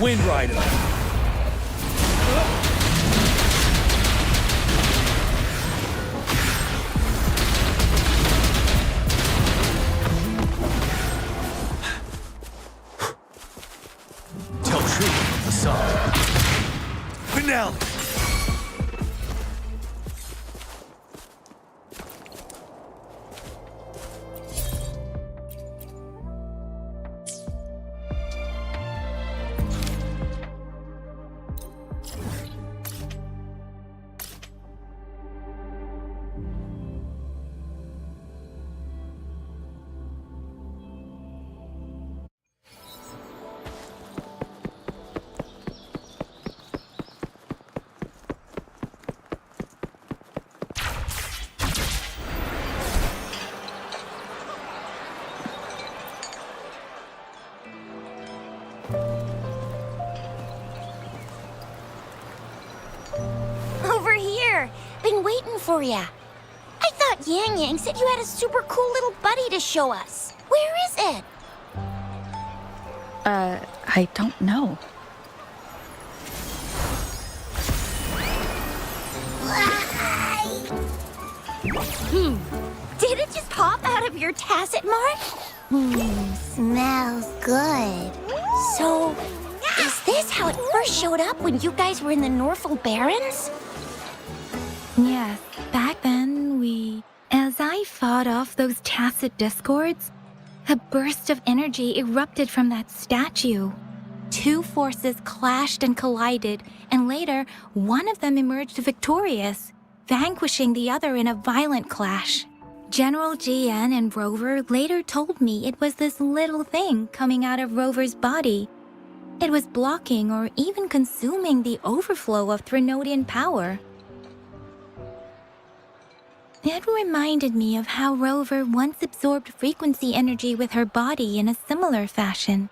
Wind Rider. Tell truth from the sun. Finale. Over here. Been waiting for ya. I thought Yang Yang said you had a super cool little buddy to show us. Where is it? I don't know. Did it just pop out of your tacit mark? Smells good. So, is this how it first showed up when you guys were in the Norful Barrens? Yes, back then as I fought off those tacit discords, a burst of energy erupted from that statue. Two forces clashed and collided, and later, one of them emerged victorious, vanquishing the other in a violent clash. General GN and Rover later told me it was this little thing coming out of Rover's body. It was blocking or even consuming the overflow of Threnodian power. It reminded me of how Rover once absorbed frequency energy with her body in a similar fashion.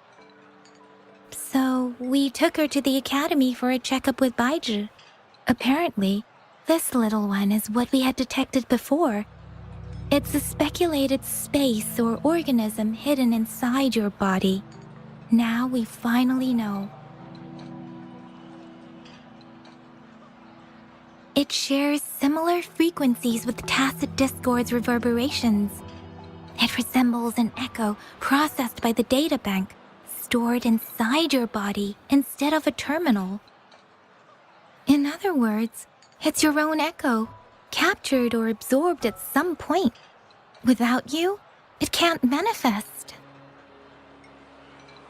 So, we took her to the academy for a checkup with Baizhi. Apparently, this little one is what we had detected before. It's a speculated space or organism hidden inside your body. Now we finally know. It shares similar frequencies with tacit discord's reverberations. It resembles an echo processed by the data bank, stored inside your body instead of a terminal. In other words, it's your own echo, captured or absorbed at some point. Without you, it can't manifest.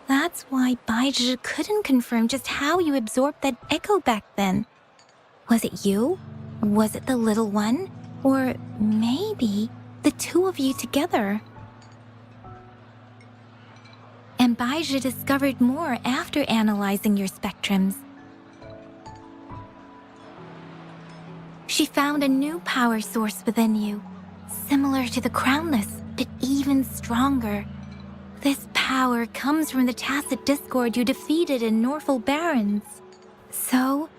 That's why Baizhi couldn't confirm just how you absorbed that echo back then. Was it you? Was it the little one? Or maybe the two of you together. And Baizhi discovered more after analyzing your spectrums. She found a new power source within you, similar to the Crownless, but even stronger. This power comes from the tacit discord you defeated in Norful Barrens. So,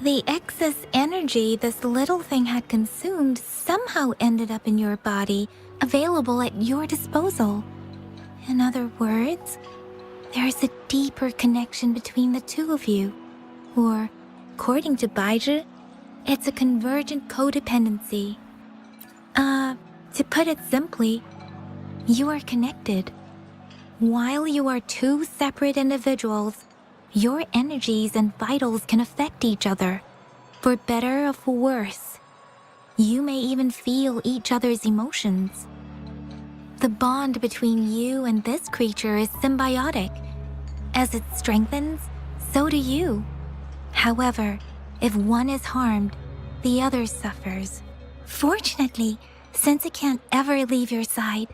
the excess energy this little thing had consumed somehow ended up in your body, available at your disposal. In other words, there's a deeper connection between the two of you. Or, according to Baizhi, it's a convergent codependency. To put it simply, you are connected. While you are two separate individuals, your energies and vitals can affect each other, for better or for worse. You may even feel each other's emotions. The bond between you and this creature is symbiotic. As it strengthens, so do you. However, if one is harmed, the other suffers. Fortunately, since it can't ever leave your side,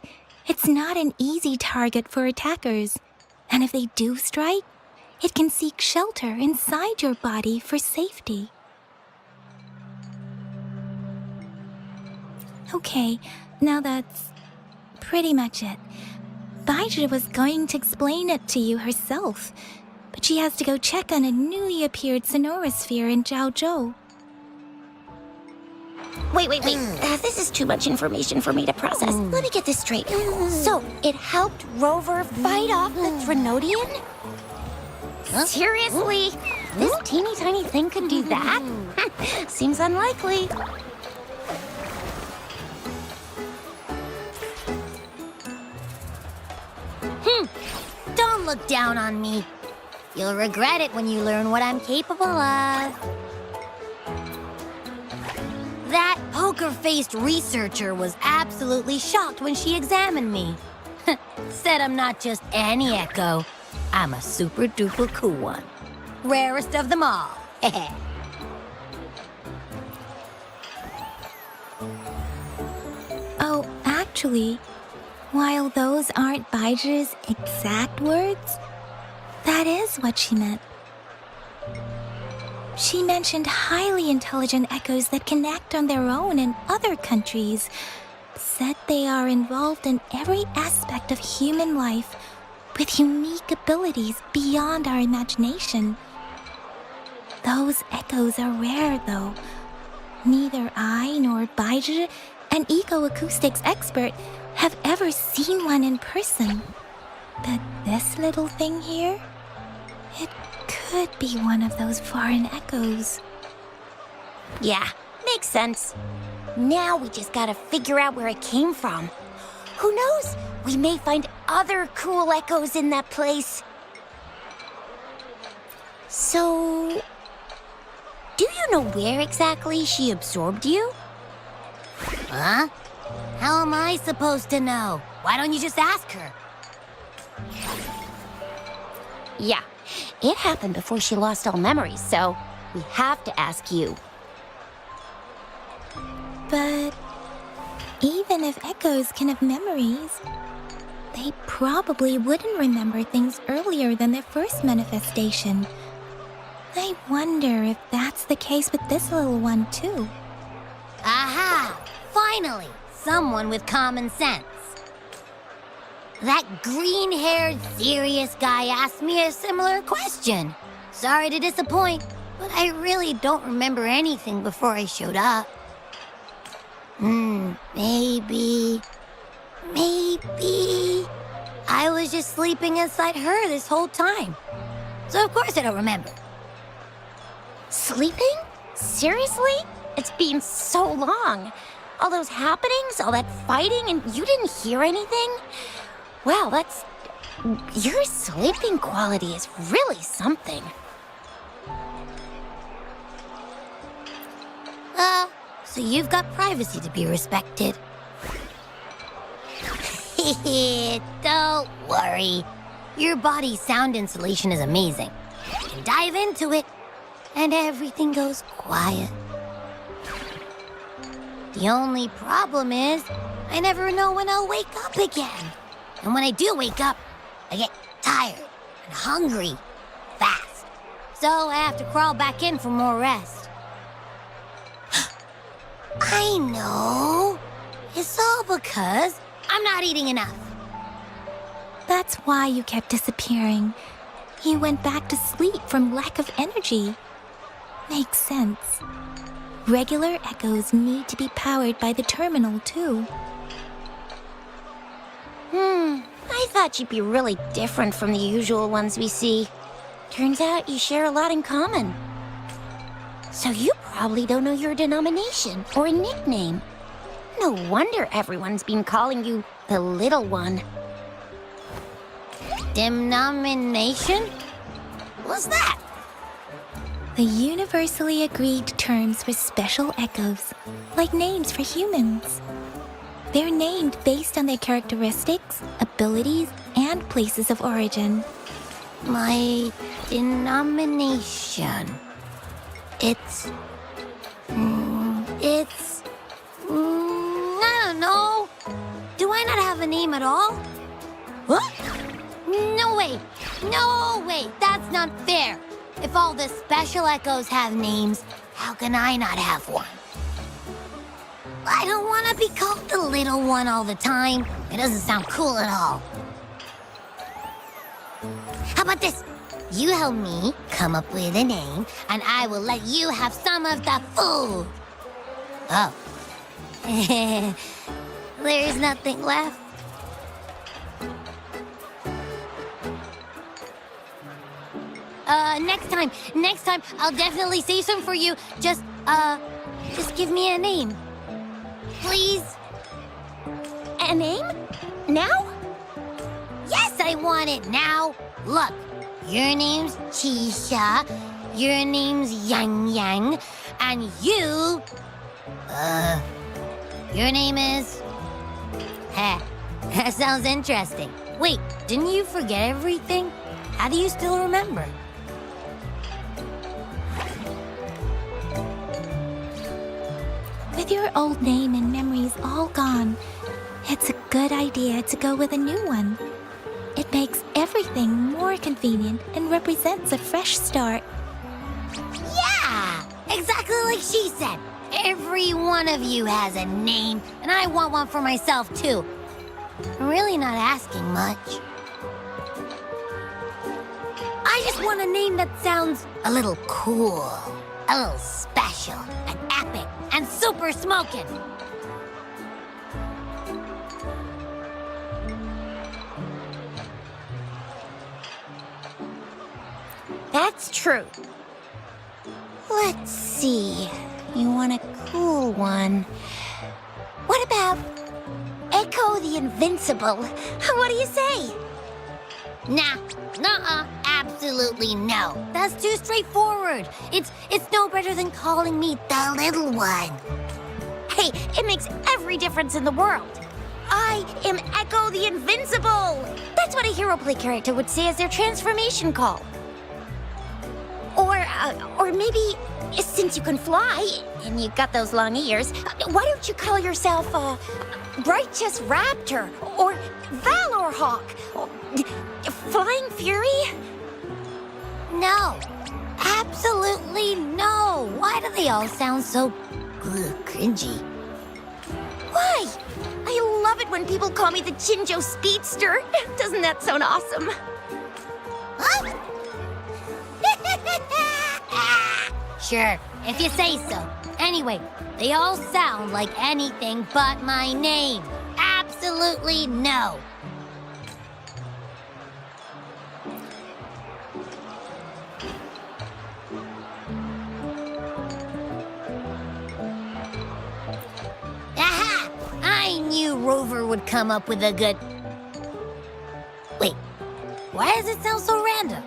it's not an easy target for attackers. And if they do strike, it can seek shelter inside your body for safety. Okay, now that's pretty much it. Baizhi was going to explain it to you herself, but she has to go check on a newly appeared sonorosphere in Zhaozhou. Wait. This is too much information for me to process. Let me get this straight. So, it helped Rover fight off the Threnodian? Seriously? This teeny tiny thing could do that? Seems unlikely. Don't look down on me. You'll regret it when you learn what I'm capable of. That poker-faced researcher was absolutely shocked when she examined me. Said I'm not just any echo. I'm a super-duper cool one. Rarest of them all. Oh, actually, while those aren't Baizhi's exact words, that is what she meant. She mentioned highly intelligent echoes that can act on their own in other countries. Said they are involved in every aspect of human life with unique abilities beyond our imagination. Those echoes are rare, though. Neither I nor Baizhi, an eco-acoustics expert, have ever seen one in person. But this little thing here, it could be one of those foreign echoes. Yeah, makes sense. Now we just gotta figure out where it came from. Who knows? We may find other cool echoes in that place. So, do you know where exactly she absorbed you? Huh? How am I supposed to know? Why don't you just ask her? Yeah, it happened before she lost all memories, so we have to ask you. But even if echoes can have memories, they probably wouldn't remember things earlier than their first manifestation. I wonder if that's the case with this little one, too. Aha! Finally! Someone with common sense. That green-haired, serious guy asked me a similar question. Sorry to disappoint, but I really don't remember anything before I showed up. Maybe I was just sleeping inside her this whole time. So of course I don't remember. Sleeping? Seriously? It's been so long. All those happenings, all that fighting, and you didn't hear anything? Wow, your sleeping quality is really something. So you've got privacy to be respected. Don't worry. Your body's sound insulation is amazing. You can dive into it, and everything goes quiet. The only problem is, I never know when I'll wake up again. And when I do wake up, I get tired and hungry fast. So I have to crawl back in for more rest. I know. It's all because I'm not eating enough. That's why you kept disappearing. You went back to sleep from lack of energy. Makes sense. Regular echoes need to be powered by the terminal, too. I thought you'd be really different from the usual ones we see. Turns out you share a lot in common. So you probably don't know your denomination or a nickname. No wonder everyone's been calling you the Little One. Denomination? What's that? The universally agreed terms for special echoes, like names for humans. They're named based on their characteristics, abilities, and places of origin. My denomination. It's... I don't know. Do I not have a name at all? What? No way. No way. That's not fair. If all the special echoes have names, how can I not have one? I don't want to be called the Little One all the time. It doesn't sound cool at all. How about this? You help me come up with a name, and I will let you have some of the food. Oh. There's nothing left. Next time, I'll definitely save some for you. Just give me a name. Please? A name? Now? Yes, I want it now. Look, your name's Chisha, your name's Yang Yang, and your name is... Heh, that sounds interesting. Wait, didn't you forget everything? How do you still remember? With your old name and memories all gone, it's a good idea to go with a new one. It makes everything more convenient and represents a fresh start. Yeah! Exactly like she said. Every one of you has a name, and I want one for myself, too. I'm really not asking much. I just want a name that sounds a little cool, a little special, and epic, and super smoking. That's true. Let's see. You want a cool one. What about Echo the Invincible? What do you say? Nah, nuh-uh, absolutely no. That's too straightforward. It's no better than calling me the Little One. Hey, it makes every difference in the world. I am Echo the Invincible. That's what a hero play character would say as their transformation call. Or maybe, since you can fly, and you've got those long ears, why don't you call yourself, Righteous Raptor, or Valor Hawk, or Flying Fury? No, absolutely no. Why do they all sound so cringy? Why? I love it when people call me the Jinjo Speedster. Doesn't that sound awesome? Huh? Sure, if you say so. Anyway, they all sound like anything but my name. Absolutely no. Aha! I knew Rover would come up with a good... Wait, why does it sound so random?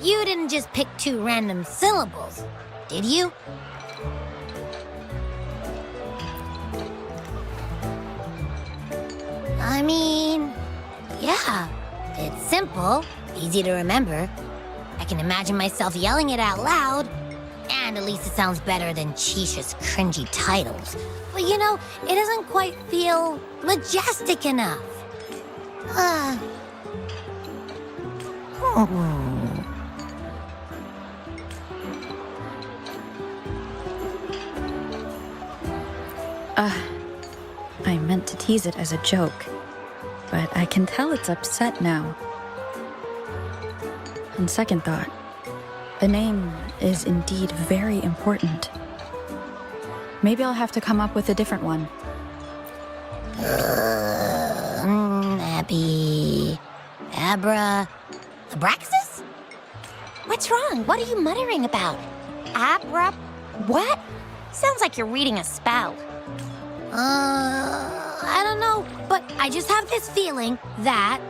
You didn't just pick two random syllables, did you? I mean, yeah, it's simple, easy to remember. I can imagine myself yelling it out loud, And at least it sounds better than Chisha's cringy titles. But you know, it doesn't quite feel majestic enough. I meant to tease it as a joke, but I can tell it's upset now. On second thought, the name is indeed very important. Maybe I'll have to come up with a different one. Abby... Abraxas? What's wrong? What are you muttering about? What? Sounds like you're reading a spell. I don't know, but I just have this feeling that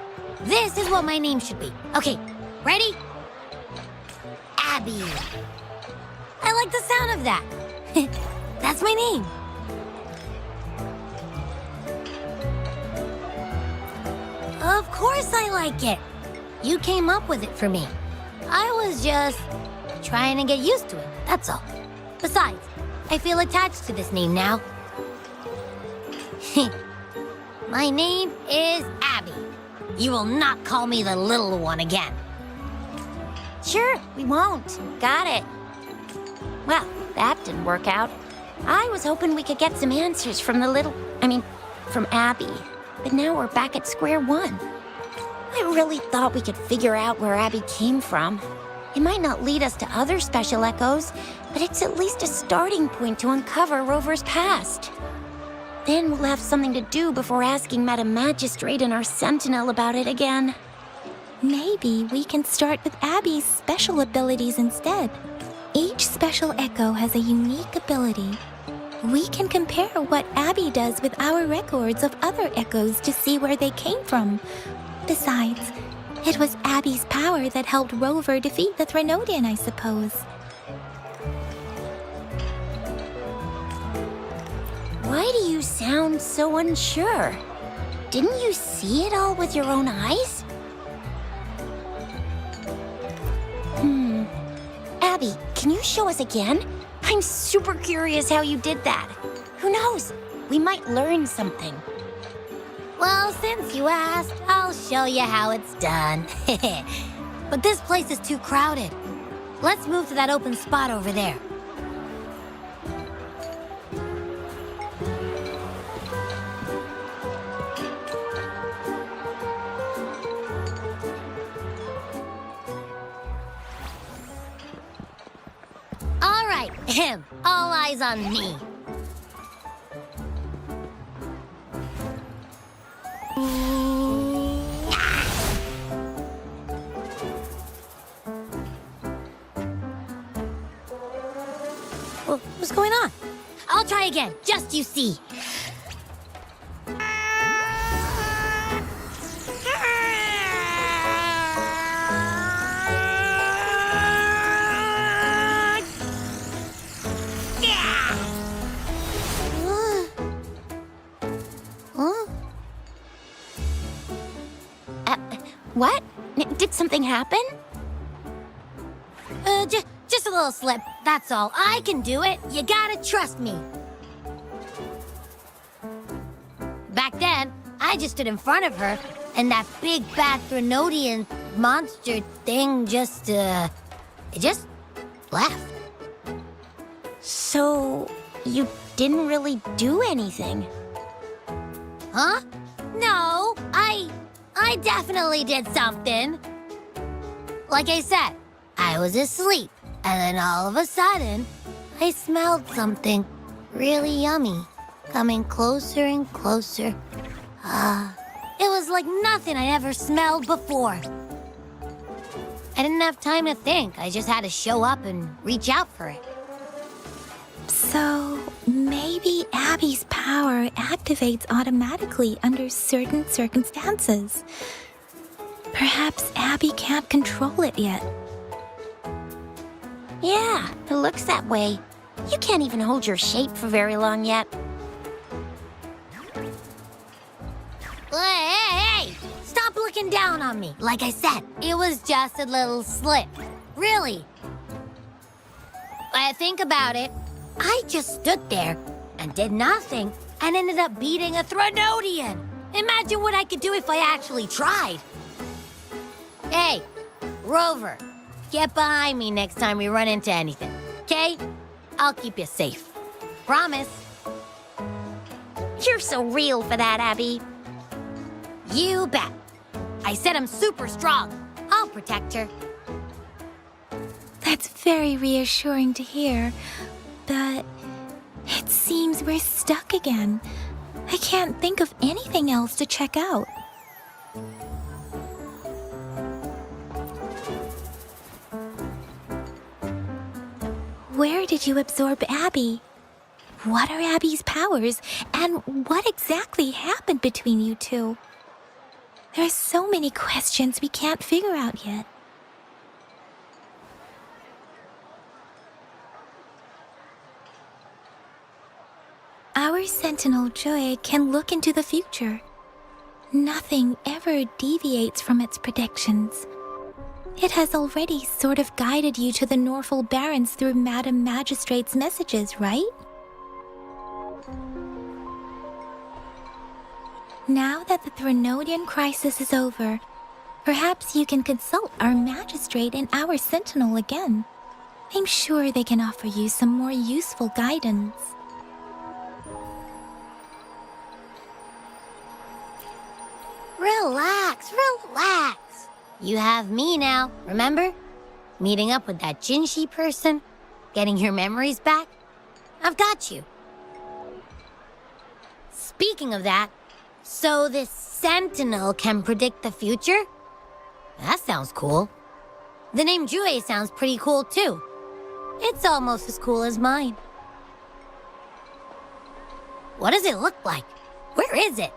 this is what my name should be. Okay, ready? Abby. I like the sound of that. That's my name. Of course I like it. You came up with it for me. I was just trying to get used to it, that's all. Besides, I feel attached to this name now. My name is Abby. You will not call me the little one again. Sure, we won't. Got it. Well, that didn't work out. I was hoping we could get some answers from from Abby. But now we're back at square one. I really thought we could figure out where Abby came from. It might not lead us to other special echoes, but it's at least a starting point to uncover Rover's past. Then we'll have something to do before asking Madam Magistrate and our Sentinel about it again. Maybe we can start with Abby's special abilities instead. Each special echo has a unique ability. We can compare what Abby does with our records of other echoes to see where they came from. Besides, it was Abby's power that helped Rover defeat the Threnodian, I suppose. Why do you sound so unsure? Didn't you see it all with your own eyes? Abby, can you show us again? I'm super curious how you did that. Who knows? We might learn something. Well, since you asked, I'll show you how it's done. But this place is too crowded. Let's move to that open spot over there. All right, all eyes on me. What's going on? I'll try again, just you see. What? Did something happen? Just a little slip, that's all. I can do it. You gotta trust me. Back then, I just stood in front of her, and that big bad Threnodian monster thing just left. So, you didn't really do anything? Huh? No, I definitely did something. Like I said, I was asleep, and then all of a sudden, I smelled something really yummy coming closer and closer. It was like nothing I'd ever smelled before. I didn't have time to think. I just had to show up and reach out for it. So, maybe Abby's power activates automatically under certain circumstances. Perhaps Abby can't control it yet. Yeah, it looks that way. You can't even hold your shape for very long yet. Hey! Stop looking down on me. Like I said, it was just a little slip. Really. Think about it. I just stood there and did nothing and ended up beating a Threnodian. Imagine what I could do if I actually tried. Hey, Rover, get behind me next time we run into anything, okay? I'll keep you safe. Promise. You're so real for that, Abby. You bet. I said I'm super strong. I'll protect her. That's very reassuring to hear, but it seems we're stuck again. I can't think of anything else to check out. Where did you absorb Abby? What are Abby's powers, and what exactly happened between you two? There are so many questions we can't figure out yet. Our Sentinel Joy can look into the future. Nothing ever deviates from its predictions. It has already sort of guided you to the Norfolk Barrens through Madam Magistrate's messages, right? Now that the Threnodian crisis is over, perhaps you can consult our Magistrate and our Sentinel again. I'm sure they can offer you some more useful guidance. Relax, relax. You have me now, remember? Meeting up with that Jinhsi person, getting your memories back. I've got you. Speaking of that, so this Sentinel can predict the future? That sounds cool. The name Jue sounds pretty cool too. It's almost as cool as mine. What does it look like? Where is it?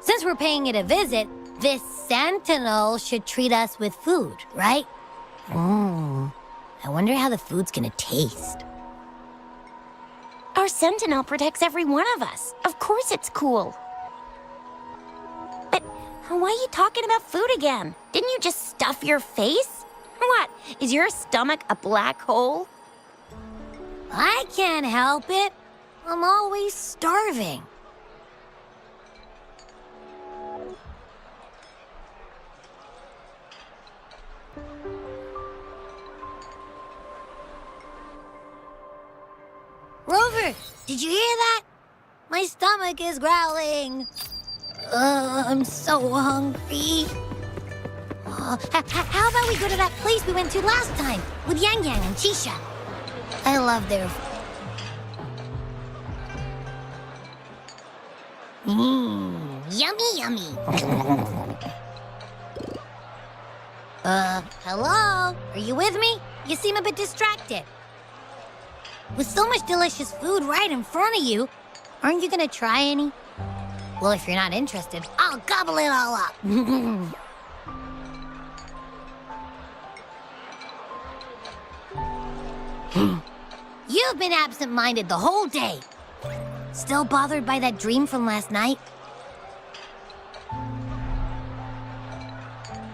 Since we're paying it a visit, this Sentinel should treat us with food, right? I wonder how the food's gonna taste. Our Sentinel protects every one of us. Of course it's cool. But why are you talking about food again? Didn't you just stuff your face? What, is your stomach a black hole? I can't help it. I'm always starving. Rover, did you hear that? My stomach is growling. I'm so hungry. How about we go to that place we went to last time with Yang Yang and Chisha? I love their... yummy, yummy. Hello? Are you with me? You seem a bit distracted. With so much delicious food right in front of you, aren't you gonna try any? Well, if you're not interested, I'll gobble it all up. You've been absent-minded the whole day. Still bothered by that dream from last night?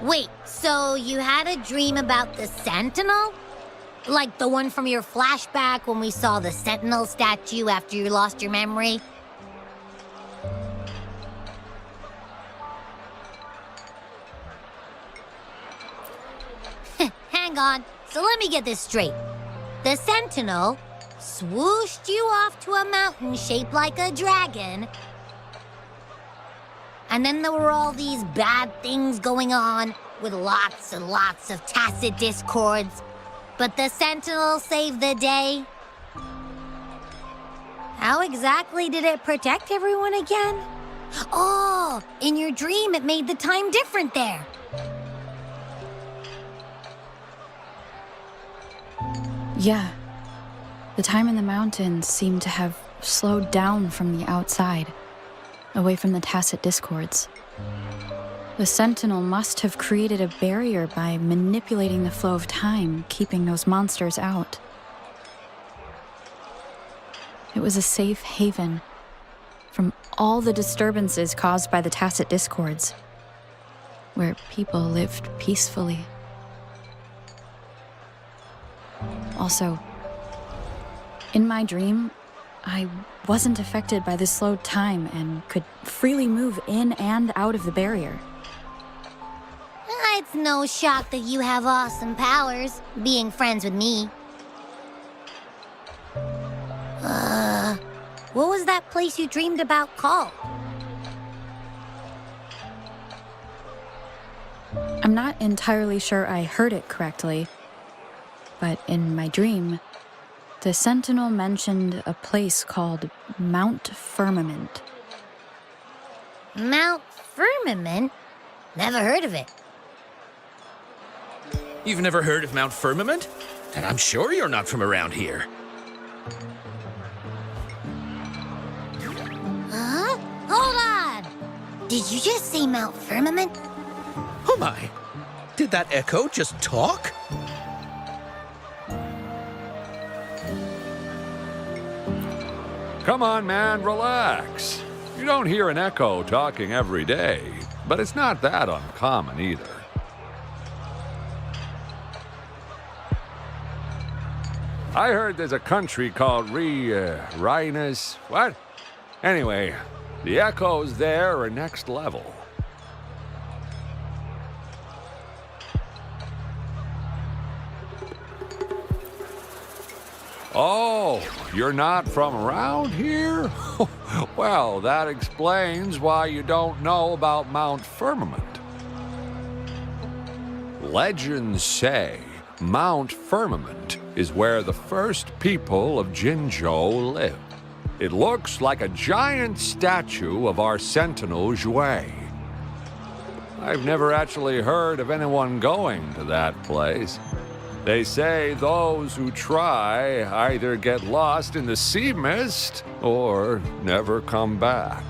Wait, so you had a dream about the Sentinel? Like the one from your flashback when we saw the Sentinel statue after you lost your memory? Hang on, so let me get this straight. The Sentinel swooshed you off to a mountain shaped like a dragon, and then there were all these bad things going on with lots and lots of tacit discords, but the Sentinel saved the day. How exactly did it protect everyone again? Oh, in your dream it made the time different there. Yeah. The time in the mountains seemed to have slowed down from the outside, away from the tacit discords. The Sentinel must have created a barrier by manipulating the flow of time, keeping those monsters out. It was a safe haven from all the disturbances caused by the tacit discords, where people lived peacefully. Also, In my dream, I wasn't affected by the slowed time and could freely move in and out of the barrier. It's no shock that you have awesome powers, being friends with me. What was that place you dreamed about called? I'm not entirely sure I heard it correctly, but in my dream, the Sentinel mentioned a place called Mount Firmament. Mount Firmament? Never heard of it. You've never heard of Mount Firmament? Then I'm sure you're not from around here. Huh? Hold on! Did you just say Mount Firmament? Oh my! Did that echo just talk? Come on, man, relax. You don't hear an echo talking every day, but it's not that uncommon either. I heard there's a country called Rhinus. What? Anyway, the echoes there are next level. Oh, you're not from around here? Well, that explains why you don't know about Mount Firmament. Legends say Mount Firmament is where the first people of Jinzhou lived. It looks like a giant statue of our Sentinel Zhui. I've never actually heard of anyone going to that place. They say those who try either get lost in the sea mist or never come back.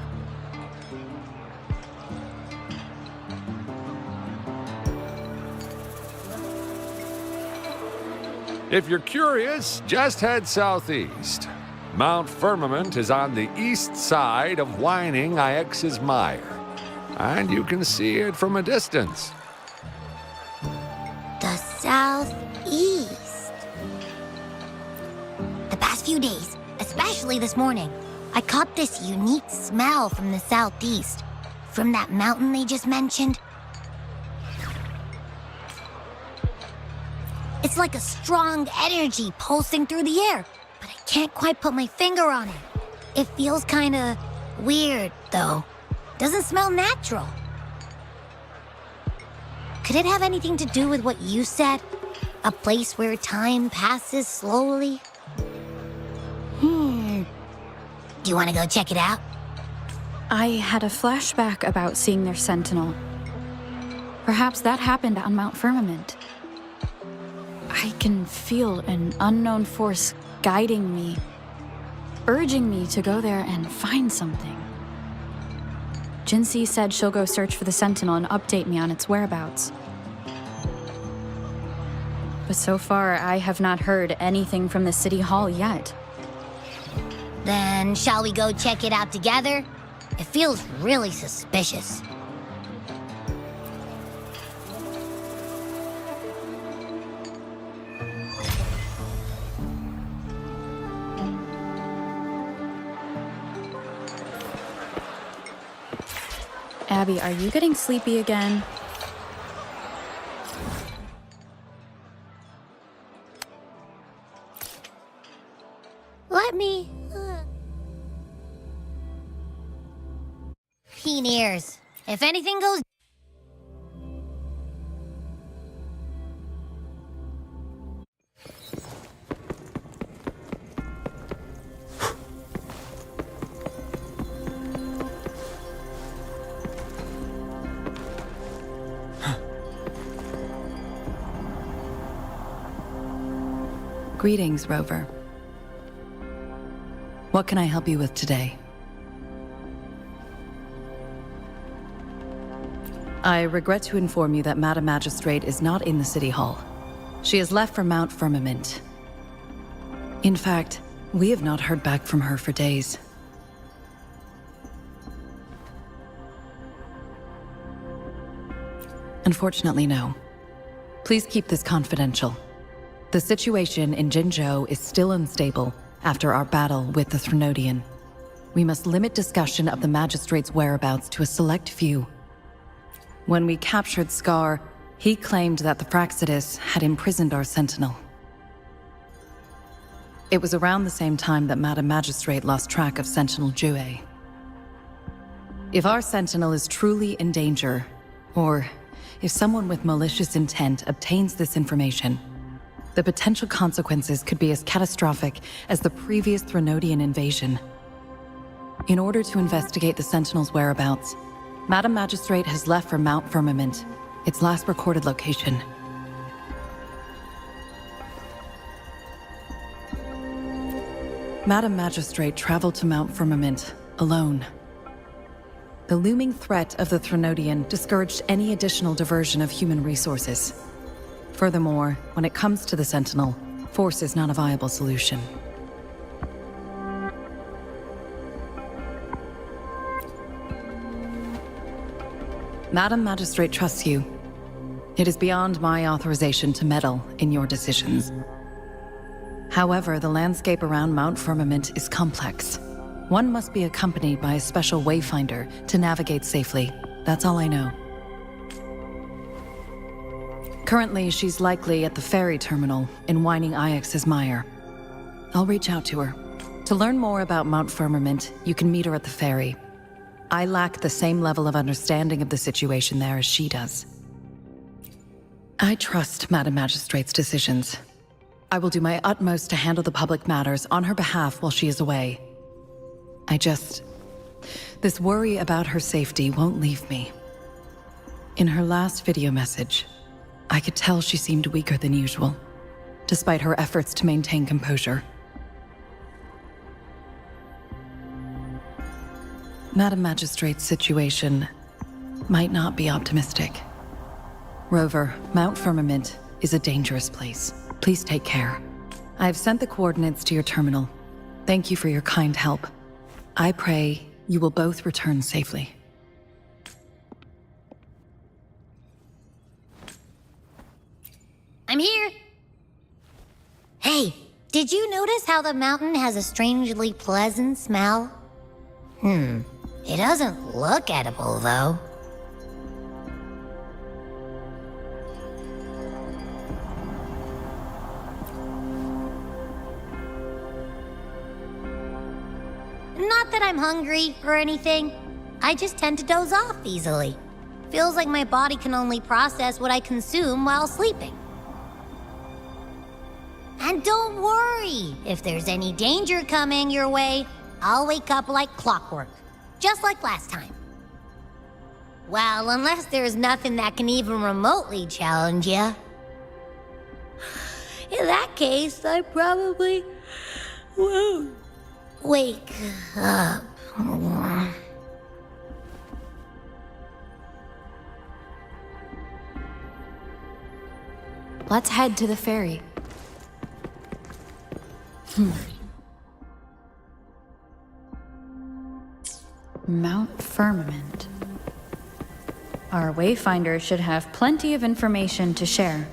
If you're curious, just head southeast. Mount Firmament is on the east side of Whining Ix's Mire, and you can see it from a distance. The southeast. The past few days, especially this morning, I caught this unique smell from the southeast. From that mountain they just mentioned. It's like a strong energy pulsing through the air, but I can't quite put my finger on it. It feels kinda weird, though. Doesn't smell natural. Could it have anything to do with what you said? A place where time passes slowly? Do you want to go check it out? I had a flashback about seeing their sentinel. Perhaps that happened on Mount Firmament. I can feel an unknown force guiding me, urging me to go there and find something. Jinhsi said she'll go search for the sentinel and update me on its whereabouts. But so far, I have not heard anything from the city hall yet. Then shall we go check it out together? It feels really suspicious. Abby, are you getting sleepy again? Let me... Keen ears. If anything goes... Greetings, Rover. What can I help you with today? I regret to inform you that Madam Magistrate is not in the City Hall. She has left for Mount Firmament. In fact, we have not heard back from her for days. Unfortunately, no. Please keep this confidential. The situation in Jinzhou is still unstable, after our battle with the Threnodian. We must limit discussion of the Magistrate's whereabouts to a select few. When we captured Scar, he claimed that the Praxidus had imprisoned our Sentinel. It was around the same time that Madam Magistrate lost track of Sentinel Jue. If our Sentinel is truly in danger, or if someone with malicious intent obtains this information, the potential consequences could be as catastrophic as the previous Threnodian invasion. In order to investigate the Sentinel's whereabouts, Madam Magistrate has left for Mount Firmament, its last recorded location. Madam Magistrate traveled to Mount Firmament alone. The looming threat of the Threnodian discouraged any additional diversion of human resources. Furthermore, when it comes to the Sentinel, force is not a viable solution. Madam Magistrate trusts you. It is beyond my authorization to meddle in your decisions. However, the landscape around Mount Firmament is complex. One must be accompanied by a special wayfinder to navigate safely. That's all I know. Currently, she's likely at the ferry terminal in Whining Ix's Mire. I'll reach out to her. To learn more about Mount Firmament, you can meet her at the ferry. I lack the same level of understanding of the situation there as she does. I trust Madam Magistrate's decisions. I will do my utmost to handle the public matters on her behalf while she is away. This worry about her safety won't leave me. In her last video message, I could tell she seemed weaker than usual, despite her efforts to maintain composure. Madam Magistrate's situation might not be optimistic. Rover, Mount Firmament is a dangerous place. Please take care. I have sent the coordinates to your terminal. Thank you for your kind help. I pray you will both return safely. I'm here. Hey, did you notice how the mountain has a strangely pleasant smell? It doesn't look edible, though. Not that I'm hungry or anything. I just tend to doze off easily. Feels like my body can only process what I consume while sleeping. And don't worry, if there's any danger coming your way, I'll wake up like clockwork, just like last time. Well, unless there's nothing that can even remotely challenge you. In that case, I probably won't wake up. Let's head to the ferry. Mount Firmament. Our wayfinder should have plenty of information to share.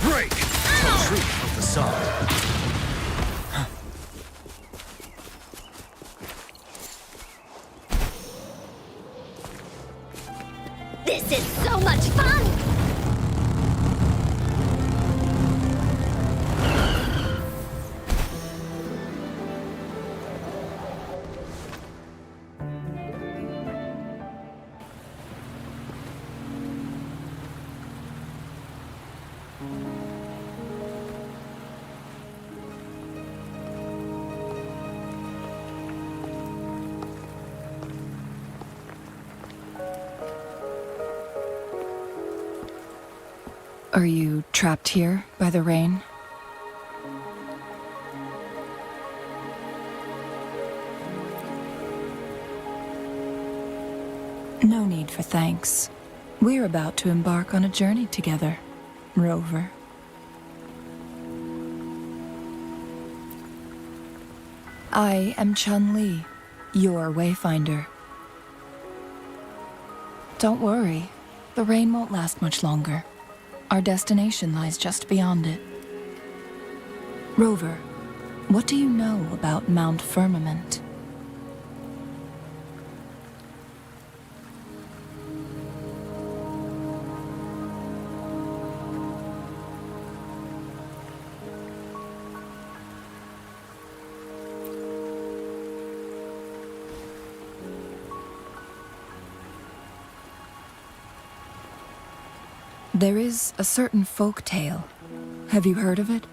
Break! The truth of the song. This is so much fun! Are you trapped here by the rain? No need for thanks. We're about to embark on a journey together, Rover. I am Chun-Li, your wayfinder. Don't worry, the rain won't last much longer. Our destination lies just beyond it. Rover, what do you know about Mount Firmament? There is a certain folk tale. Have you heard of it?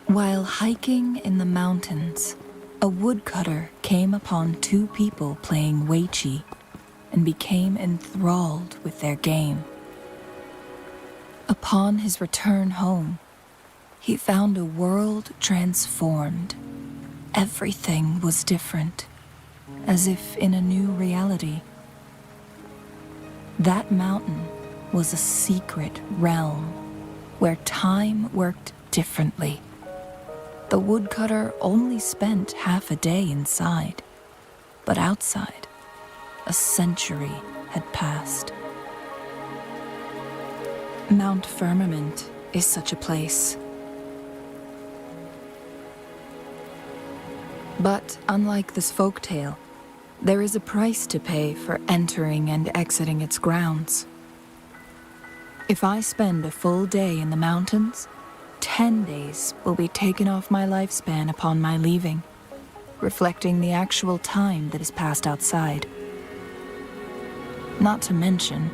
While hiking in the mountains, a woodcutter came upon two people playing Weiqi and became enthralled with their game. Upon his return home, he found a world transformed. Everything was different, as if in a new reality. That mountain was a secret realm where time worked differently. The woodcutter only spent half a day inside, but outside, a century had passed. Mount Firmament is such a place. But unlike this folktale, there is a price to pay for entering and exiting its grounds. If I spend a full day in the mountains, 10 days will be taken off my lifespan upon my leaving, reflecting the actual time that is passed outside. Not to mention,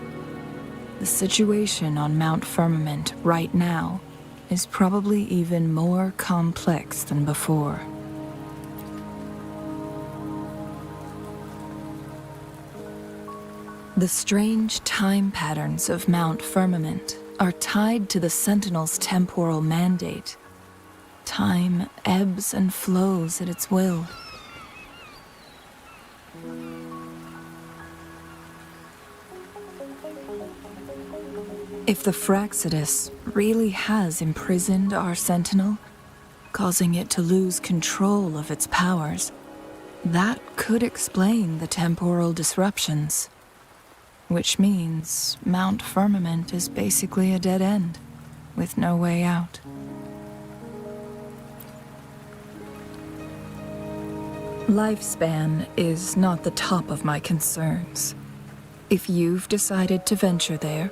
the situation on Mount Firmament right now is probably even more complex than before. The strange time patterns of Mount Firmament are tied to the Sentinel's temporal mandate. Time ebbs and flows at its will. If the Fraxidus really has imprisoned our Sentinel, causing it to lose control of its powers, that could explain the temporal disruptions. Which means Mount Firmament is basically a dead end, with no way out. Lifespan is not the top of my concerns. If you've decided to venture there,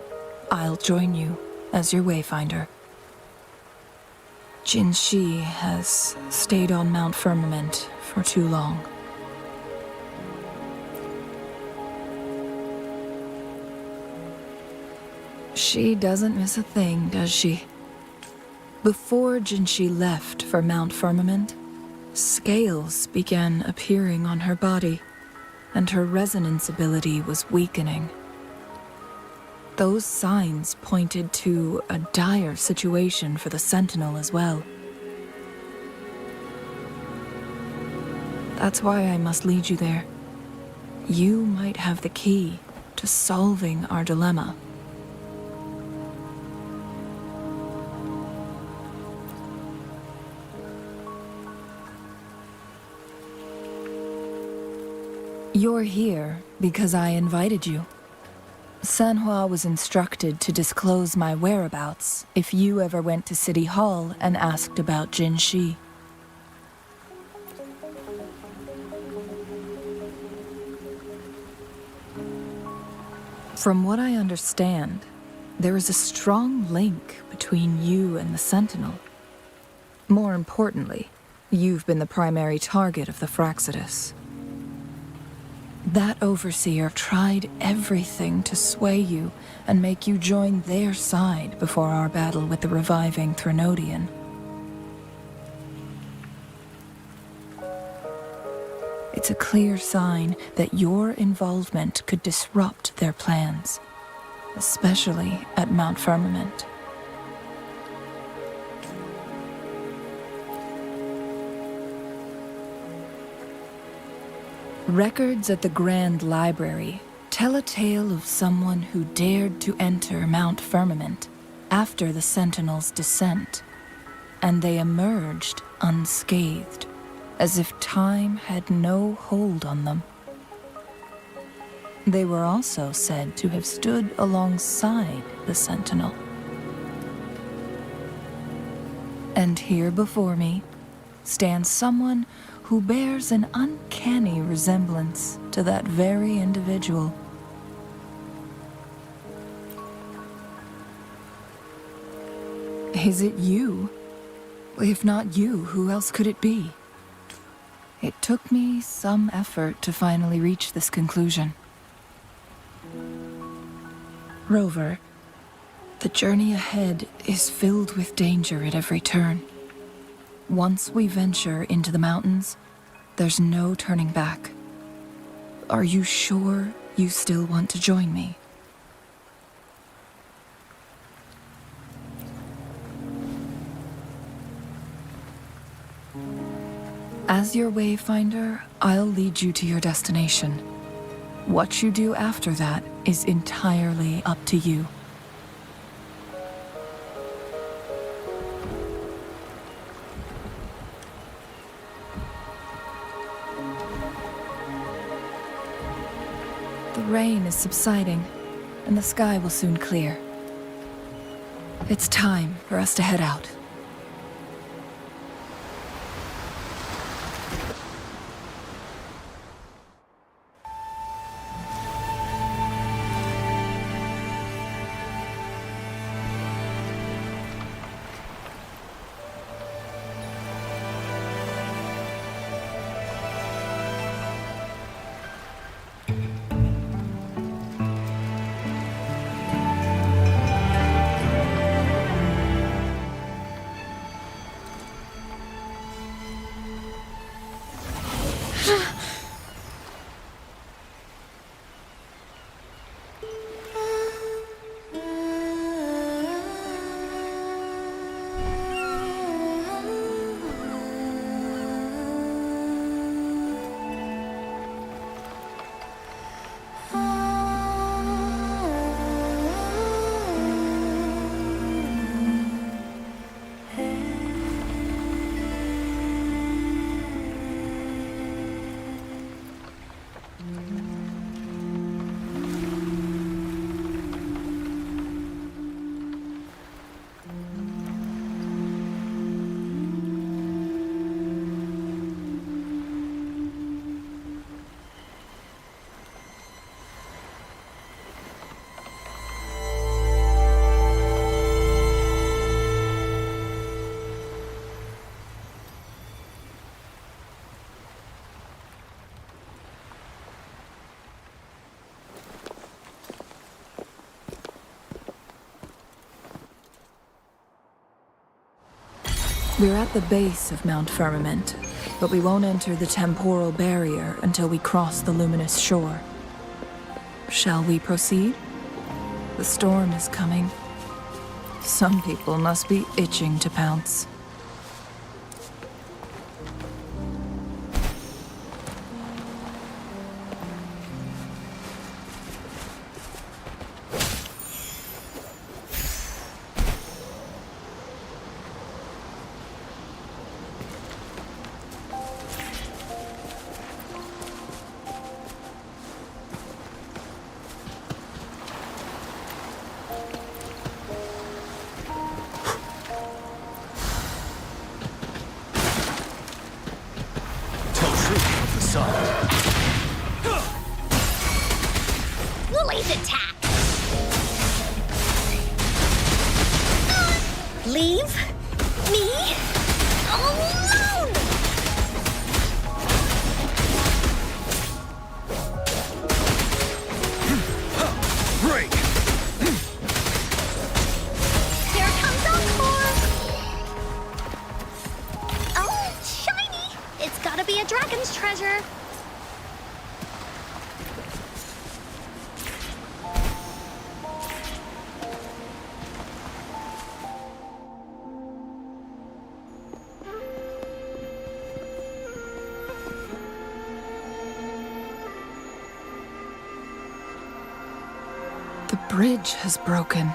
I'll join you as your wayfinder. Jinhsi has stayed on Mount Firmament for too long. She doesn't miss a thing, does she? Before Jinhsi left for Mount Firmament, scales began appearing on her body, and her resonance ability was weakening. Those signs pointed to a dire situation for the Sentinel as well. That's why I must lead you there. You might have the key to solving our dilemma. You're here because I invited you. Sanhua was instructed to disclose my whereabouts if you ever went to City Hall and asked about Jinhsi. From what I understand, there is a strong link between you and the Sentinel. More importantly, you've been the primary target of the Fraxidus. That overseer tried everything to sway you and make you join their side before our battle with the reviving Threnodian. It's a clear sign that your involvement could disrupt their plans. especially at Mount Firmament. Records at the Grand Library tell a tale of someone who dared to enter Mount Firmament after the Sentinels' descent, and they emerged unscathed, as if time had no hold on them. They were also said to have stood alongside the Sentinel. And here before me stands someone who bears an uncanny resemblance to that very individual. Is it you? If not you, who else could it be? It took me some effort to finally reach this conclusion. Rover, the journey ahead is filled with danger at every turn. Once we venture into the mountains, there's no turning back. Are you sure you still want to join me? As your wayfinder, I'll lead you to your destination. What you do after that is entirely up to you. The rain is subsiding, and the sky will soon clear. It's time for us to head out. We're at the base of Mount Firmament, but we won't enter the temporal barrier until we cross the luminous shore. Shall we proceed? The storm is coming. Some people must be itching to pounce. Woolly's attack! Leave me alone! Break! Here comes Encore! Oh, shiny! It's gotta be a dragon's treasure. bridge has broken.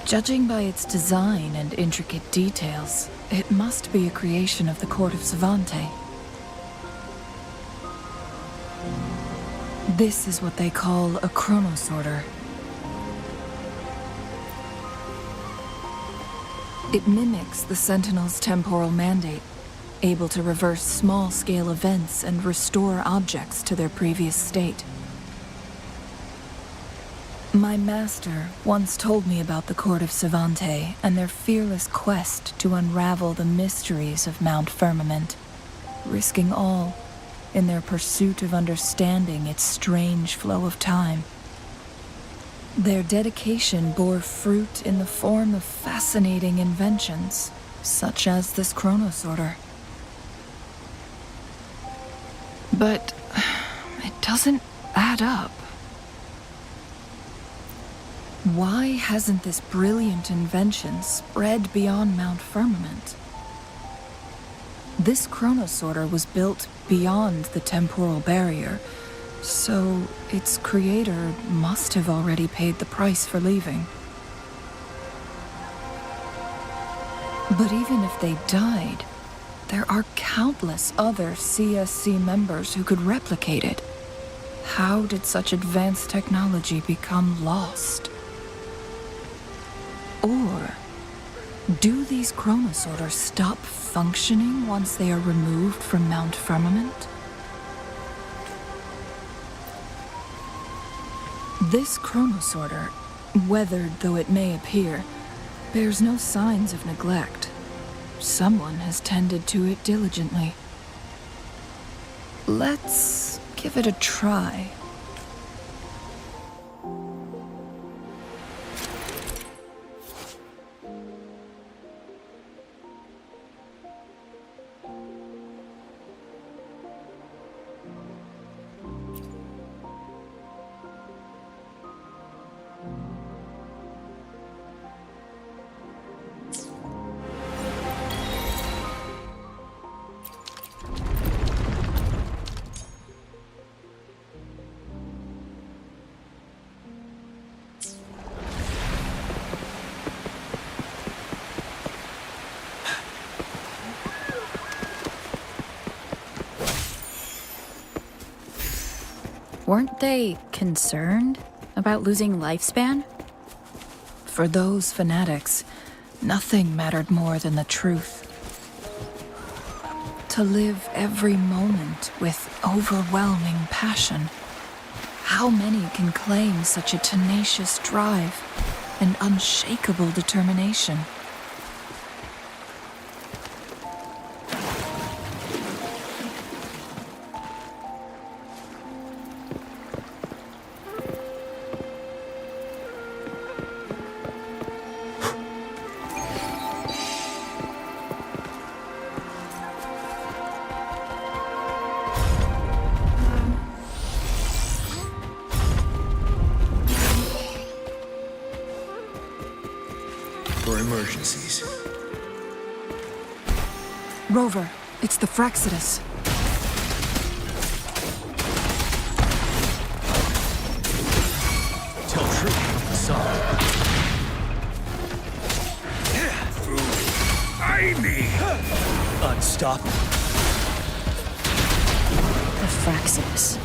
Judging by its design and intricate details, it must be a creation of the court of Savante. This is what they call a chronosorter. It mimics the Sentinel's temporal mandate, able to reverse small-scale events and restore objects to their previous state. My master once told me about the court of Savante and their fearless quest to unravel the mysteries of Mount Firmament, risking all in their pursuit of understanding its strange flow of time. Their dedication bore fruit in the form of fascinating inventions, such as this chronosorter. But it doesn't add up. Why hasn't this brilliant invention spread beyond Mount Firmament? This chronosorter was built beyond the temporal barrier, so its creator must have already paid the price for leaving. But even if they died, there are countless other CSC members who could replicate it. How did such advanced technology become lost? Or do these chronosorters stop functioning once they are removed from Mount Firmament? This chronosorter, weathered though it may appear, bears no signs of neglect. Someone has tended to it diligently. Let's give it a try. Weren't they concerned about losing lifespan? For those fanatics, nothing mattered more than the truth. To live every moment with overwhelming passion. How many can claim such a tenacious drive and unshakable determination? For emergencies. Rover, it's the Fraxidus. Tell truth from the sun. Eye me! Unstoppable. The Fraxidus.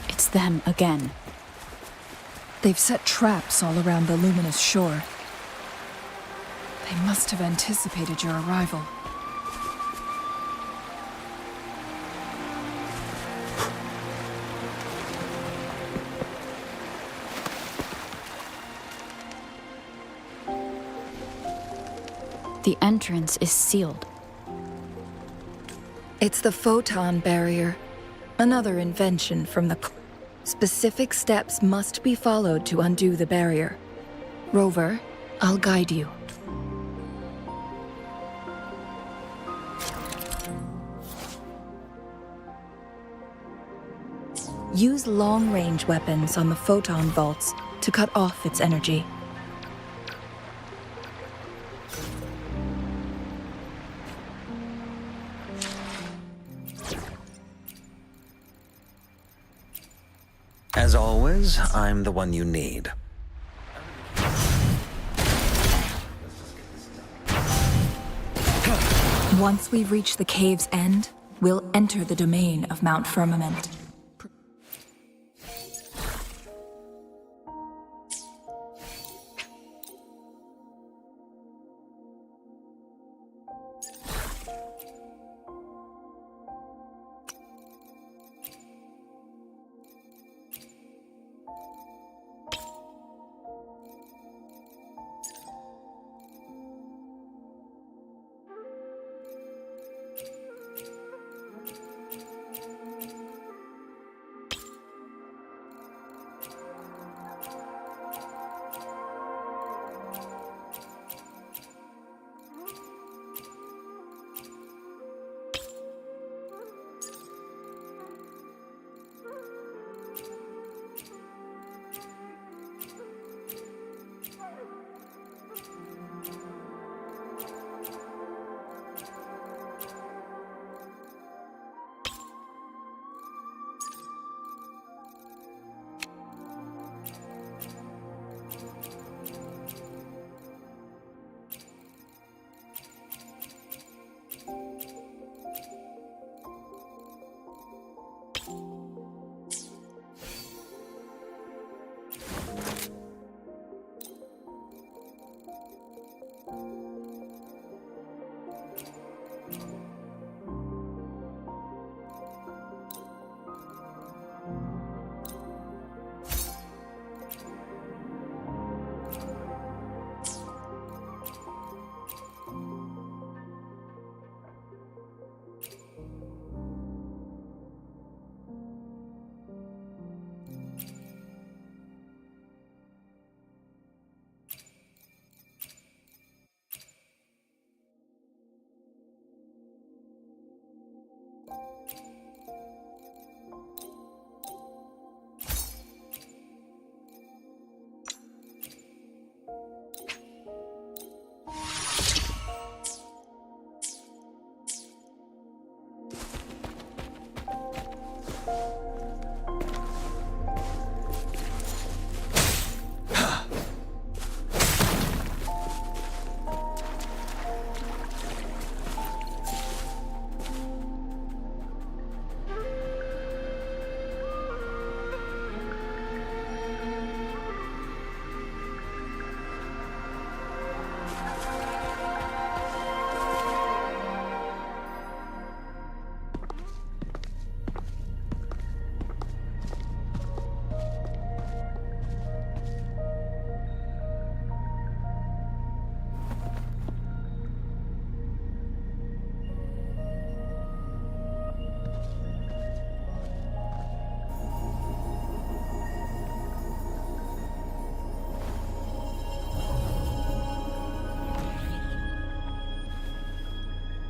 It's them again. They've set traps all around the luminous shore. They must have anticipated your arrival. The entrance is sealed. It's the photon barrier, another invention from the... Specific steps must be followed to undo the barrier. Rover, I'll guide you. Use long-range weapons on the photon vaults to cut off its energy. As always, I'm the one you need. Once we reach the cave's end, we'll enter the domain of Mount Firmament.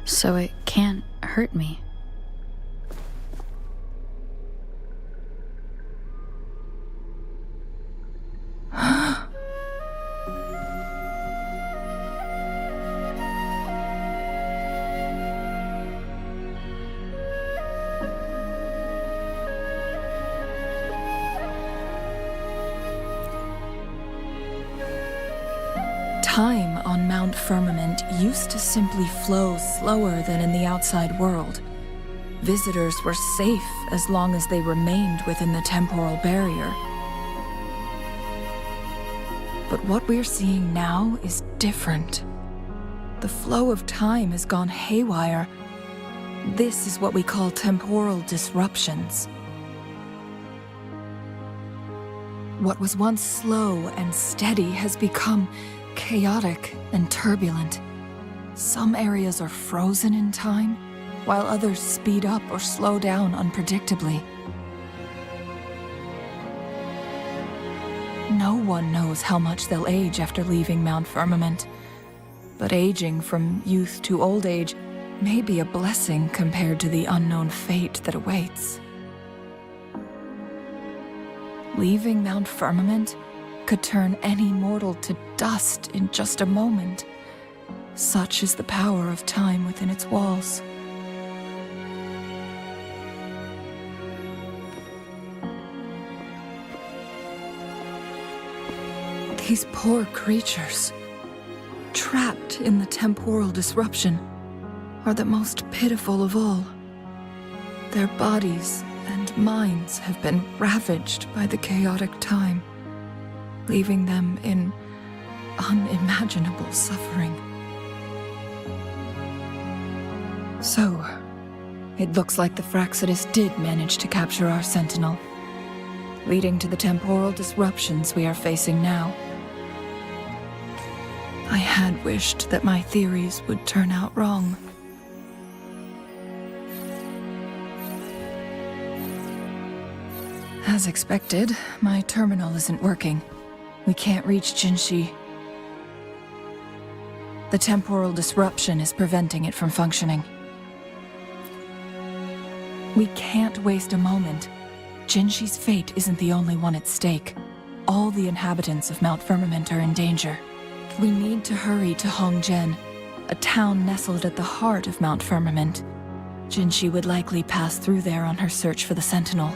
So it can't hurt me. Time on Mount Firmament used to simply flow slower than in the outside world. Visitors were safe as long as they remained within the temporal barrier. But what we're seeing now is different. The flow of time has gone haywire. This is what we call temporal disruptions. What was once slow and steady has become chaotic and turbulent. Some areas are frozen in time, while others speed up or slow down unpredictably. No one knows how much they'll age after leaving Mount Firmament, but aging from youth to old age may be a blessing compared to the unknown fate that awaits. Leaving Mount Firmament could turn any mortal to dust in just a moment. Such is the power of time within its walls. These poor creatures, trapped in the temporal disruption, are the most pitiful of all. Their bodies and minds have been ravaged by the chaotic time, leaving them in unimaginable suffering. So, it looks like the Fraxidus did manage to capture our Sentinel, leading to the temporal disruptions we are facing now. I had wished that my theories would turn out wrong. As expected, my terminal isn't working. We can't reach Jinhsi. The temporal disruption is preventing it from functioning. We can't waste a moment. Jinhsi's fate isn't the only one at stake. All the inhabitants of Mount Firmament are in danger. We need to hurry to Hongzhen, a town nestled at the heart of Mount Firmament. Jinhsi would likely pass through there on her search for the Sentinel.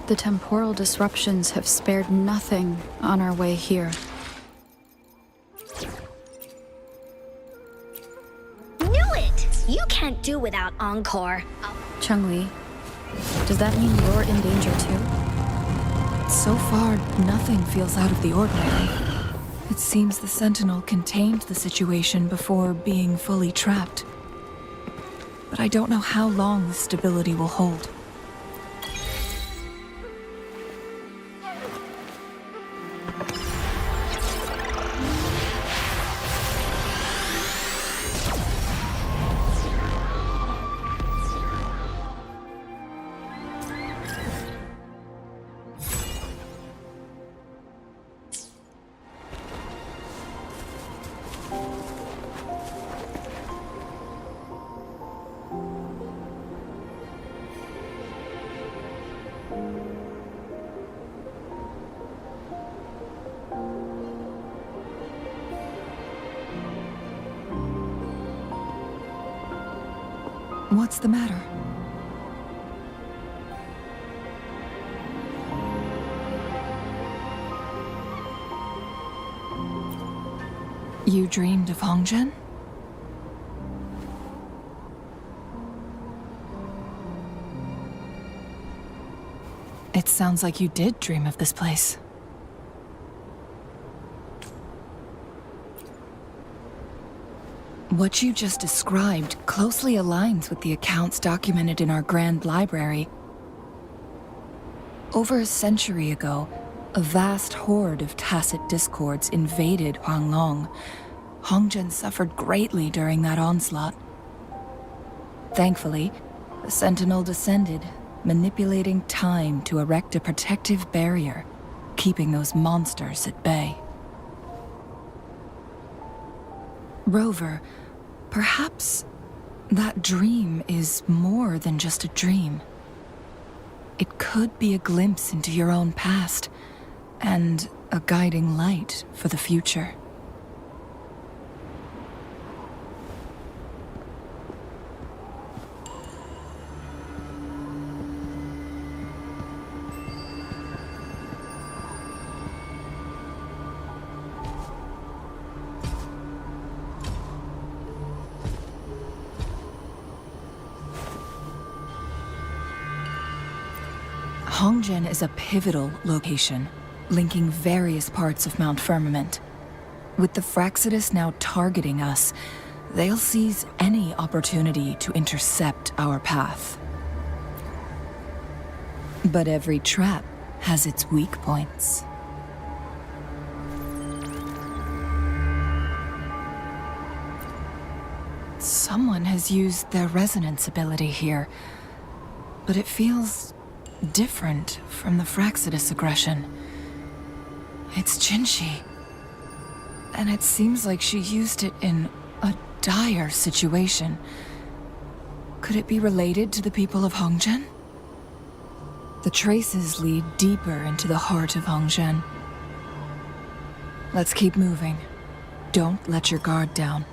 The temporal disruptions have spared nothing on our way here. Knew it! You can't do without Encore. Chun-Li, does that mean you're in danger too? So far, nothing feels out of the ordinary. It seems the Sentinel contained the situation before being fully trapped. But I don't know how long the stability will hold. What's the matter? You dreamed of Hongzhen? It sounds like you did dream of this place. What you just described closely aligns with the accounts documented in our Grand Library. Over a century ago, a vast horde of tacit discords invaded Huanglong. Hongzhen suffered greatly during that onslaught. Thankfully, the Sentinel descended, manipulating time to erect a protective barrier, keeping those monsters at bay. Rover, perhaps that dream is more than just a dream. It could be a glimpse into your own past, and a guiding light for the future. Hongzhen is a pivotal location, linking various parts of Mount Firmament. With the Fraxidus now targeting us, they'll seize any opportunity to intercept our path. But every trap has its weak points. Someone has used their resonance ability here, but it feels different from the Fraxidus aggression. It's Jinhsi, and it seems like she used it in a dire situation. Could it be related to the people of Hongzhen? The traces lead deeper into the heart of Hongzhen. Let's keep moving. Don't let your guard down.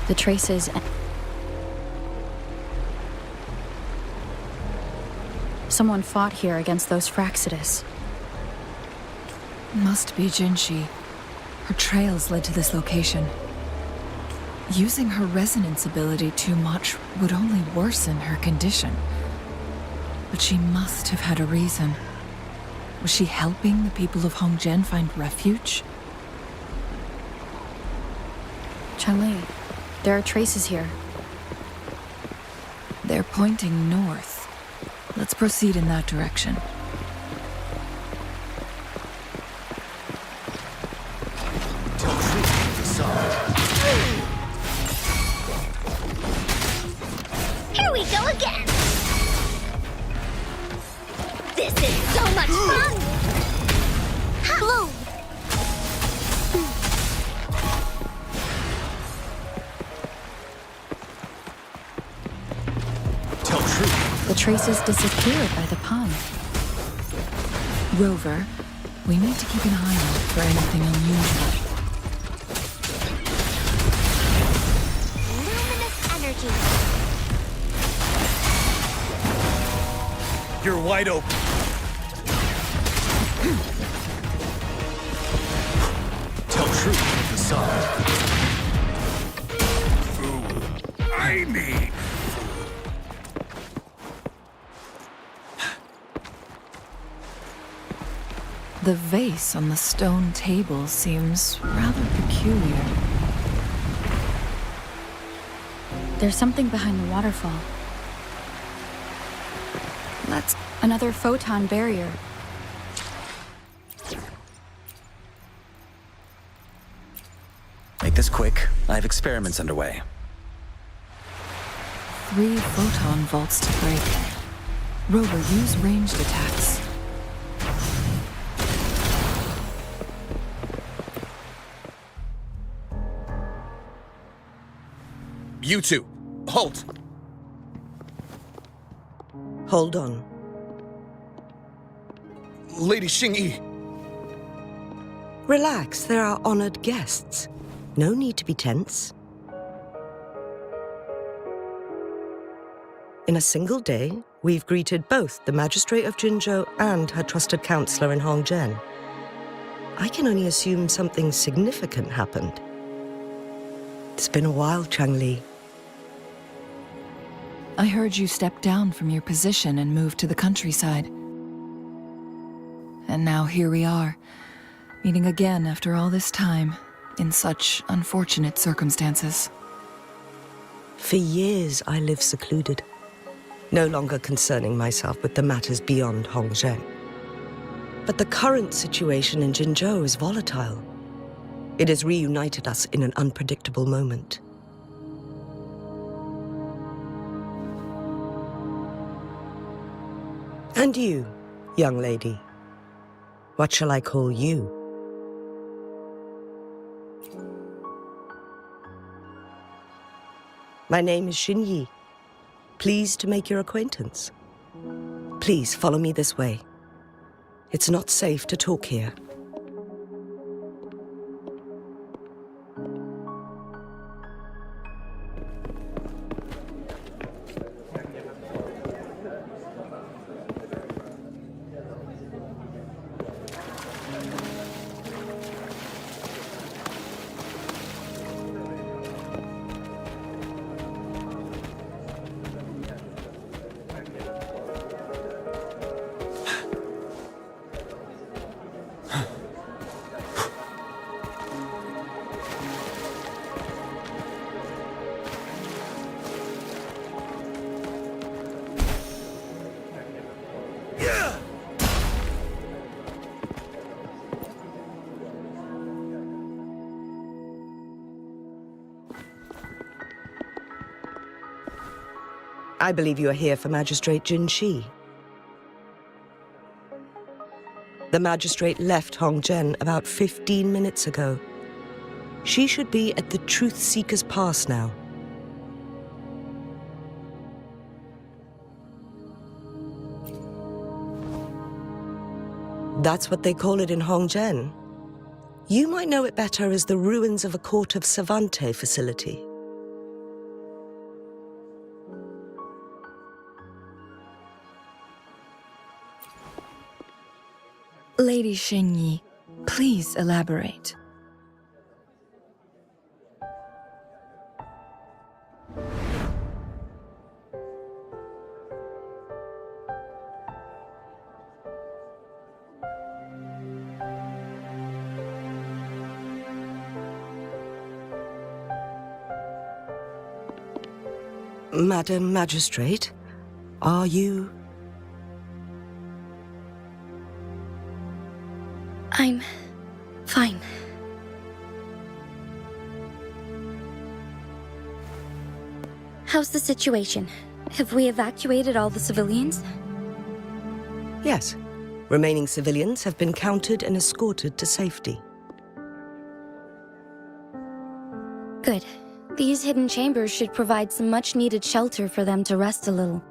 The traces. Someone fought here against those Fraxidus. Must be Jinhsi. Her trails led to this location. Using her resonance ability too much would only worsen her condition. But she must have had a reason. Was she helping the people of Hongzhen find refuge? Changli, there are traces here. They're pointing north. Let's proceed in that direction. Here we go again! This is so much fun! Blue! Tell truth. The traces disappeared by the pond. Rover, we need to keep an eye out for anything unusual. Luminous energy. You're wide open. Tell truth, the sun. Fool. I mean. The vase on the stone table seems rather peculiar. There's something behind the waterfall. Let's... Another photon barrier. Make this quick. I have experiments underway. 3 photon vaults to break. Rover, use ranged attacks. You two, halt! Hold on. Lady Xingyi. Relax, there are honored guests. No need to be tense. In a single day, we've greeted both the Magistrate of Jinzhou and her trusted counselor in Hongzhen. I can only assume something significant happened. It's been a while, Changli. I heard you step down from your position and move to the countryside. And now here we are, meeting again after all this time, in such unfortunate circumstances. For years, I lived secluded, no longer concerning myself with the matters beyond Hongzhen. But the current situation in Jinzhou is volatile. It has reunited us in an unpredictable moment. And you, young lady, what shall I call you? My name is Xinyi. Pleased to make your acquaintance. Please follow me this way. It's not safe to talk here. I believe you are here for Magistrate Jinhsi. The magistrate left Hongzhen about 15 minutes ago. She should be at the Truth Seeker's Pass now. That's what they call it in Hongzhen. You might know it better as the ruins of a Court of Savante facility. Lady Xingyi, please elaborate. Madam Magistrate, are you... I'm fine. How's the situation? Have we evacuated all the civilians? Yes. Remaining civilians have been counted and escorted to safety. Good. These hidden chambers should provide some much-needed shelter for them to rest a little.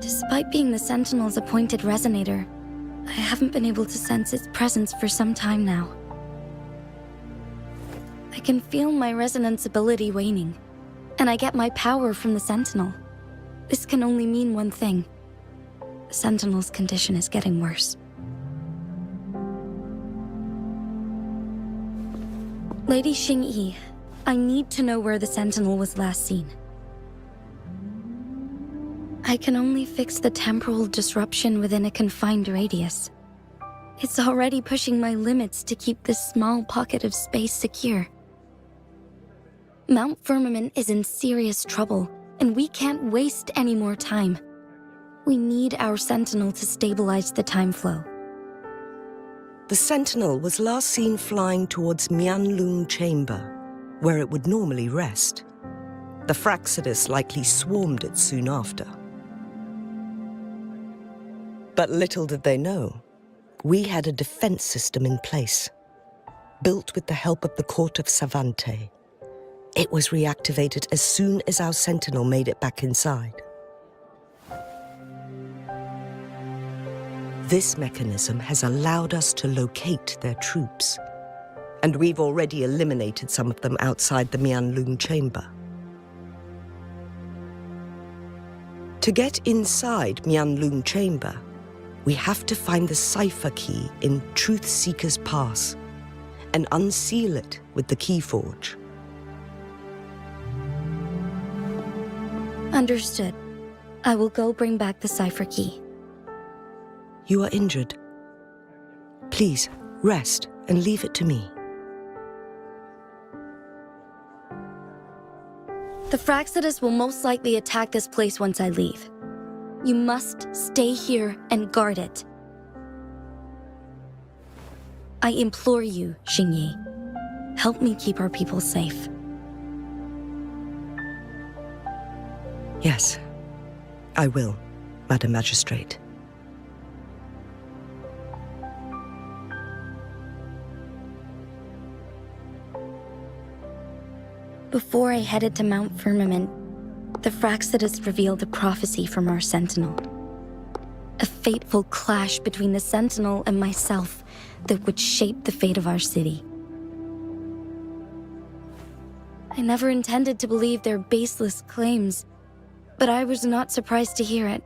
Despite being the Sentinel's appointed resonator, I haven't been able to sense its presence for some time now. I can feel my resonance ability waning, and I get my power from the Sentinel. This can only mean one thing. The Sentinel's condition is getting worse. Lady Xingyi, I need to know where the Sentinel was last seen. I can only fix the temporal disruption within a confined radius. It's already pushing my limits to keep this small pocket of space secure. Mount Firmament is in serious trouble, and we can't waste any more time. We need our Sentinel to stabilize the time flow. The Sentinel was last seen flying towards Mianlung Chamber, where it would normally rest. The Fraxidus likely swarmed it soon after. But little did they know, we had a defense system in place, built with the help of the Court of Savante. It was reactivated as soon as our Sentinel made it back inside. This mechanism has allowed us to locate their troops, and we've already eliminated some of them outside the Mianlung Chamber. To get inside Mianlung Chamber, we have to find the cipher key in Truth Seeker's Pass and unseal it with the Keyforge. Understood. I will go bring back the cipher key. You are injured. Please, rest and leave it to me. The Fraxidus will most likely attack this place once I leave. You must stay here and guard it. I implore you, Xingyi. Help me keep our people safe. Yes, I will, Madam Magistrate. Before I headed to Mount Firmament, the Fraxidus revealed a prophecy from our Sentinel. A fateful clash between the Sentinel and myself that would shape the fate of our city. I never intended to believe their baseless claims, but I was not surprised to hear it.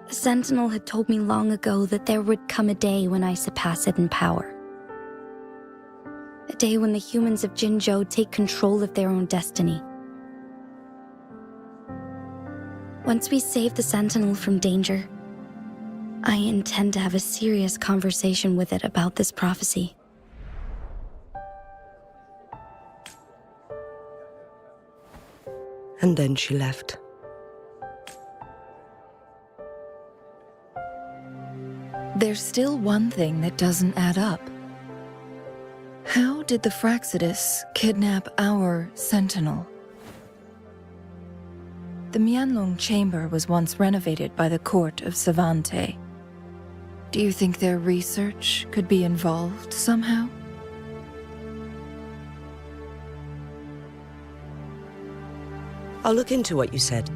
The Sentinel had told me long ago that there would come a day when I surpass it in power. A day when the humans of Jinzhou take control of their own destiny. Once we save the Sentinel from danger, I intend to have a serious conversation with it about this prophecy. And then she left. There's still one thing that doesn't add up. How did the Fraxidus kidnap our Sentinel? The Mianlong Chamber was once renovated by the court of Savante. Do you think their research could be involved somehow? I'll look into what you said.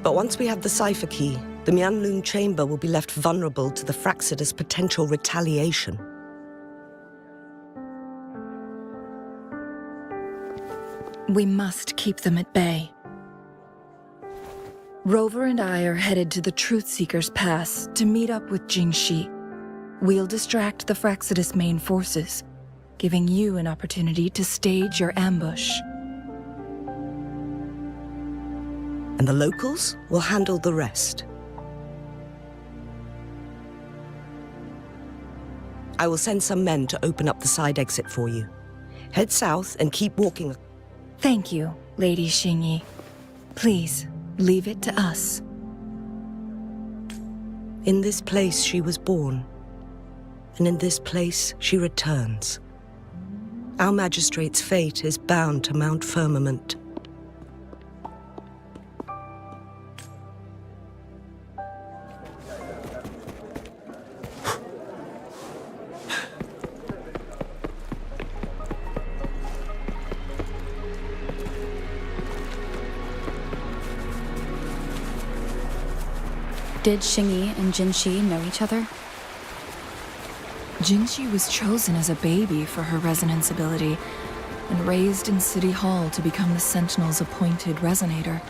But once we have the cipher key, the Mianlong Chamber will be left vulnerable to the Fraxidus' potential retaliation. We must keep them at bay. Rover and I are headed to the Truthseeker's Pass to meet up with Jinhsi. We'll distract the Fraxidus' main forces, giving you an opportunity to stage your ambush. And the locals will handle the rest. I will send some men to open up the side exit for you. Head south and keep walking. Thank you, Lady Xingyi. Please, leave it to us. In this place she was born, and in this place she returns. Our magistrate's fate is bound to Mount Firmament. Did Xingyi and Jinhsi know each other? Jinhsi was chosen as a baby for her resonance ability and raised in City Hall to become the Sentinel's appointed resonator.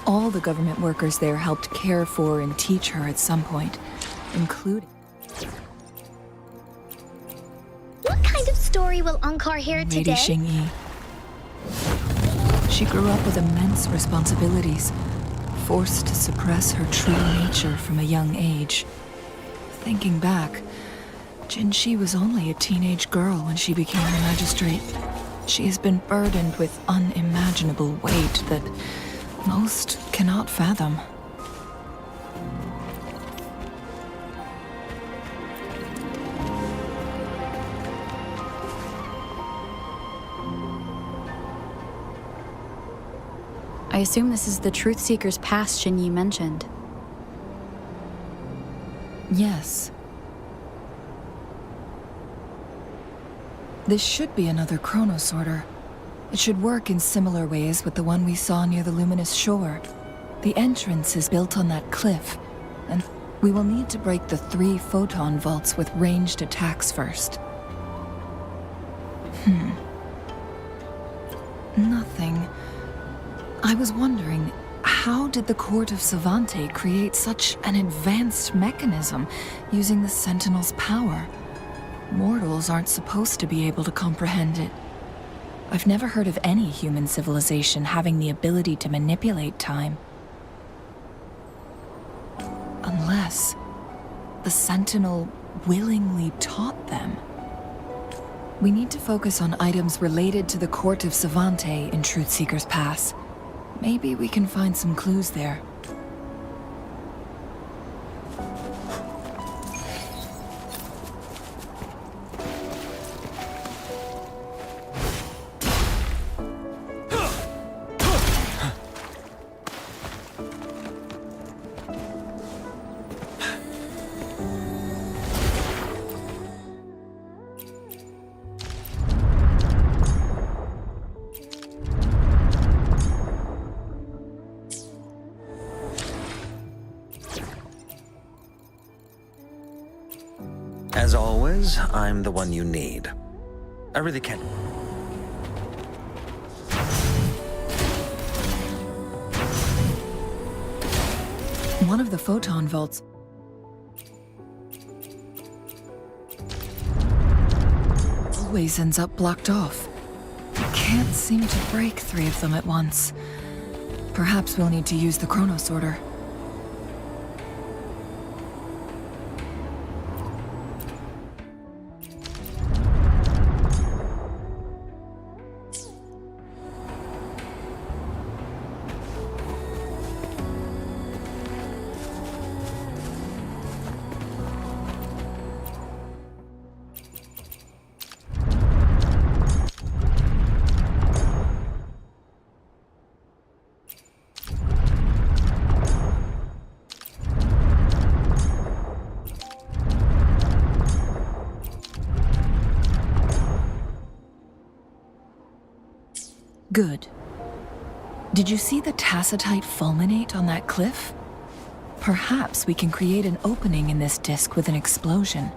All the government workers there helped care for and teach her at some point, including... What kind of story will Ankar hear Lady today? Xingyi. She grew up with immense responsibilities, forced to suppress her true nature from a young age. Thinking back, Jinhsi was only a teenage girl when she became a magistrate. She has been burdened with unimaginable weight that most cannot fathom. I assume this is the Truthseeker's Pass Xingyi mentioned. Yes. This should be another chronosorter. It should work in similar ways with the one we saw near the luminous shore. The entrance is built on that cliff, and we will need to break the 3 photon vaults with ranged attacks first. Nothing. I was wondering, how did the Court of Savante create such an advanced mechanism using the Sentinel's power? Mortals aren't supposed to be able to comprehend it. I've never heard of any human civilization having the ability to manipulate time. Unless the Sentinel willingly taught them. We need to focus on items related to the Court of Savante in Truthseeker's Pass. Maybe we can find some clues there. As always, I'm the one you need. I really can't... One of the photon vaults always ends up blocked off. I can't seem to break 3 of them at once. Perhaps we'll need to use the chronosorter. Good. Did you see the tacitite fulminate on that cliff? Perhaps we can create an opening in this disk with an explosion.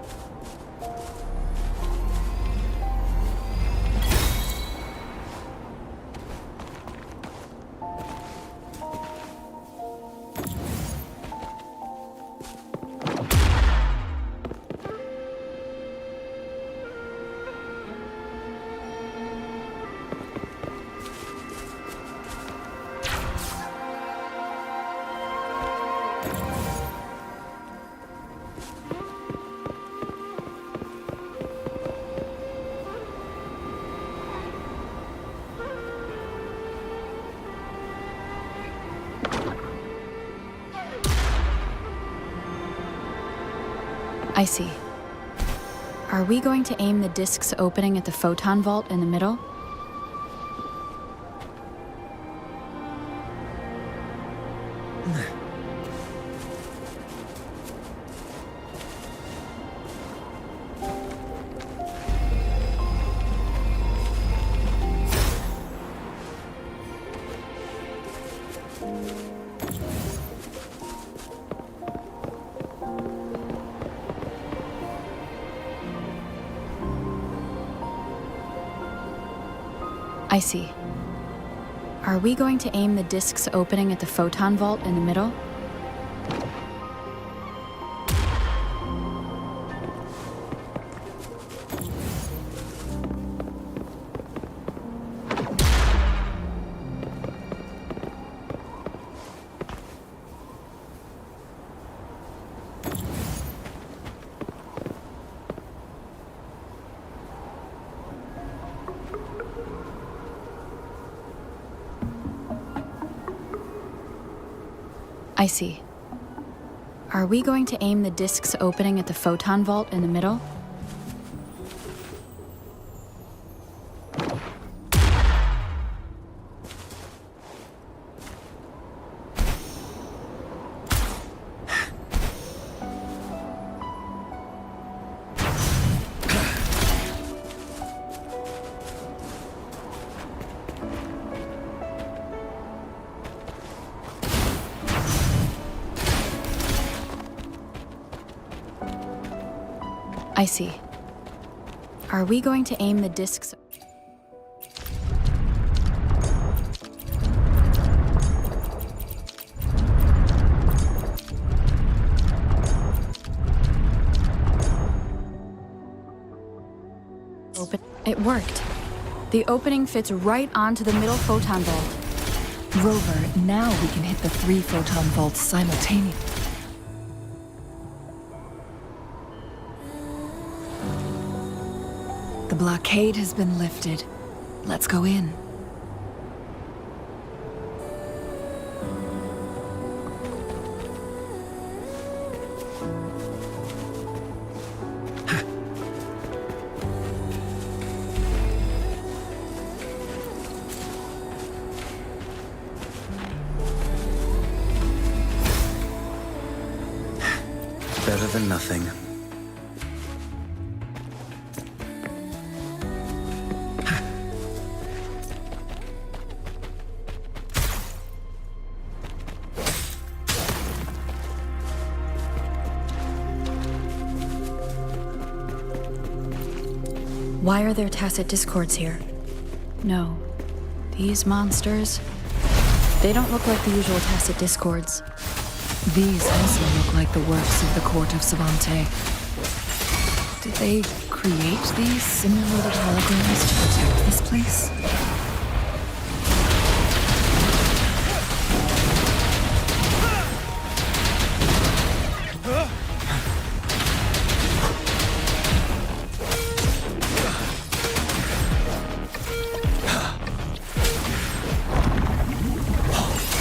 I see. Are we going to aim the disk's opening at the photon vault in the middle? I see. Are we going to aim the disk's opening at the photon vault in the middle? I see. Are we going to aim the disk's opening at the photon vault in the middle? I see. Are we going to aim the disk's... Open... It worked. The opening fits right onto the middle photon vault. Rover, now we can hit the 3 photon vaults simultaneously. The blockade has been lifted. Let's go in. Better than nothing. Why are there tacit discords here? No. These monsters... They don't look like the usual tacit discords. These also look like the works of the court of Savante. Did they create these simulated holograms to protect this place?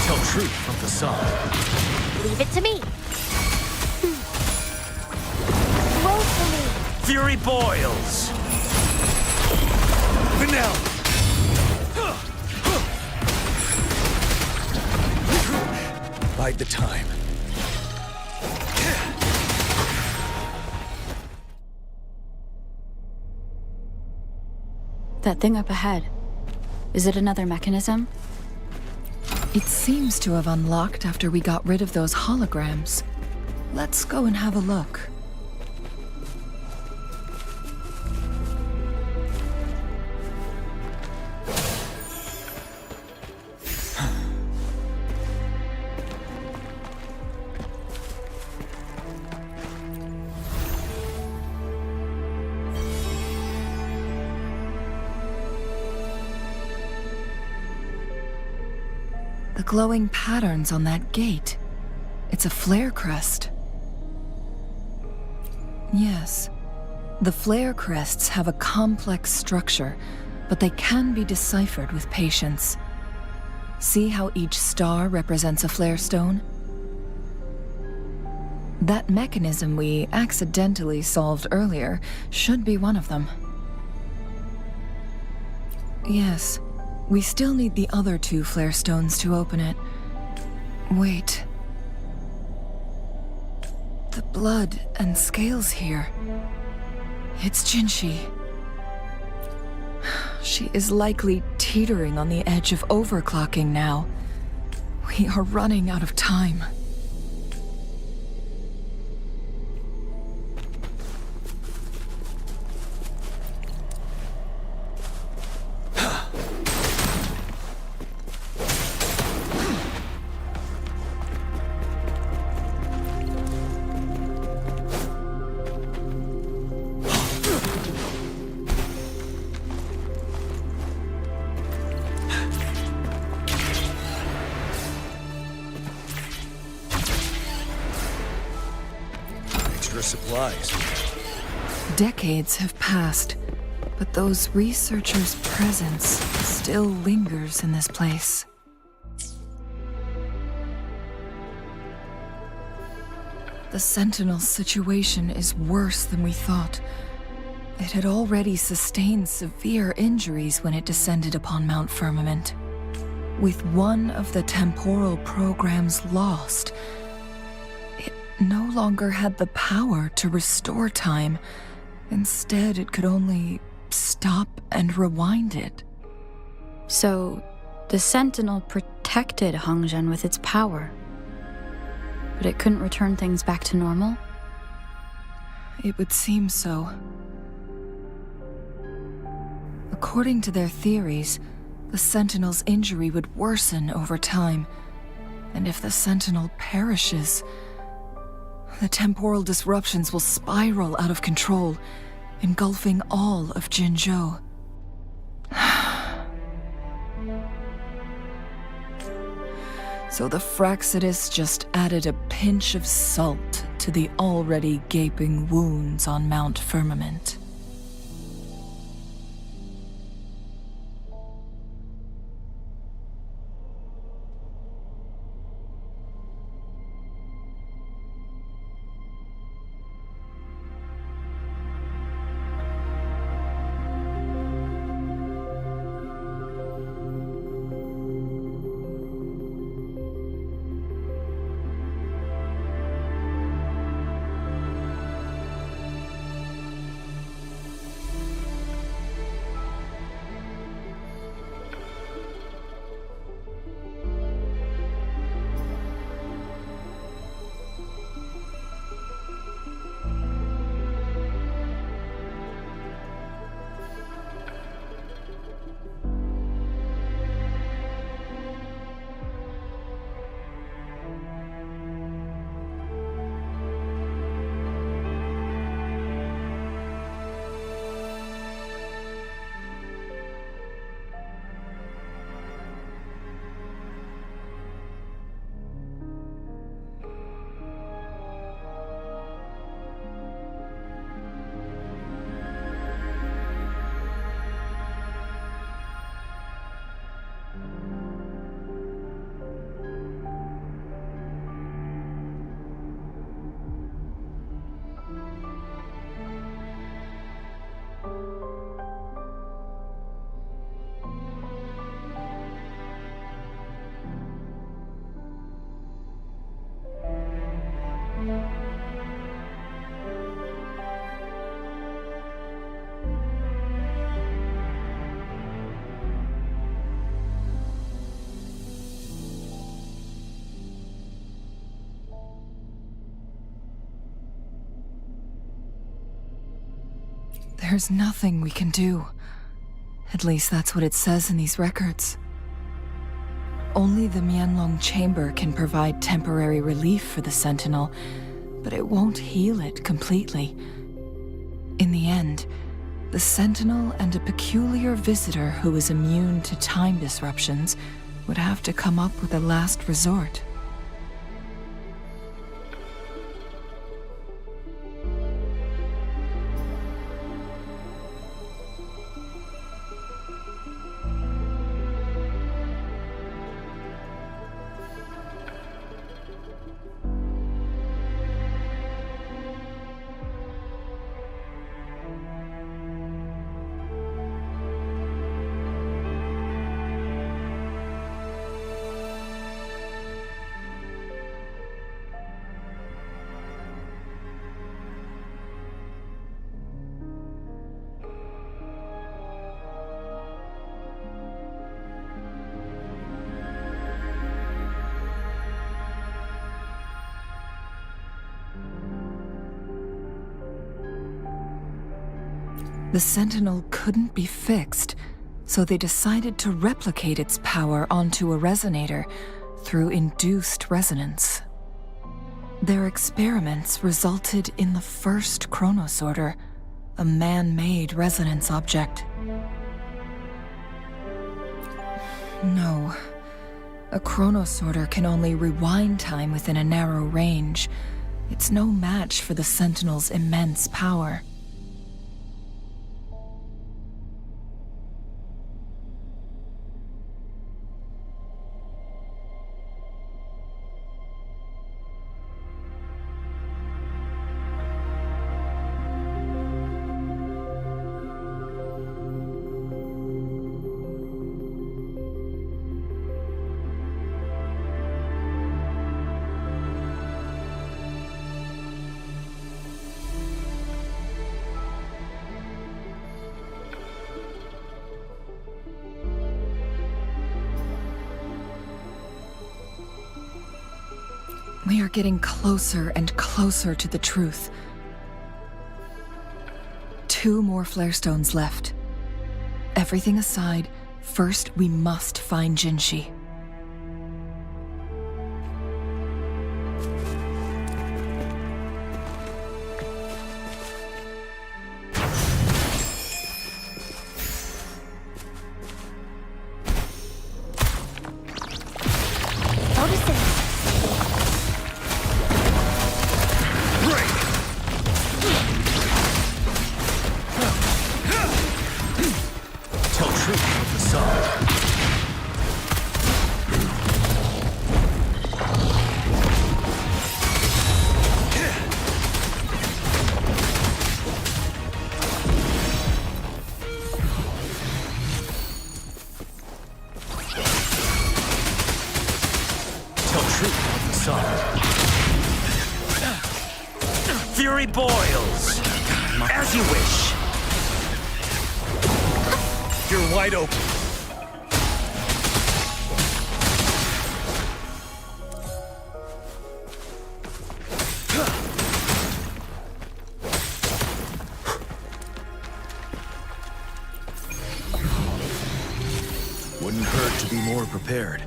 Tell truth from facade. Leave it to me. Fury boils. Vanilla. Bide the time. That thing up ahead. Is it another mechanism? It seems to have unlocked after we got rid of those holograms. Let's go and have a look. The glowing patterns on that gate. It's a flare crest. Yes. The flare crests have a complex structure, but they can be deciphered with patience. See how each star represents a flare stone? That mechanism we accidentally solved earlier should be one of them. Yes. We still need the other 2 flare stones to open it. Wait. The blood and scales here. It's Jinhsi. She is likely teetering on the edge of overclocking now. We are running out of time. Supplies. Decades have passed, but those researchers' presence still lingers in this place. The Sentinel's situation is worse than we thought. It had already sustained severe injuries when it descended upon Mount Firmament. With one of the temporal programs lost, no longer had the power to restore time. Instead, it could only stop and rewind it. So, the Sentinel protected Hongzhen with its power, but it couldn't return things back to normal? It would seem so. According to their theories, the Sentinel's injury would worsen over time, and if the Sentinel perishes, the temporal disruptions will spiral out of control, engulfing all of Jinzhou. So the Fraxidus just added a pinch of salt to the already gaping wounds on Mount Firmament. There's nothing we can do. At least that's what it says in these records. Only the Mianlong Chamber can provide temporary relief for the Sentinel, but it won't heal it completely. In the end, the Sentinel and a peculiar visitor who is immune to time disruptions would have to come up with a last resort. The Sentinel couldn't be fixed, so they decided to replicate its power onto a resonator through induced resonance. Their experiments resulted in the first chronosorter, a man-made resonance object. No, a chronosorter can only rewind time within a narrow range. It's no match for the Sentinel's immense power. We are getting closer and closer to the truth. 2 more flare stones left. Everything aside, first we must find Jinhsi. Tell truth with the sun. Tell truth with the sun. Fury boils. As you wish. You're wide open. Wouldn't hurt to be more prepared.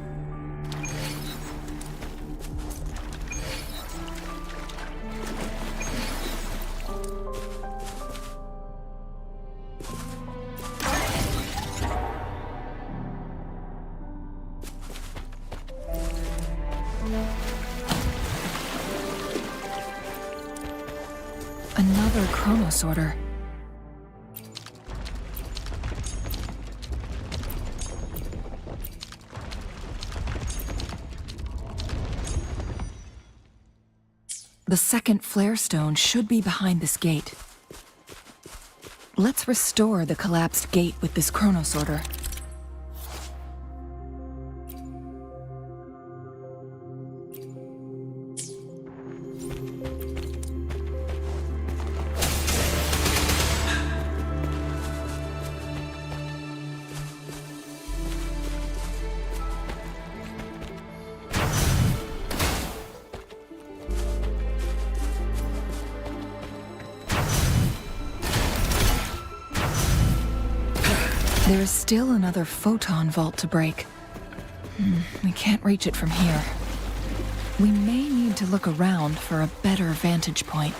Another chronosorter. The second flare stone should be behind this gate. Let's restore the collapsed gate with this chronosorter. There is still another photon vault to break. We can't reach it from here. We may need to look around for a better vantage point.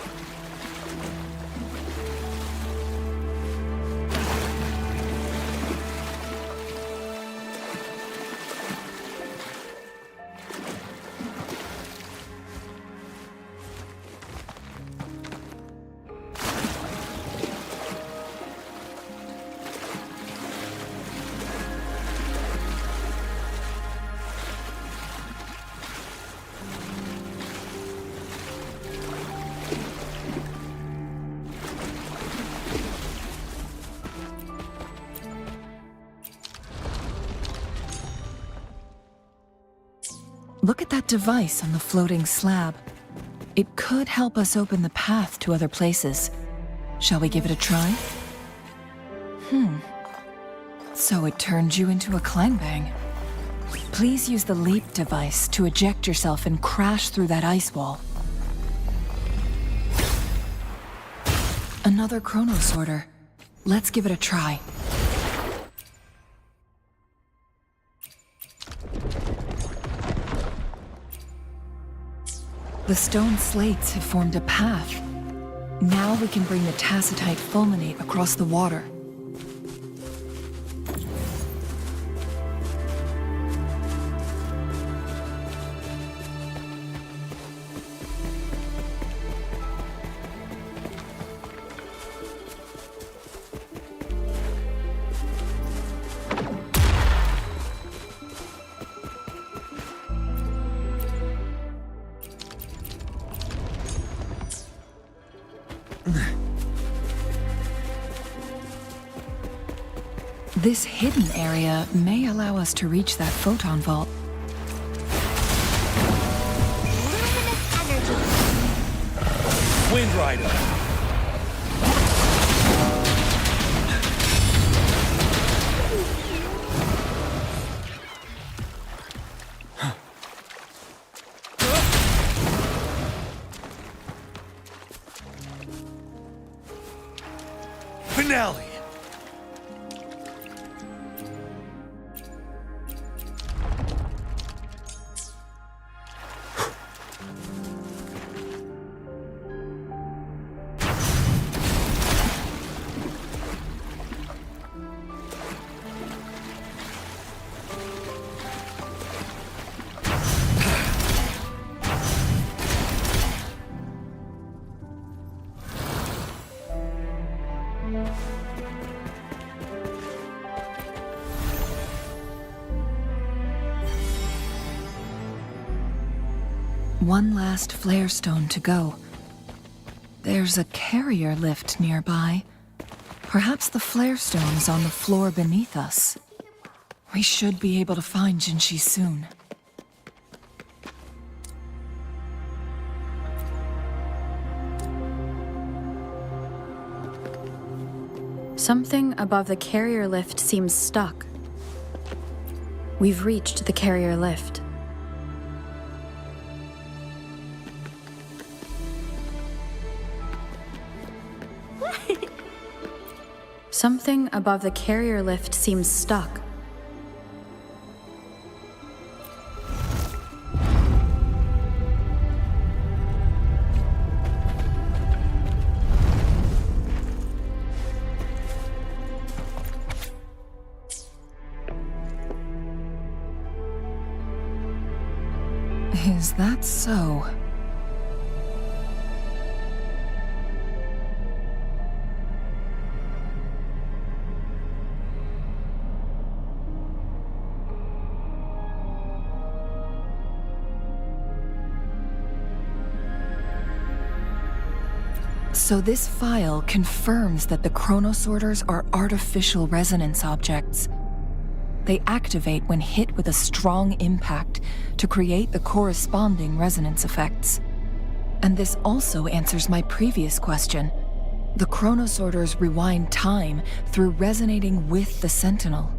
Look at that device on the floating slab. It could help us open the path to other places. Shall we give it a try? So it turned you into a clangbang. Please use the leap device to eject yourself and crash through that ice wall. Another chronosorter. Let's give it a try. The stone slates have formed a path. Now we can bring the tacitite fulminate across the water. This hidden area may allow us to reach that photon vault. Luminous energy. Wind Rider. Finale. One last flare stone to go. There's a carrier lift nearby. Perhaps the flare stone is on the floor beneath us. We should be able to find Jinhsi soon. Something above the carrier lift seems stuck. We've reached the carrier lift. Something above the carrier lift seems stuck. Is that so? So this file confirms that the chronosorters are artificial resonance objects. They activate when hit with a strong impact to create the corresponding resonance effects. And this also answers my previous question. The chronosorters rewind time through resonating with the Sentinel.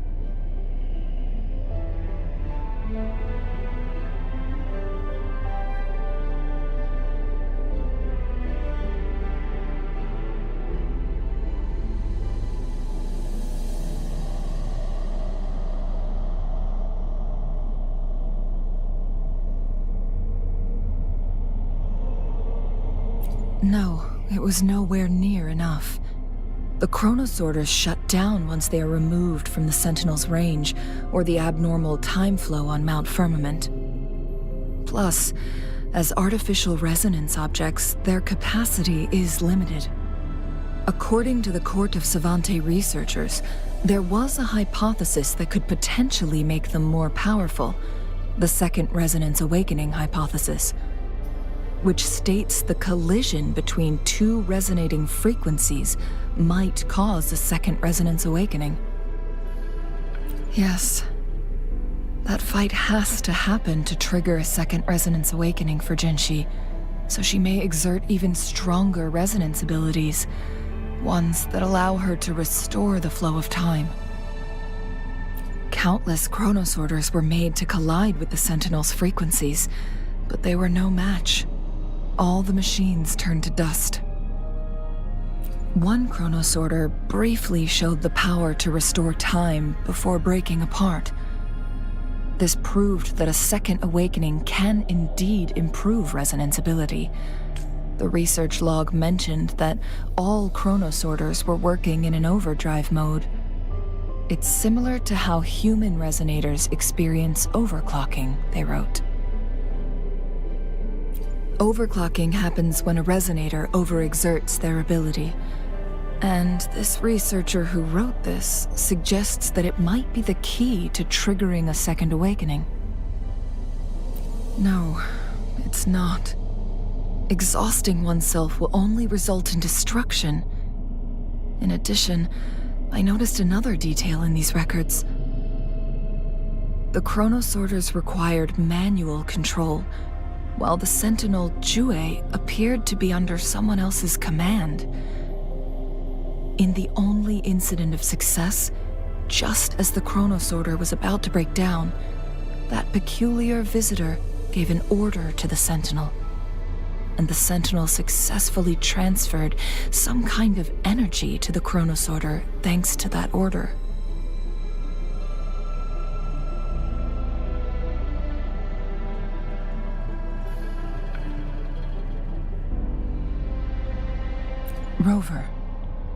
No, it was nowhere near enough. The chronosorters shut down once they are removed from the Sentinel's range or the abnormal time flow on Mount Firmament. Plus, as artificial resonance objects, their capacity is limited. According to the Court of Savante researchers, there was a hypothesis that could potentially make them more powerful, the Second Resonance Awakening hypothesis, which states the collision between two resonating frequencies might cause a second resonance awakening. Yes, that fight has to happen to trigger a second resonance awakening for Jinhsi, so she may exert even stronger resonance abilities, ones that allow her to restore the flow of time. Countless chronosorters were made to collide with the Sentinel's frequencies, but they were no match. All the machines turned to dust. One chronosorter briefly showed the power to restore time before breaking apart. This proved that a second awakening can indeed improve resonance ability. The research log mentioned that all chronosorters were working in an overdrive mode. It's similar to how human resonators experience overclocking, they wrote. Overclocking happens when a resonator overexerts their ability. And this researcher who wrote this suggests that it might be the key to triggering a second awakening. No, it's not. Exhausting oneself will only result in destruction. In addition, I noticed another detail in these records. The chronosorters required manual control, while the Sentinel Jue appeared to be under someone else's command. In the only incident of success, just as the chronosorter was about to break down, that peculiar visitor gave an order to the Sentinel, and the Sentinel successfully transferred some kind of energy to the chronosorter thanks to that order. Rover,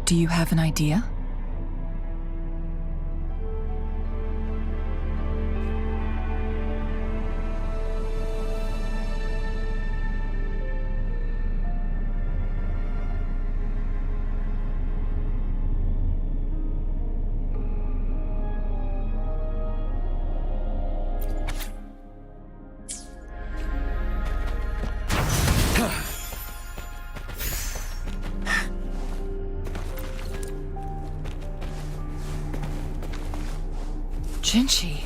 do you have an idea? Jinhsi.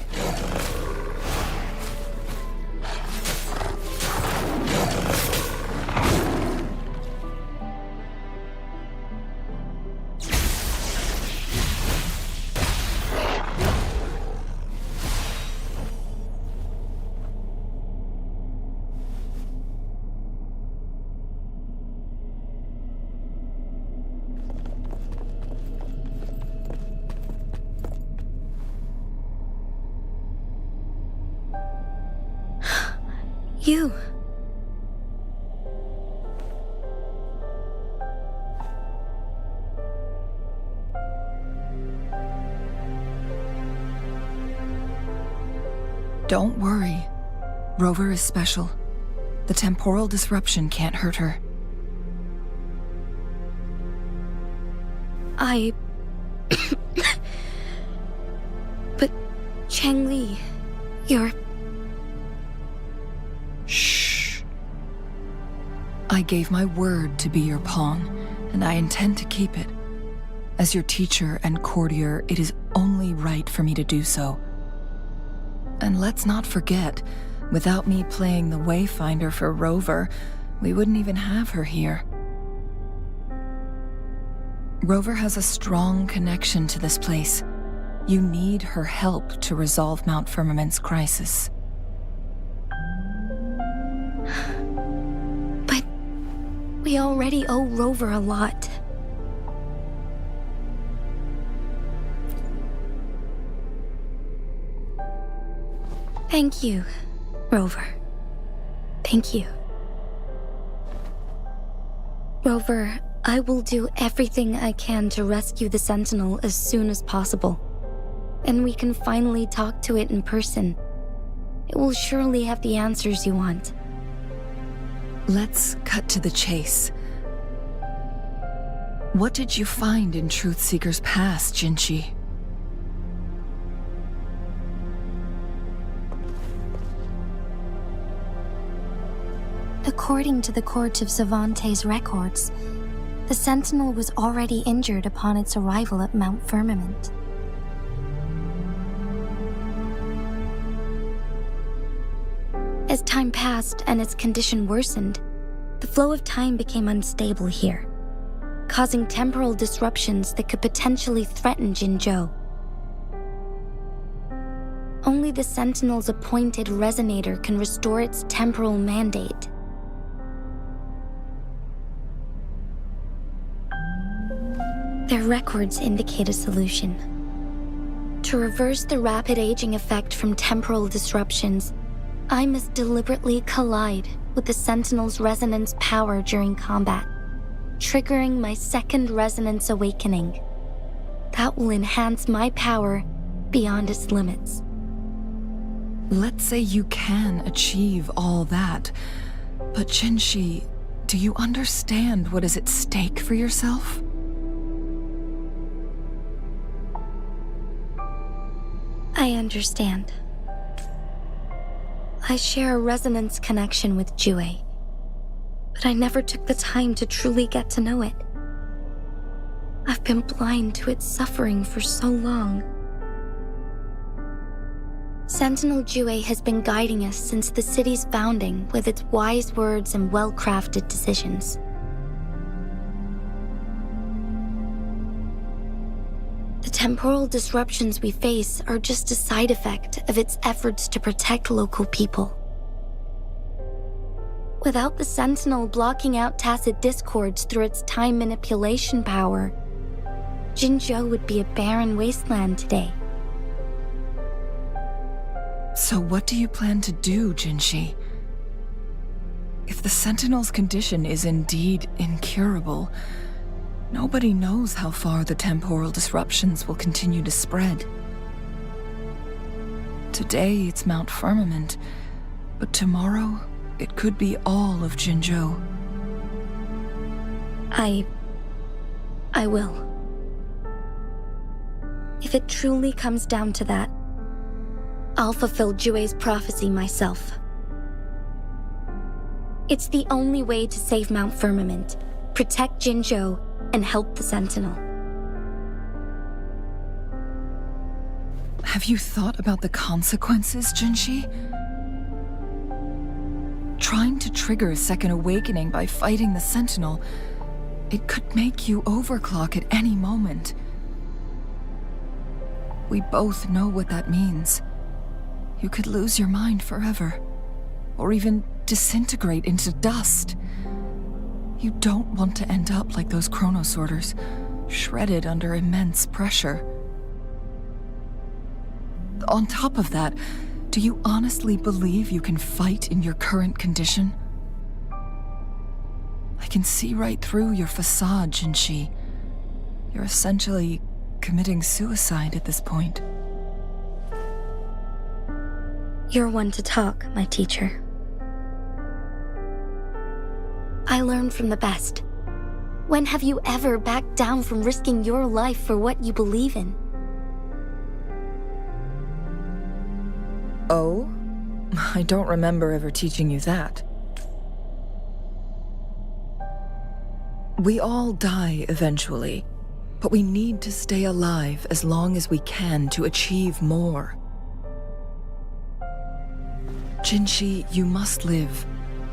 You. Don't worry. Rover is special. The temporal disruption can't hurt her. But Changli, you're... Shh. I gave my word to be your pawn, and I intend to keep it. As your teacher and courtier, it is only right for me to do so. And let's not forget, without me playing the Wayfinder for Rover, we wouldn't even have her here. Rover has a strong connection to this place. You need her help to resolve Mount Firmament's crisis. But we already owe Rover a lot. Thank you, Rover. Thank you. Rover, I will do everything I can to rescue the Sentinel as soon as possible. And we can finally talk to it in person. It will surely have the answers you want. Let's cut to the chase. What did you find in Truthseeker's past, Jinhsi? According to the Court of Savante's records, the Sentinel was already injured upon its arrival at Mount Firmament. As time passed and its condition worsened, the flow of time became unstable here, causing temporal disruptions that could potentially threaten Jinzhou. Only the Sentinel's appointed resonator can restore its temporal mandate. Their records indicate a solution. To reverse the rapid aging effect from temporal disruptions, I must deliberately collide with the Sentinel's resonance power during combat, triggering my second resonance awakening. That will enhance my power beyond its limits. Let's say you can achieve all that, but Jinhsi, do you understand what is at stake for yourself? I understand. I share a resonance connection with Jue, but I never took the time to truly get to know it. I've been blind to its suffering for so long. Sentinel Jue has been guiding us since the city's founding with its wise words and well-crafted decisions. The temporal disruptions we face are just a side effect of its efforts to protect local people. Without the Sentinel blocking out tacit discords through its time manipulation power, Jinzhou would be a barren wasteland today. So what do you plan to do, Jinhsi? If the Sentinel's condition is indeed incurable, nobody knows how far the temporal disruptions will continue to spread. Today it's Mount Firmament, but tomorrow it could be all of Jinzhou. I will. If it truly comes down to that, I'll fulfill Jue's prophecy myself. It's the only way to save Mount Firmament, protect Jinzhou, and help the Sentinel. Have you thought about the consequences, Jinhsi? Trying to trigger a second awakening by fighting the Sentinel, it could make you overclock at any moment. We both know what that means. You could lose your mind forever, or even disintegrate into dust. You don't want to end up like those chronosorters, shredded under immense pressure. On top of that, do you honestly believe you can fight in your current condition? I can see right through your facade, Jinhsi. You're essentially committing suicide at this point. You're one to talk, my teacher. I learned from the best. When have you ever backed down from risking your life for what you believe in? Oh? I don't remember ever teaching you that. We all die eventually, but we need to stay alive as long as we can to achieve more. Jinhsi, you must live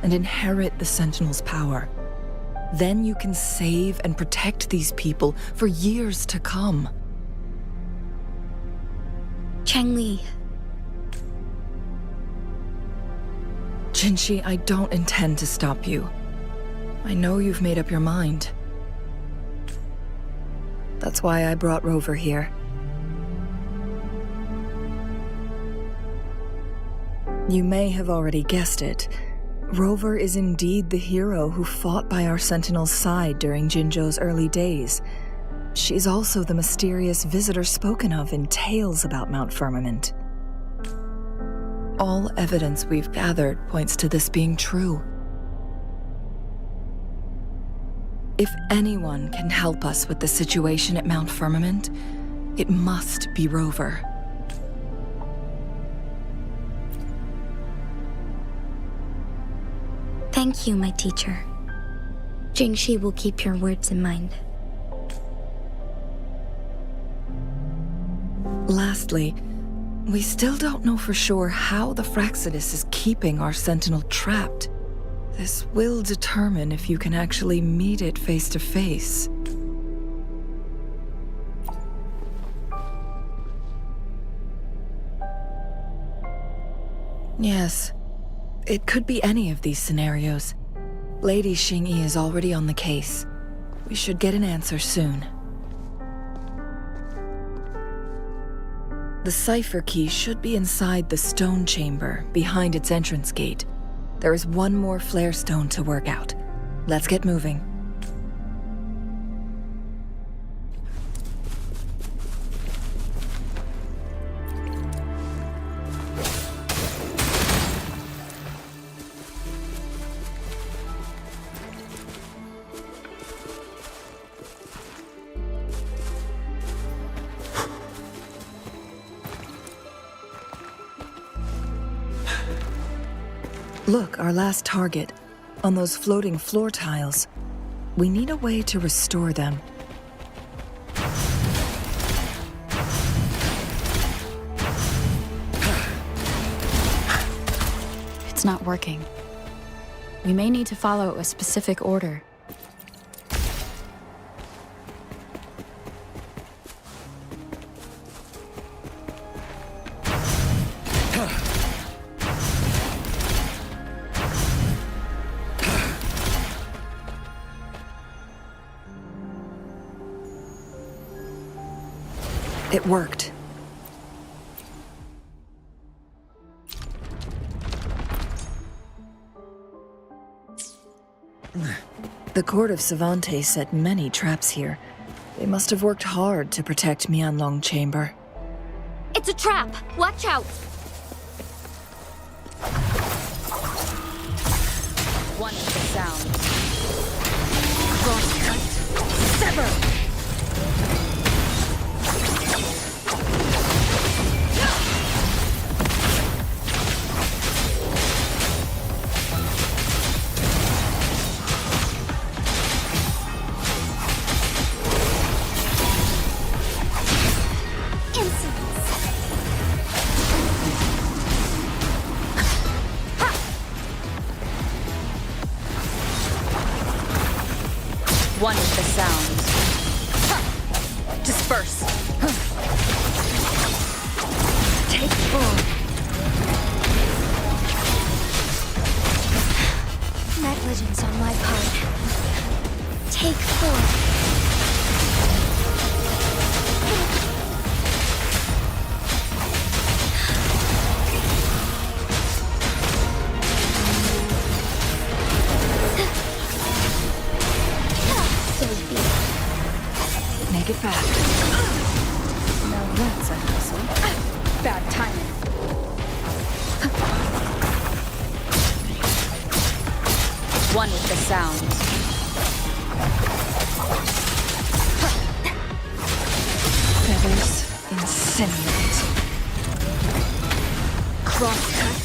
and inherit the Sentinel's power. Then you can save and protect these people for years to come. Changli. Jinhsi, I don't intend to stop you. I know you've made up your mind. That's why I brought Rover here. You may have already guessed it, Rover is indeed the hero who fought by our Sentinel's side during Jinzhou's early days. She's also the mysterious visitor spoken of in tales about Mount Firmament. All evidence we've gathered points to this being true. If anyone can help us with the situation at Mount Firmament, it must be Rover. Thank you, my teacher. Jinhsi will keep your words in mind. Lastly, we still don't know for sure how the Fraxidus is keeping our Sentinel trapped. This will determine if you can actually meet it face to face. Yes, it could be any of these scenarios. Lady Xingyi is already on the case. We should get an answer soon. The cipher key should be inside the stone chamber, behind its entrance gate. There is one more flare stone to work out. Let's get moving. Look, our last target, on those floating floor tiles. We need a way to restore them. It's not working. We may need to follow a specific order. It worked. The Court of Savantes set many traps here. They must have worked hard to protect Mianlong Chamber. It's a trap! Watch out! One of the sounds. Crosscut. Sever! One with the sound. Disperse. Take full. Negligence on my part. Take full. Make it fast. Now that's a hassle. Bad timing. One with the sound. Feathers incinerate. Crosscut.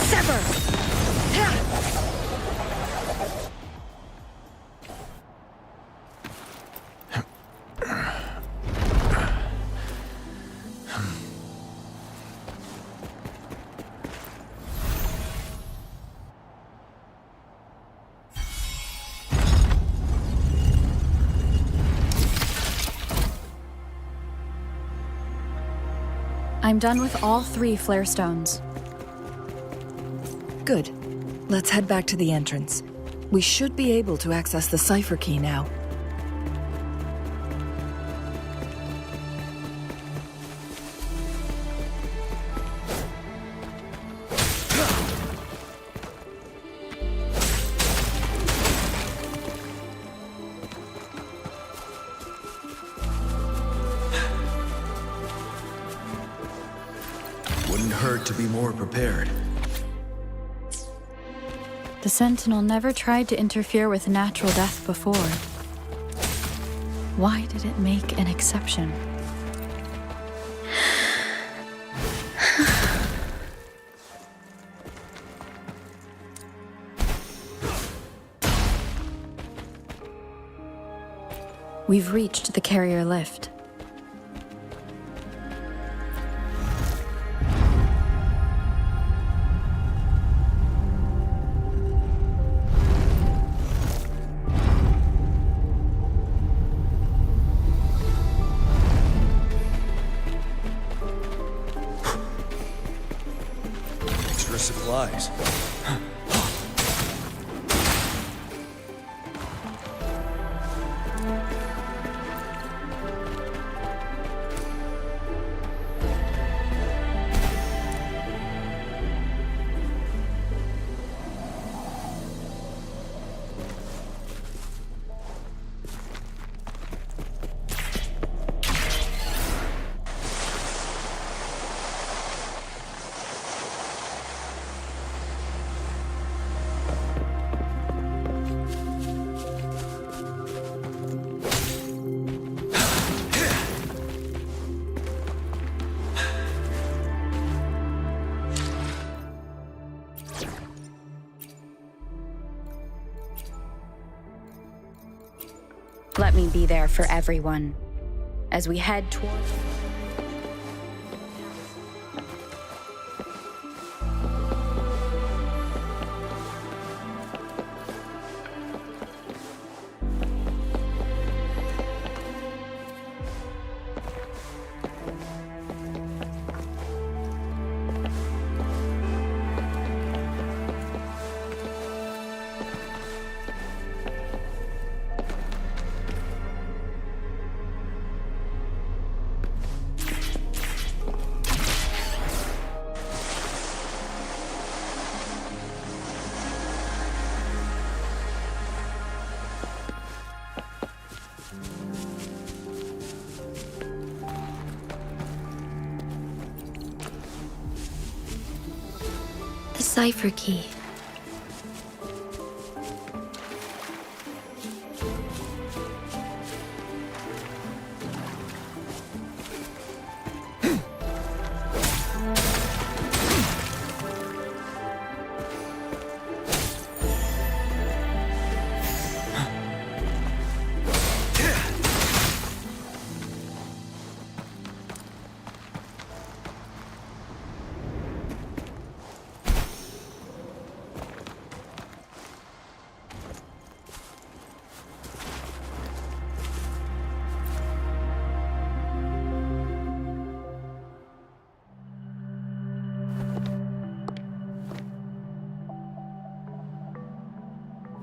Sever! I'm done with all 3 flare stones. Good. Let's head back to the entrance. We should be able to access the cipher key now. hurt to be more prepared. The Sentinel never tried to interfere with natural death before. Why did it make an exception? We've reached the carrier lift. Extra supplies. Let me be there for everyone as we head toward... The cipher key.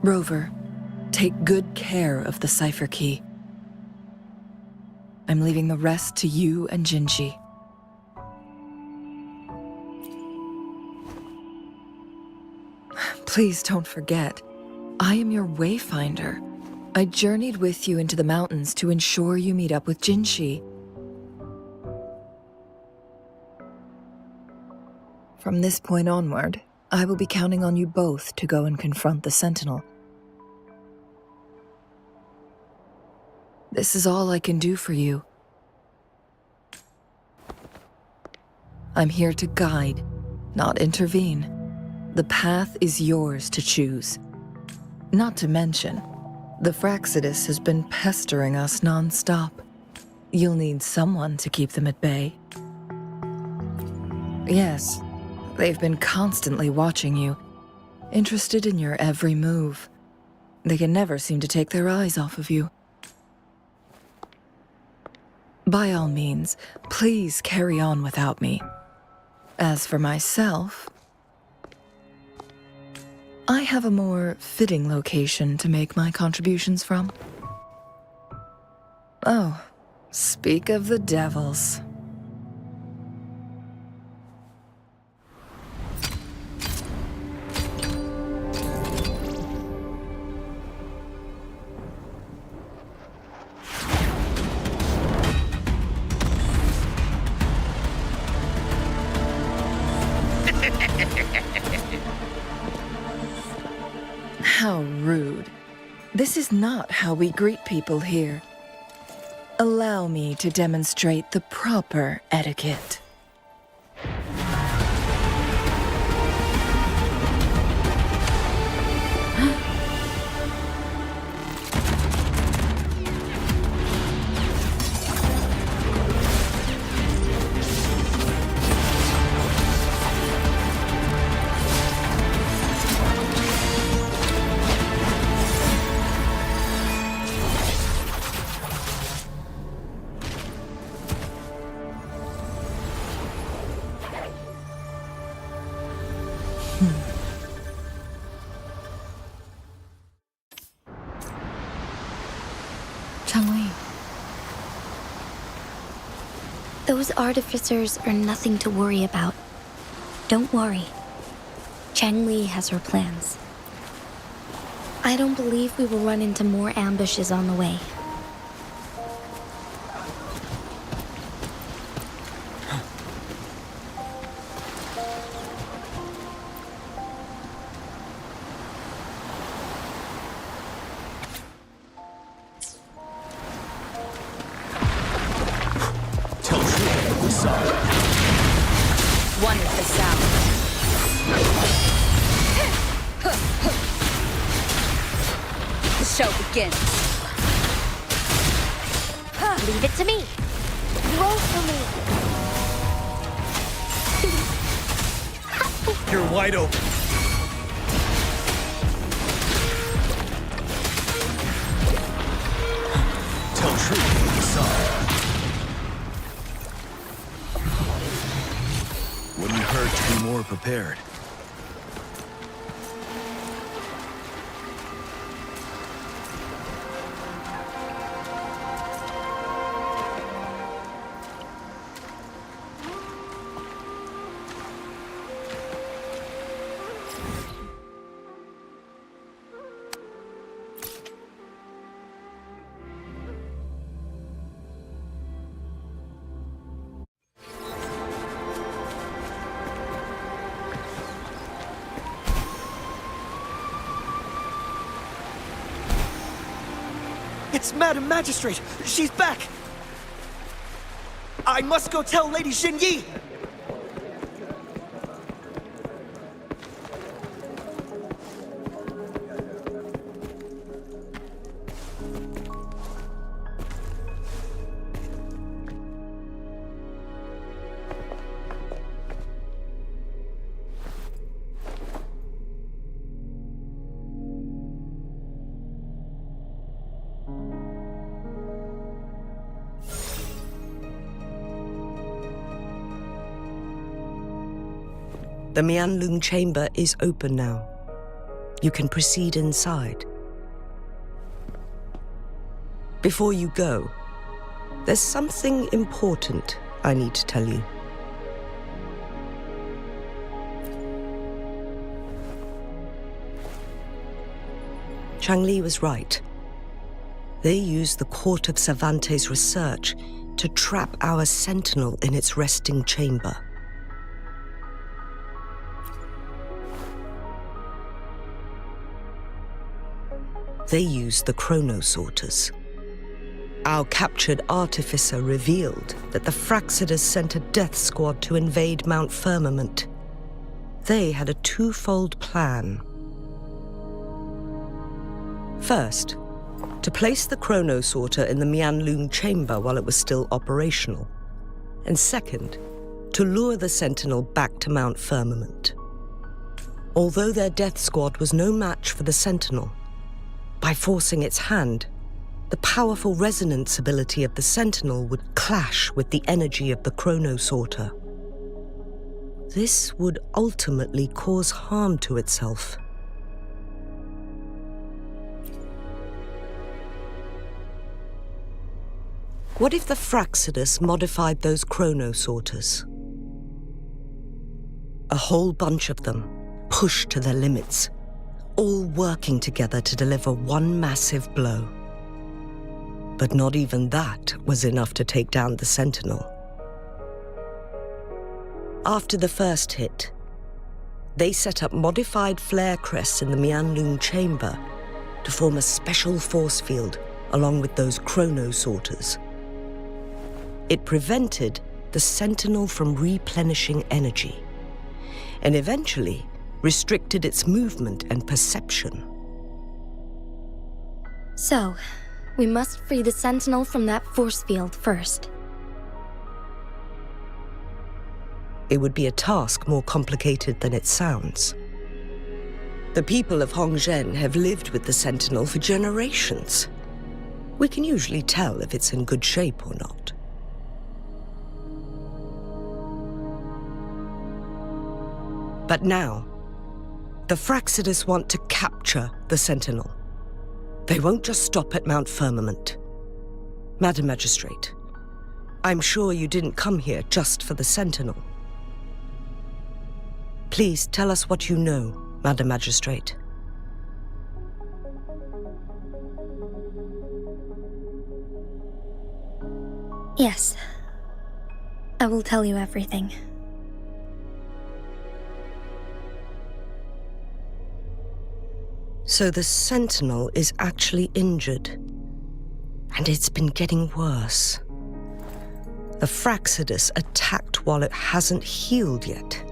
Rover, take good care of the cipher key. I'm leaving the rest to you and Jinhsi. Please don't forget, I am your wayfinder. I journeyed with you into the mountains to ensure you meet up with Jinhsi. From this point onward, I will be counting on you both to go and confront the Sentinel. This is all I can do for you. I'm here to guide, not intervene. The path is yours to choose. Not to mention, the Fraxidus has been pestering us non-stop. You'll need someone to keep them at bay. Yes, they've been constantly watching you, interested in your every move. They can never seem to take their eyes off of you. By all means, please carry on without me. As for myself, I have a more fitting location to make my contributions from. Oh, speak of the devils. How rude. This is not how we greet people here. Allow me to demonstrate the proper etiquette. Changli. Those artificers are nothing to worry about. Don't worry. Changli has her plans. I don't believe we will run into more ambushes on the way. Tell Shu what's up. One is the sound. The show begins. Leave it to me. Roll for me. You're wide open. Tell Shu what's up. Wouldn't hurt to be more prepared. It's Madam Magistrate! She's back! I must go tell Lady Jinhsi! The Mianlung chamber is open now. You can proceed inside. Before you go, there's something important I need to tell you. Changli was right. They used the Court of Cervantes' research to trap our sentinel in its resting chamber. They used the chronosorters. Our captured artificer revealed that the Fraxidus sent a death squad to invade Mount Firmament. They had a twofold plan. First, to place the chronosorter in the Mianlung chamber while it was still operational. And second, to lure the Sentinel back to Mount Firmament. Although their death squad was no match for the Sentinel, by forcing its hand, the powerful resonance ability of the Sentinel would clash with the energy of the chronosorter. This would ultimately cause harm to itself. What if the Fraxidus modified those chronosorters? A whole bunch of them, pushed to their limits, all working together to deliver one massive blow. But not even that was enough to take down the Sentinel. After the first hit, they set up modified flare crests in the Mianlun chamber to form a special force field along with those chrono sorters. It prevented the Sentinel from replenishing energy, and eventually restricted its movement and perception. So, we must free the Sentinel from that force field first. It would be a task more complicated than it sounds. The people of Hongzhen have lived with the Sentinel for generations. We can usually tell if it's in good shape or not. But now, the Fraxidus want to capture the Sentinel. They won't just stop at Mount Firmament. Madam Magistrate, I'm sure you didn't come here just for the Sentinel. Please tell us what you know, Madam Magistrate. Yes. I will tell you everything. So the Sentinel is actually injured. And it's been getting worse. The Fraxidus attacked while it hasn't healed yet.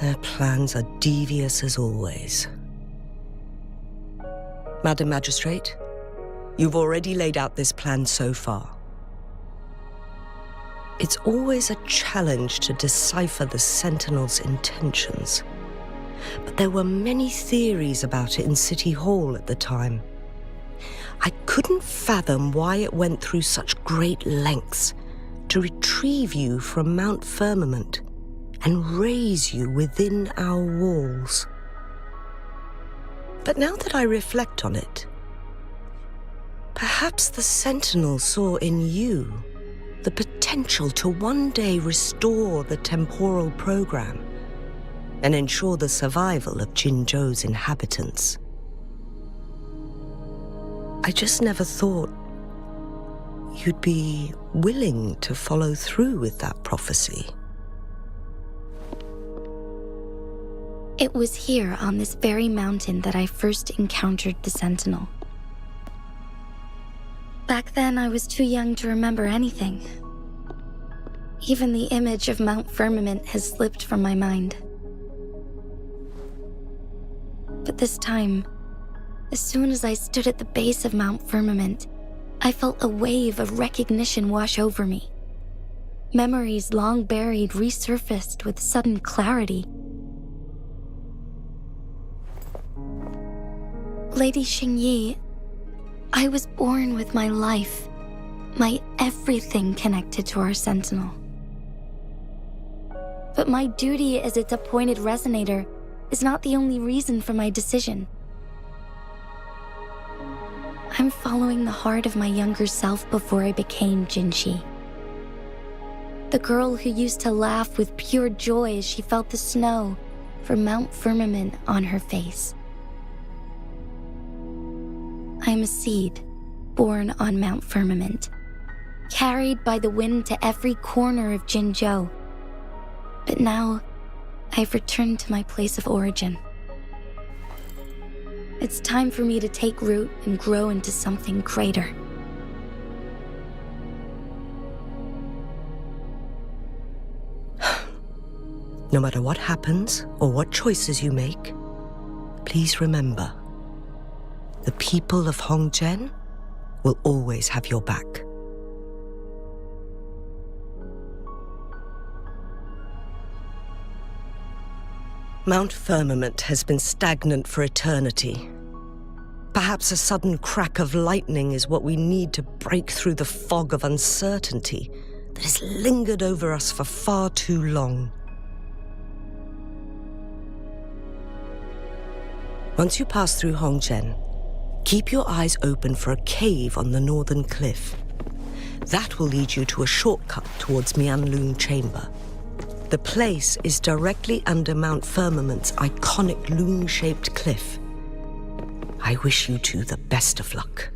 Their plans are devious as always. Madam Magistrate, you've already laid out this plan so far. It's always a challenge to decipher the Sentinel's intentions. But there were many theories about it in City Hall at the time. I couldn't fathom why it went through such great lengths to retrieve you from Mount Firmament and raise you within our walls. But now that I reflect on it, perhaps the Sentinel saw in you the potential to one day restore the temporal program and ensure the survival of Jinzhou's inhabitants. I just never thought you'd be willing to follow through with that prophecy. It was here on this very mountain that I first encountered the Sentinel. Back then, I was too young to remember anything. Even the image of Mount Firmament has slipped from my mind. But this time, as soon as I stood at the base of Mount Firmament, I felt a wave of recognition wash over me. Memories long buried resurfaced with sudden clarity. Lady Xingyi, I was born with my life, my everything connected to our Sentinel. But my duty as its appointed resonator is not the only reason for my decision. I'm following the heart of my younger self before I became Jinhsi. The girl who used to laugh with pure joy as she felt the snow from Mount Firmament on her face. I'm a seed born on Mount Firmament, carried by the wind to every corner of Jinzhou. But now, I've returned to my place of origin. It's time for me to take root and grow into something greater. No matter what happens or what choices you make, please remember, the people of Hongzhen will always have your back. Mount Firmament has been stagnant for eternity. Perhaps a sudden crack of lightning is what we need to break through the fog of uncertainty that has lingered over us for far too long. Once you pass through Hongzhen, keep your eyes open for a cave on the northern cliff. That will lead you to a shortcut towards Mianlun Chamber. The place is directly under Mount Firmament's iconic loon-shaped cliff. I wish you two the best of luck.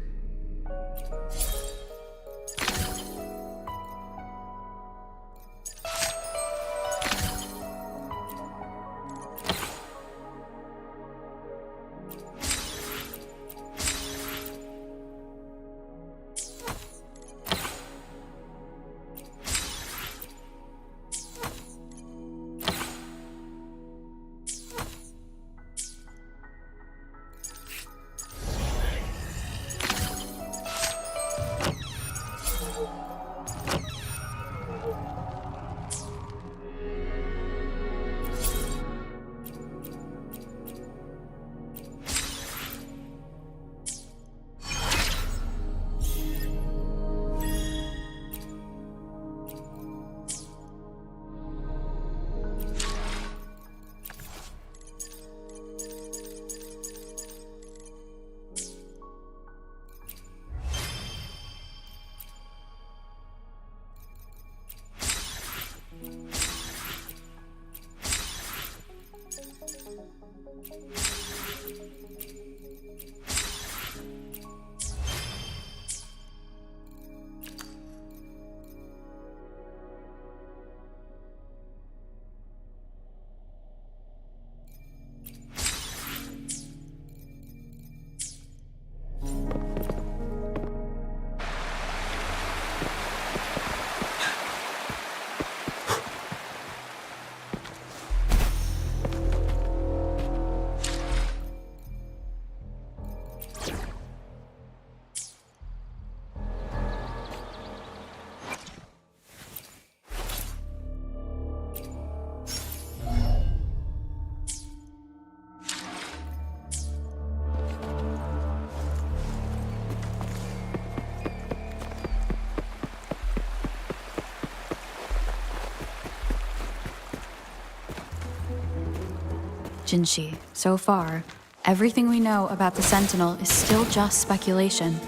Jinhsi, so far, everything we know about the Sentinel is still just speculation.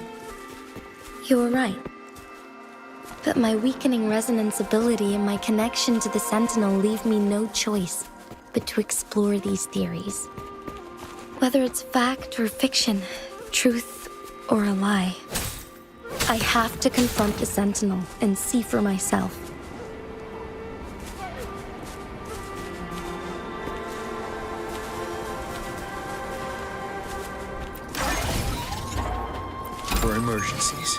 You were right. But my weakening resonance ability and my connection to the Sentinel leave me no choice but to explore these theories. Whether it's fact or fiction, truth or a lie, I have to confront the Sentinel and see for myself. For emergencies.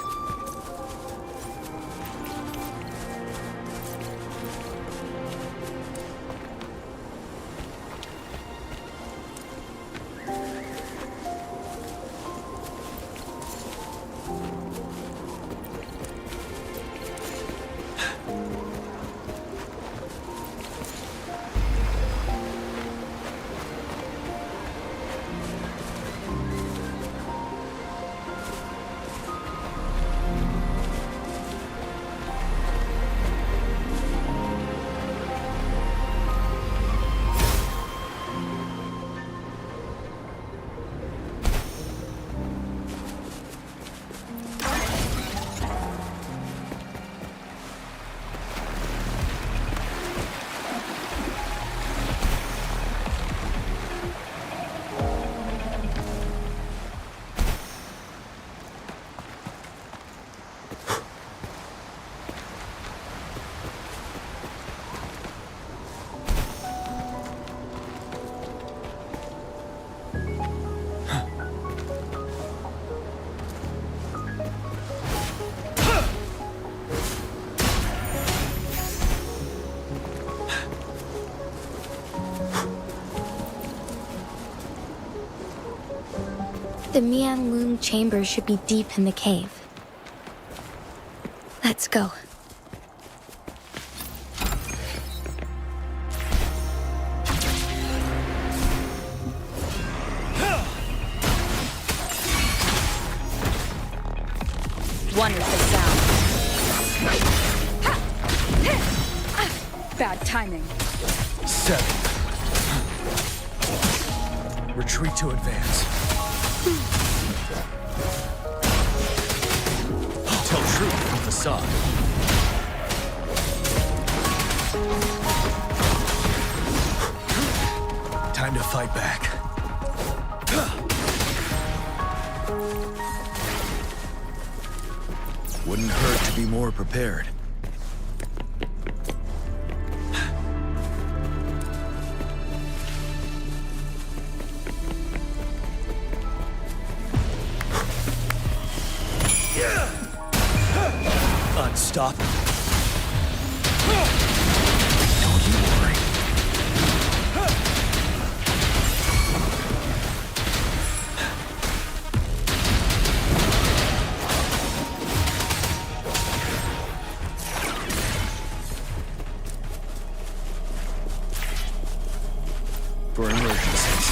The Miang Moon chamber should be deep in the cave. Let's go. Wonderful sound. Bad timing. 7. Retreat to advance. Tell truth from facade. Time to fight back. Wouldn't hurt to be more prepared. Unstoppable. Don't you worry. For emergencies.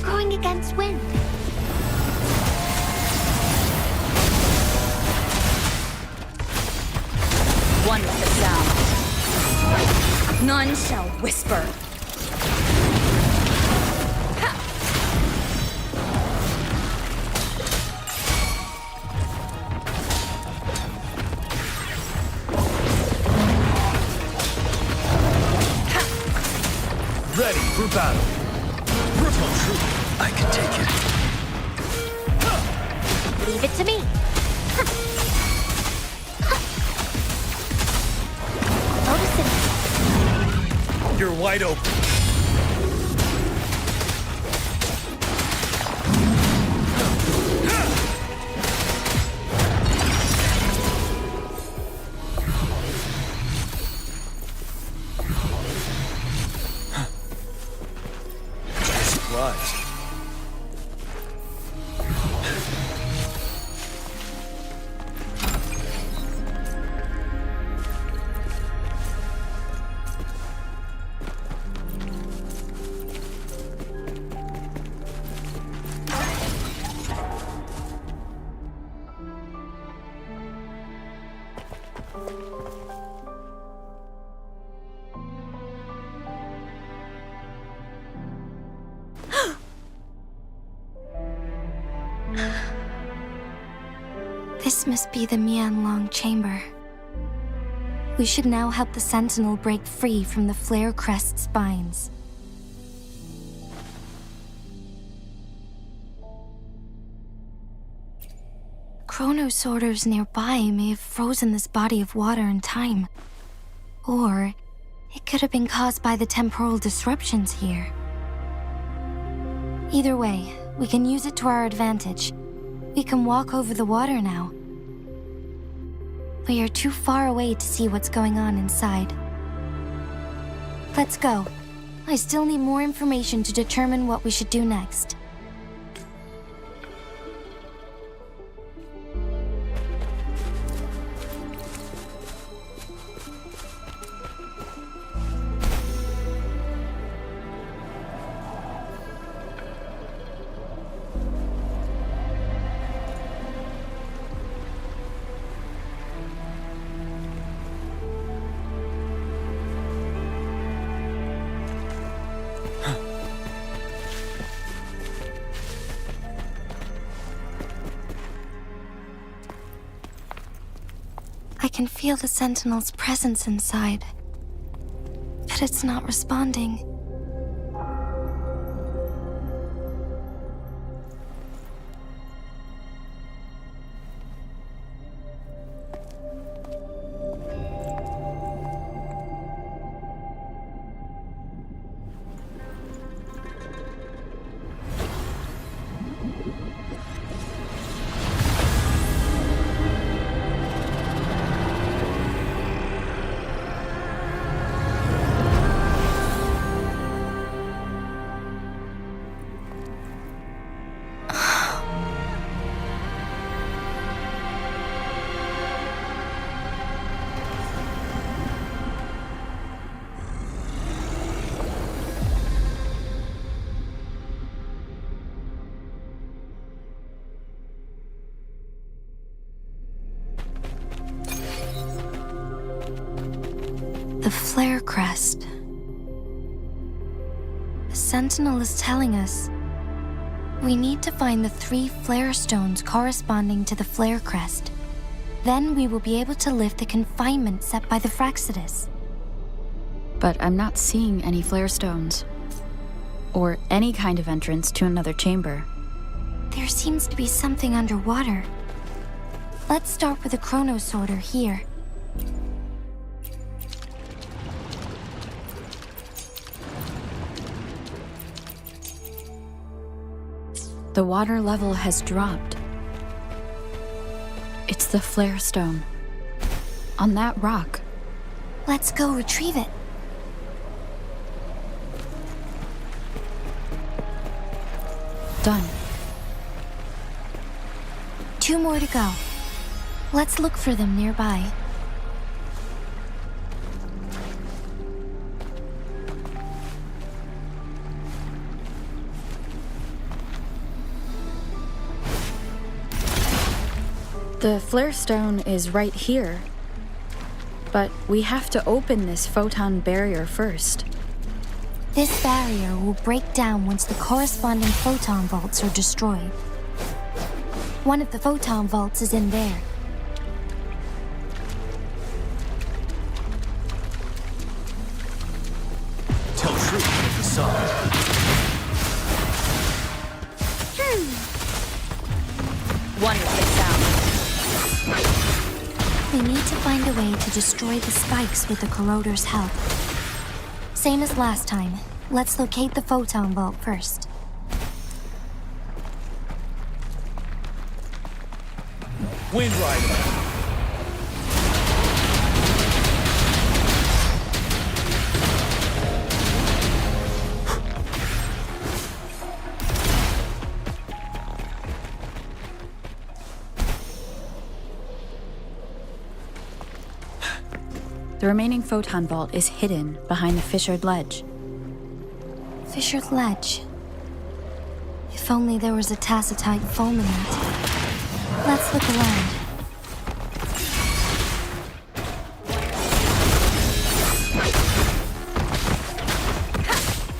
Going against wind. Wonderful sound. None shall whisper. Ready for battle. Brutal truth. I can take it. Leave it to me. Noticing. You're wide open. Supplies. This must be the Mianlong chamber. We should now help the Sentinel break free from the flare crest spines. Chrono sorters nearby may have frozen this body of water in time. Or it could have been caused by the temporal disruptions here. Either way, we can use it to our advantage. We can walk over the water now. We are too far away to see what's going on inside. Let's go. I still need more information to determine what we should do next. I can feel the Sentinel's presence inside, but it's not responding. The flare crest. The Sentinel is telling us we need to find the 3 flare stones corresponding to the flare crest. Then we will be able to lift the confinement set by the Fraxidus. But I'm not seeing any flare stones. Or any kind of entrance to another chamber. There seems to be something underwater. Let's start with the chrono sorter here. The water level has dropped. It's the flare stone. On that rock. Let's go retrieve it. Done. 2 more to go. Let's look for them nearby. The flare stone is right here. But we have to open this photon barrier first. This barrier will break down once the corresponding photon vaults are destroyed. One of the photon vaults is in there. Tell truth with the sun. Wonderfully sound. We need to find a way to destroy the spikes with the corroder's help. Same as last time. Let's locate the photon vault first. Wind Rider. The remaining photon vault is hidden behind the fissured ledge. Fissured ledge. If only there was a tacitite foam in it. Let's look around.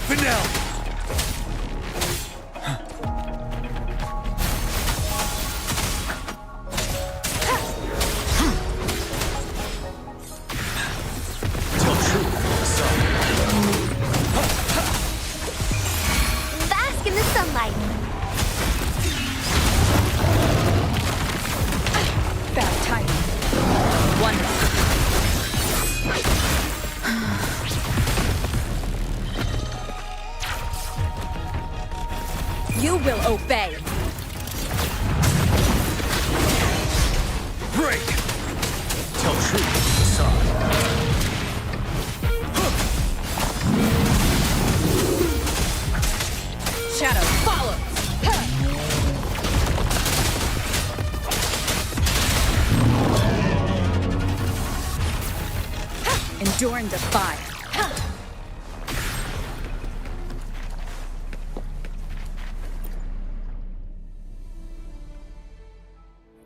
Vanille! You will obey. Break! Tell truth, facade. Shadow, follow! Endure and defy.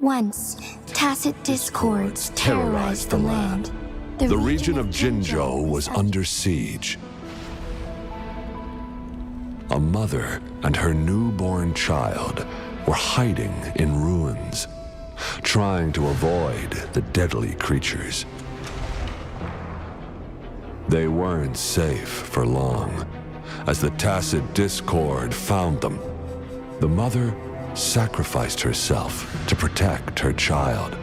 Once, tacit discords terrorized the land. The region of Jinzhou was under siege. A mother and her newborn child were hiding in ruins, trying to avoid the deadly creatures. They weren't safe for long, as the tacit discord found them. The mother sacrificed herself to protect her child.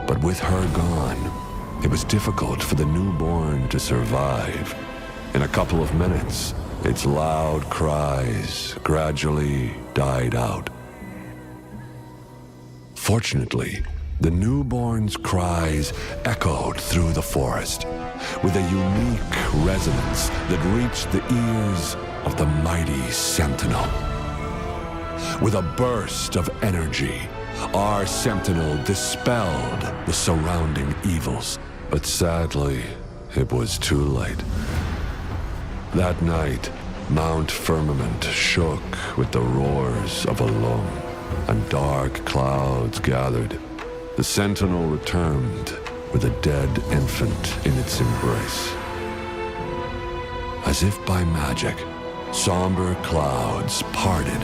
But with her gone, it was difficult for the newborn to survive. In a couple of minutes, its loud cries gradually died out. Fortunately, the newborn's cries echoed through the forest with a unique resonance that reached the ears of the mighty Sentinel. With a burst of energy, our Sentinel dispelled the surrounding evils. But sadly, it was too late. That night, Mount Firmament shook with the roars of a loom, and dark clouds gathered. The Sentinel returned with a dead infant in its embrace. As if by magic, somber clouds parted,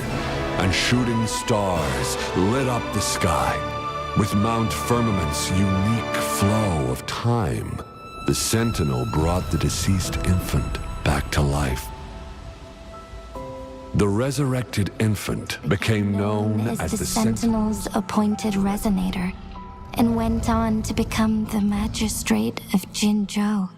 and shooting stars lit up the sky. With Mount Firmament's unique flow of time, the Sentinel brought the deceased infant back to life. The resurrected infant became known as the Sentinel's appointed resonator, and went on to become the magistrate of Jinzhou.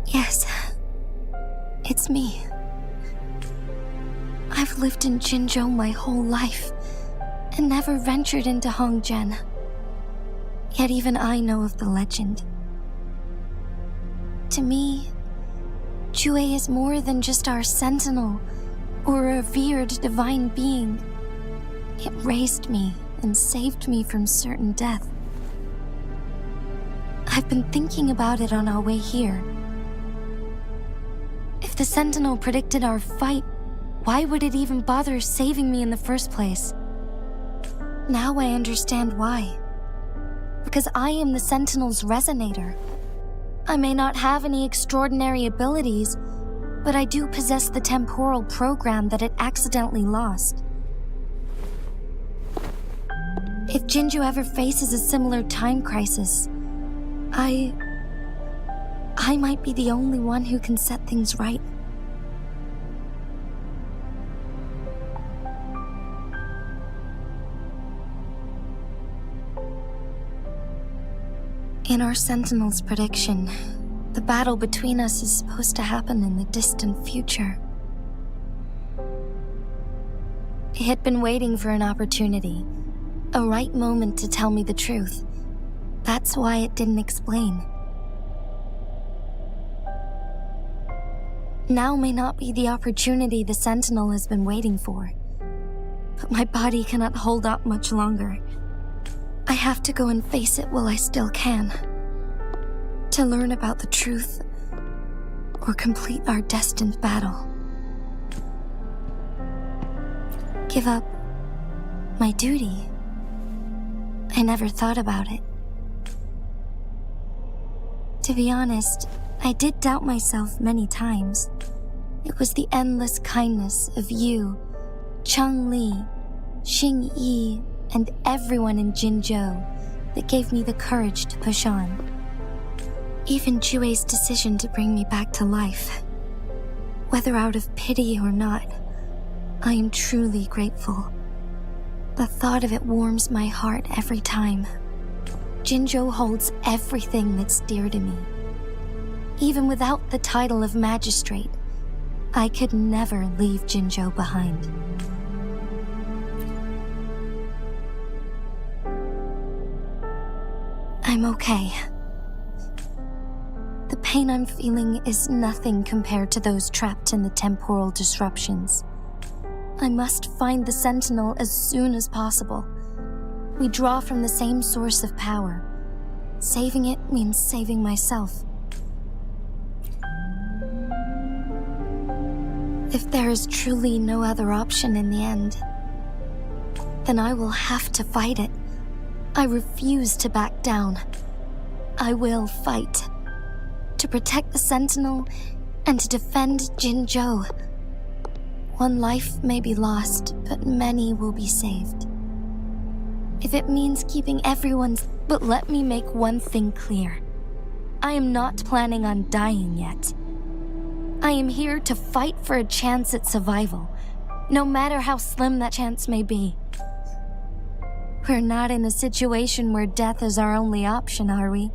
Yes, it's me. I've lived in Jinzhou my whole life, and never ventured into Hongzhen. Yet even I know of the legend. To me, Jue is more than just our sentinel, or a revered divine being. It raised me and saved me from certain death. I've been thinking about it on our way here. If the sentinel predicted our fight, why would it even bother saving me in the first place? Now I understand why. Because I am the Sentinel's resonator. I may not have any extraordinary abilities, but I do possess the temporal program that it accidentally lost. If Jinzhou ever faces a similar time crisis, I might be the only one who can set things right. In our Sentinel's prediction, the battle between us is supposed to happen in the distant future. It had been waiting for an opportunity, a right moment to tell me the truth. That's why it didn't explain. Now may not be the opportunity the Sentinel has been waiting for, but my body cannot hold up much longer. I have to go and face it while I still can. To learn about the truth, or complete our destined battle. Give up my duty. I never thought about it. To be honest, I did doubt myself many times. It was the endless kindness of you, Cheng Li, Xing Yi, and everyone in Jinzhou that gave me the courage to push on. Even Jue's decision to bring me back to life. Whether out of pity or not, I am truly grateful. The thought of it warms my heart every time. Jinzhou holds everything that's dear to me. Even without the title of magistrate, I could never leave Jinzhou behind. I'm okay. The pain I'm feeling is nothing compared to those trapped in the temporal disruptions. I must find the Sentinel as soon as possible. We draw from the same source of power. Saving it means saving myself. If there is truly no other option in the end, then I will have to fight it. I refuse to back down. I will fight. To protect the Sentinel and to defend Jinzhou. One life may be lost, but many will be saved. If it means keeping everyone's... But let me make one thing clear. I am not planning on dying yet. I am here to fight for a chance at survival, no matter how slim that chance may be. We're not in a situation where death is our only option, are we?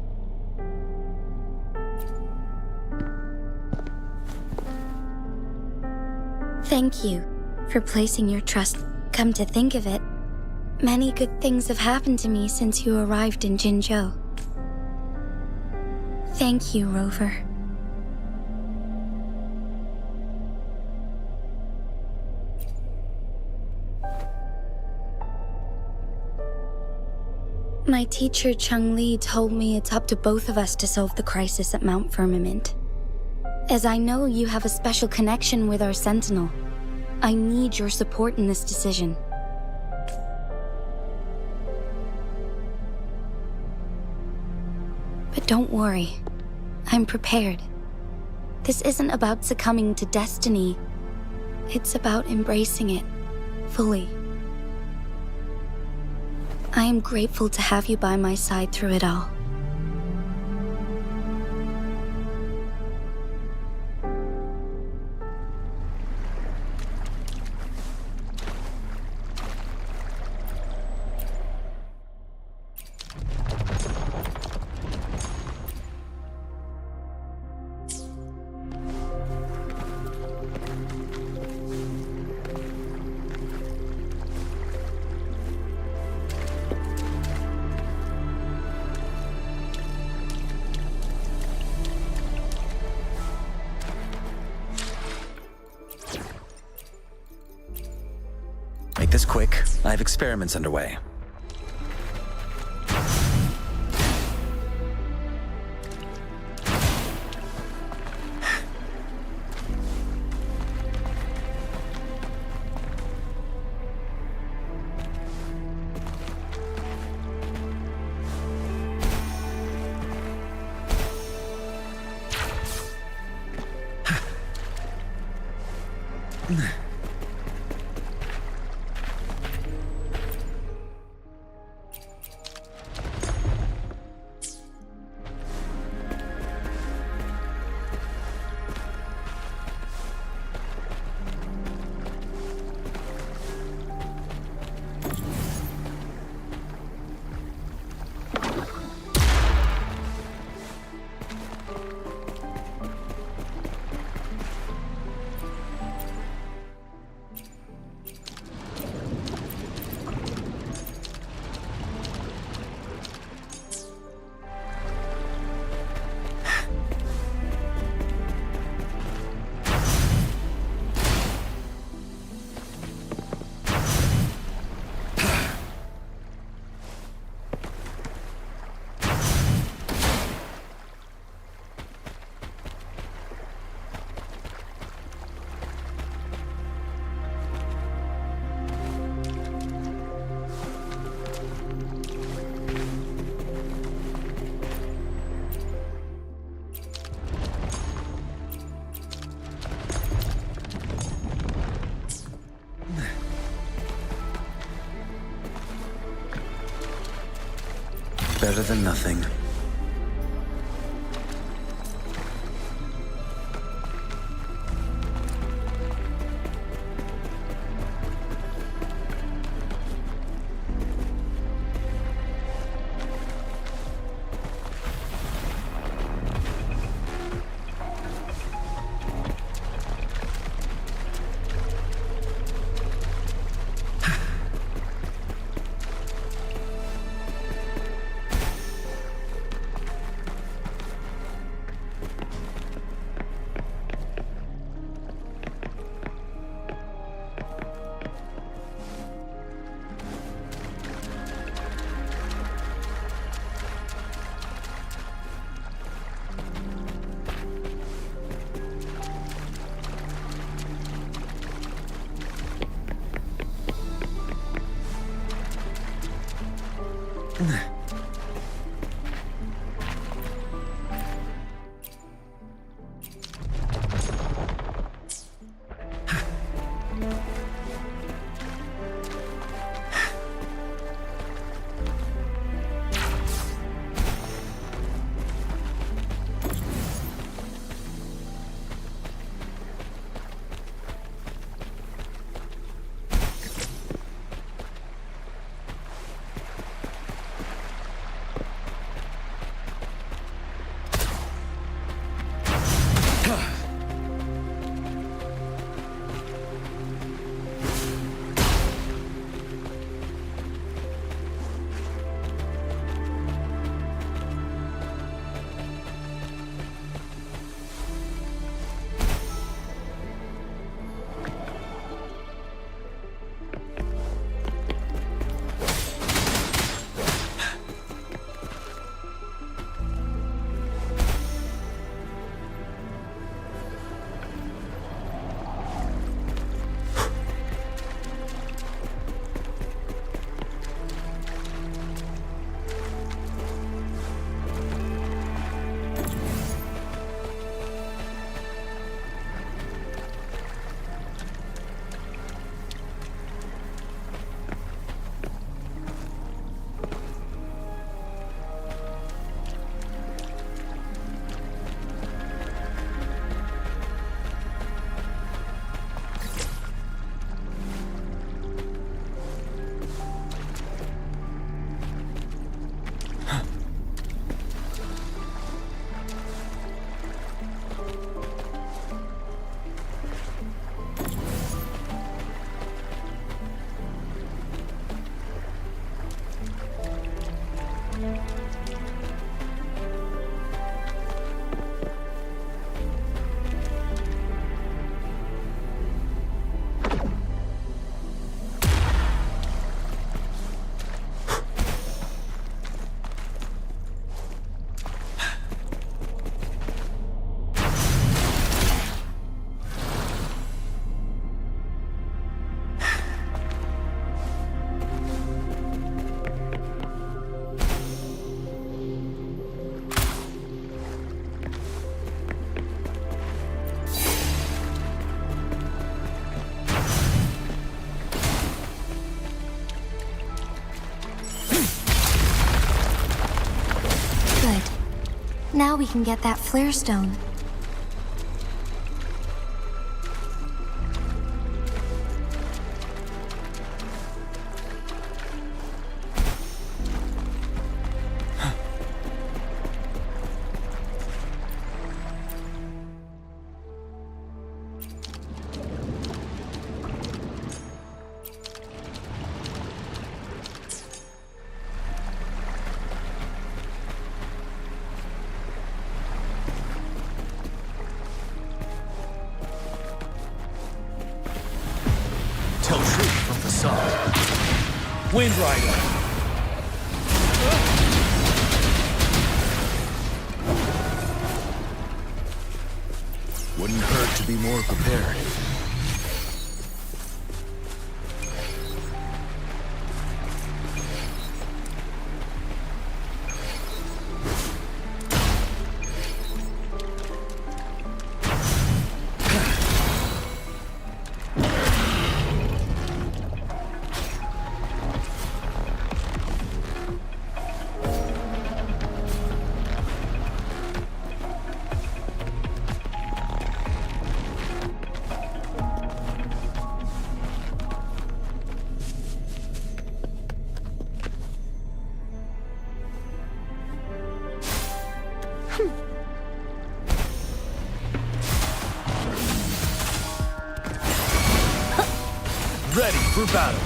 Thank you for placing your trust. Come to think of it, many good things have happened to me since you arrived in Jinzhou. Thank you, Rover. My teacher Cheng-Li told me it's up to both of us to solve the crisis at Mount Firmament. As I know you have a special connection with our Sentinel, I need your support in this decision. But don't worry, I'm prepared. This isn't about succumbing to destiny. It's about embracing it fully. I am grateful to have you by my side through it all. Make this quick. I have experiments underway. Better than nothing. Now we can get that flare stone. Tell truth from facade. Wind Rider. Wouldn't hurt to be more prepared. Ready for battle.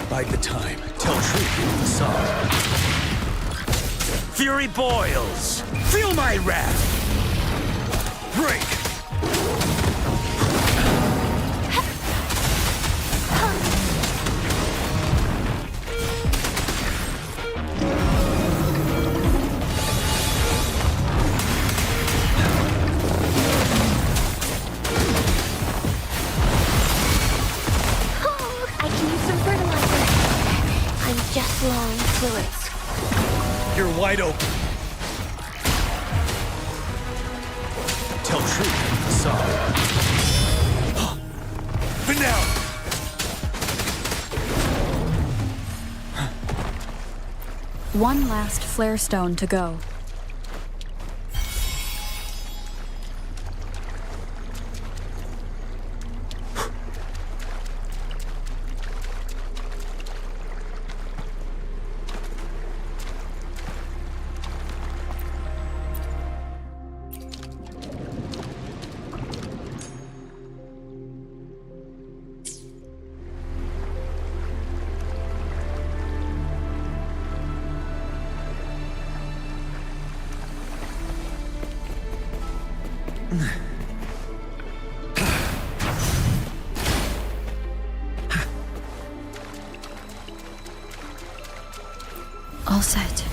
Bide the time. Tell truth from facade. Fury boils. Feel my wrath. Break. I can use some fertilizer. I'm just You're wide open. Tell truth, sorry. But now! One last flare stone to go. All set.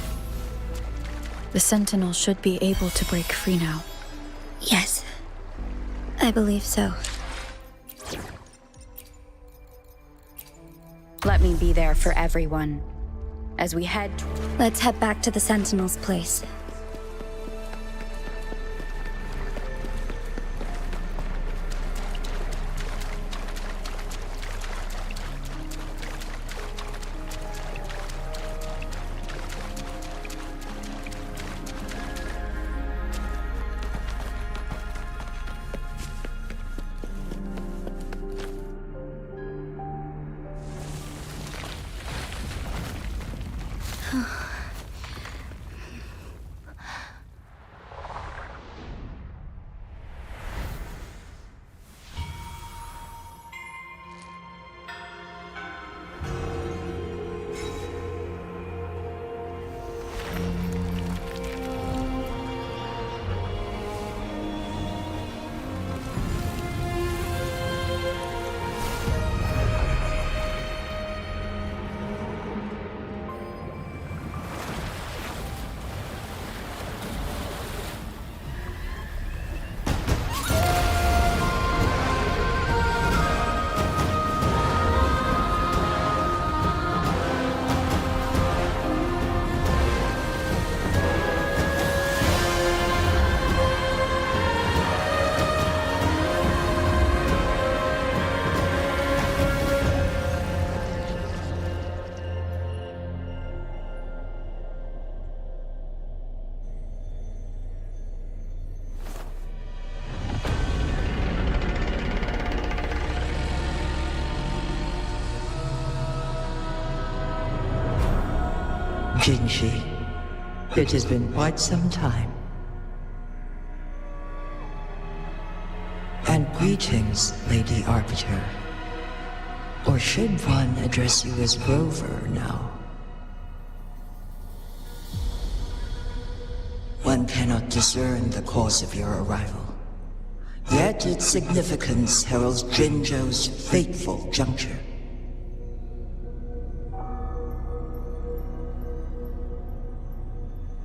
The Sentinel should be able to break free now. Yes, I believe so. Let me be there for everyone. As we head... Let's head back to the Sentinel's place. Jinhsi, it has been quite some time. And greetings, Lady Arbiter. Or should one address you as Rover now? One cannot discern the cause of your arrival. Yet its significance heralds Jinzhou's fateful juncture.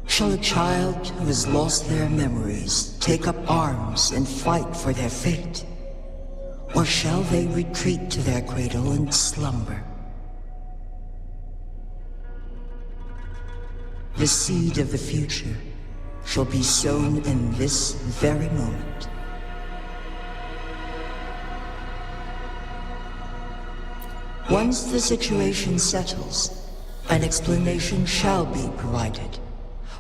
Shall a child who has lost their memories take up arms and fight for their fate? Or shall they retreat to their cradle and slumber? The seed of the future shall be sown in this very moment. Once the situation settles, an explanation shall be provided.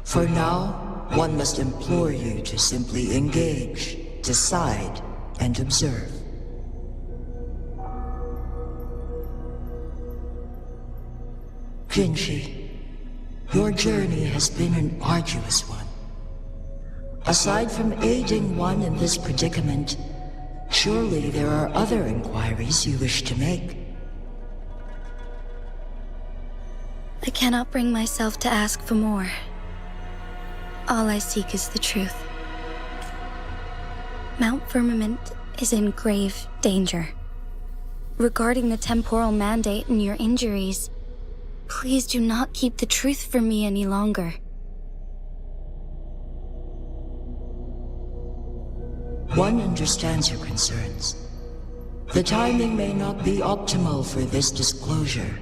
For now, one must implore you to simply engage, decide, and observe. Jinhsi, your journey has been an arduous one. Aside from aiding one in this predicament, surely there are other inquiries you wish to make. I cannot bring myself to ask for more. All I seek is the truth. Mount Firmament is in grave danger. Regarding the temporal mandate and your injuries, please do not keep the truth from me any longer. One understands your concerns. The timing may not be optimal for this disclosure,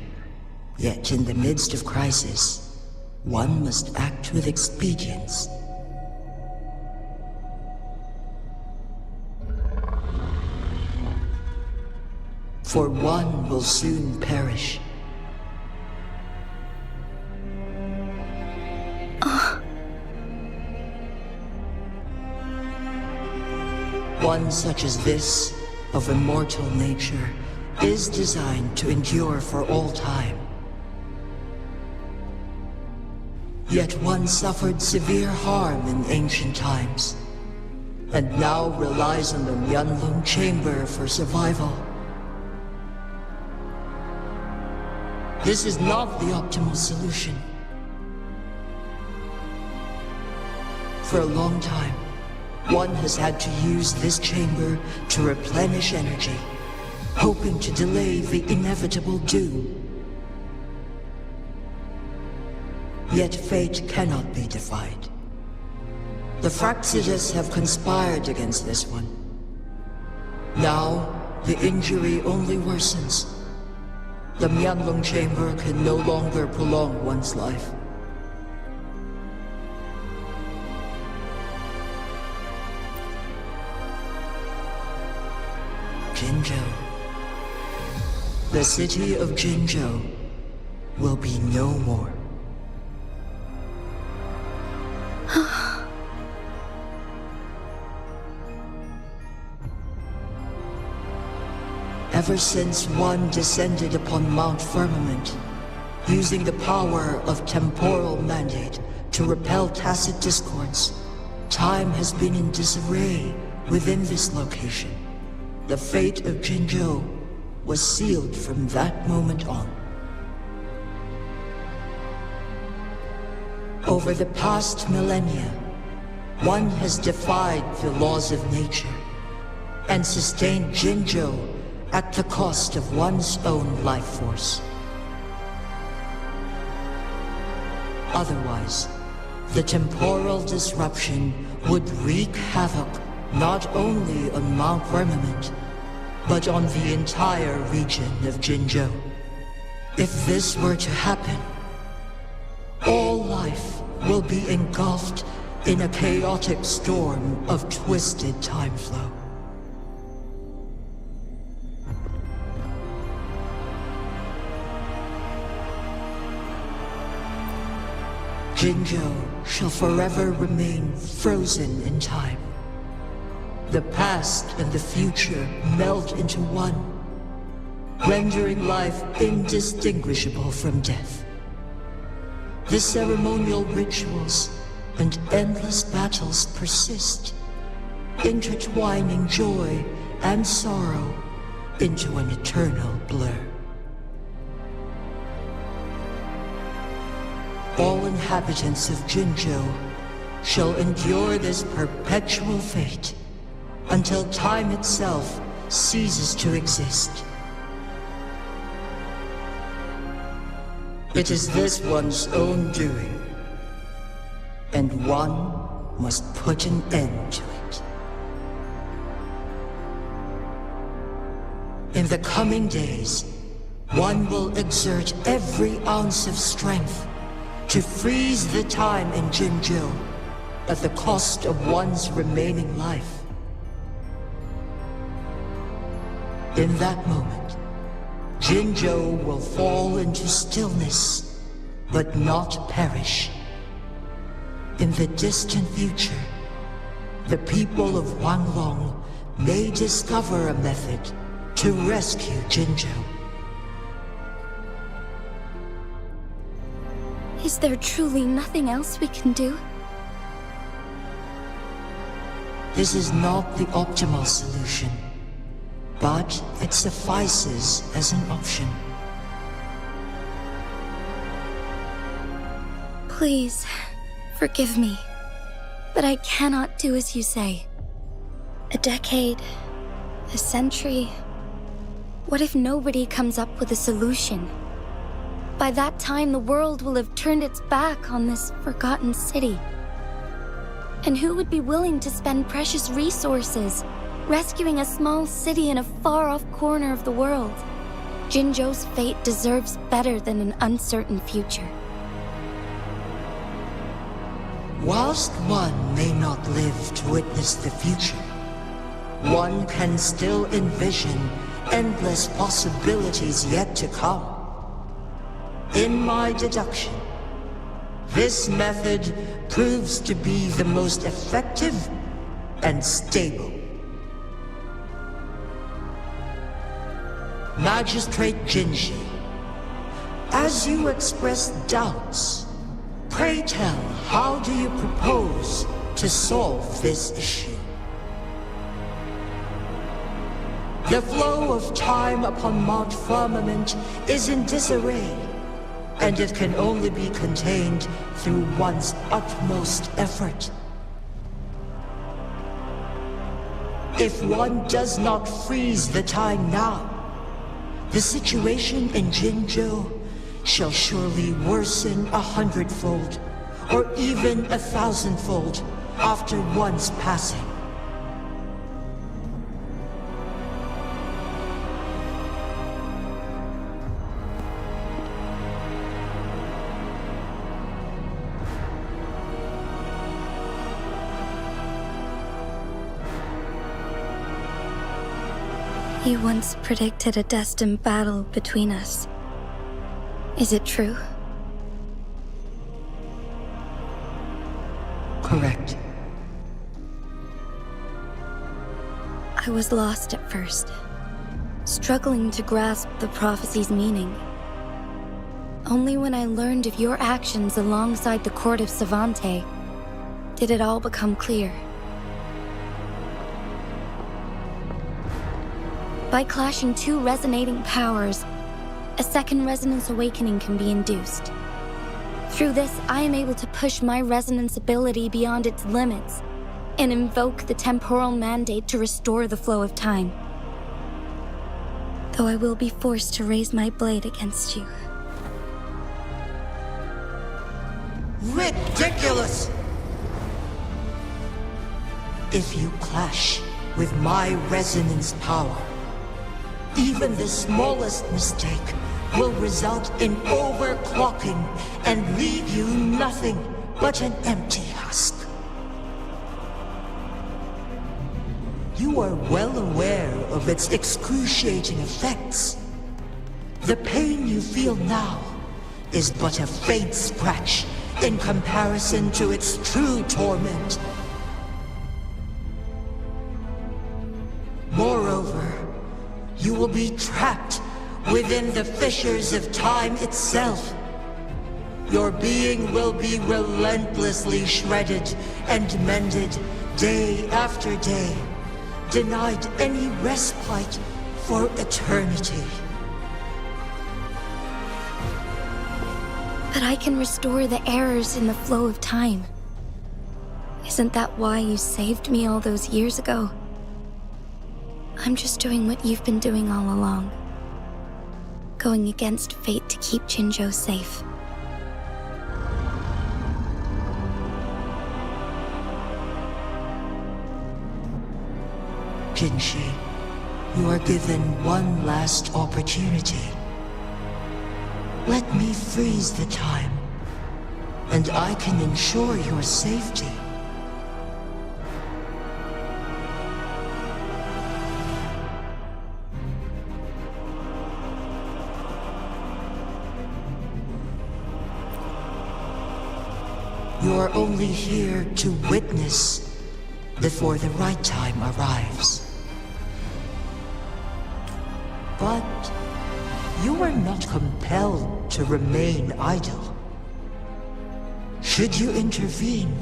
yet in the midst of crisis, one must act with expedience. For one will soon perish. One such as this, of immortal nature, is designed to endure for all time. Yet one suffered severe harm in ancient times, and now relies on the Myanlung chamber for survival. This is not the optimal solution. For a long time, one has had to use this chamber to replenish energy, hoping to delay the inevitable doom. Yet fate cannot be defied. The Fraxidas have conspired against this one. Now, the injury only worsens. The Myanlung chamber can no longer prolong one's life. Jinzhou. The city of Jinzhou will be no more. Ever since one descended upon Mount Firmament, using the power of temporal mandate to repel tacit discords, time has been in disarray within this location. The fate of Jinzhou was sealed from that moment on. Over the past millennia, one has defied the laws of nature and sustained Jinzhou at the cost of one's own life force. Otherwise, the temporal disruption would wreak havoc not only on Mount Firmament, but on the entire region of Jinzhou. If this were to happen, all life will be engulfed in a chaotic storm of twisted time flow. Jinzhou shall forever remain frozen in time. The past and the future melt into one, rendering life indistinguishable from death. The ceremonial rituals and endless battles persist, intertwining joy and sorrow into an eternal blur. All inhabitants of Jinzhou shall endure this perpetual fate until time itself ceases to exist. It is this one's own doing, and one must put an end to it. In the coming days, one will exert every ounce of strength to freeze the time in Jinzhou at the cost of one's remaining life. In that moment, Jinzhou will fall into stillness, but not perish. In the distant future, the people of Wanglong may discover a method to rescue Jinzhou. Is there truly nothing else we can do? This is not the optimal solution, but it suffices as an option. Please, forgive me, but I cannot do as you say. A decade, a century. What if nobody comes up with a solution? By that time, the world will have turned its back on this forgotten city. And who would be willing to spend precious resources rescuing a small city in a far-off corner of the world? Jinzhou's fate deserves better than an uncertain future. Whilst one may not live to witness the future, one can still envision endless possibilities yet to come. In my deduction, this method proves to be the most effective and stable. Magistrate Jinhsi, as you express doubts, pray tell, how do you propose to solve this issue? The flow of time upon Mount Firmament is in disarray, and it can only be contained through one's utmost effort. If one does not freeze the time now, the situation in Jinzhou shall surely worsen 100-fold, or even 1,000-fold, after one's passing. You once predicted a destined battle between us. Is it true? Correct. I was lost at first, struggling to grasp the prophecy's meaning. Only when I learned of your actions alongside the court of Savante did it all become clear. By clashing two resonating powers, a second resonance awakening can be induced. Through this, I am able to push my resonance ability beyond its limits and invoke the temporal mandate to restore the flow of time. Though I will be forced to raise my blade against you. Ridiculous! If you clash with my resonance power, even the smallest mistake will result in overclocking and leave you nothing but an empty husk. You are well aware of its excruciating effects. The pain you feel now is but a faint scratch in comparison to its true torment. Moreover, you will be trapped within the fissures of time itself. Your being will be relentlessly shredded and mended day after day, denied any respite for eternity. But I can restore the errors in the flow of time. Isn't that why you saved me all those years ago? I'm just doing what you've been doing all along. Going against fate to keep Jinzhou safe. Jinhsi, you are given one last opportunity. Let me freeze the time, and I can ensure your safety. You're only here to witness before the right time arrives. But you are not compelled to remain idle. Should you intervene,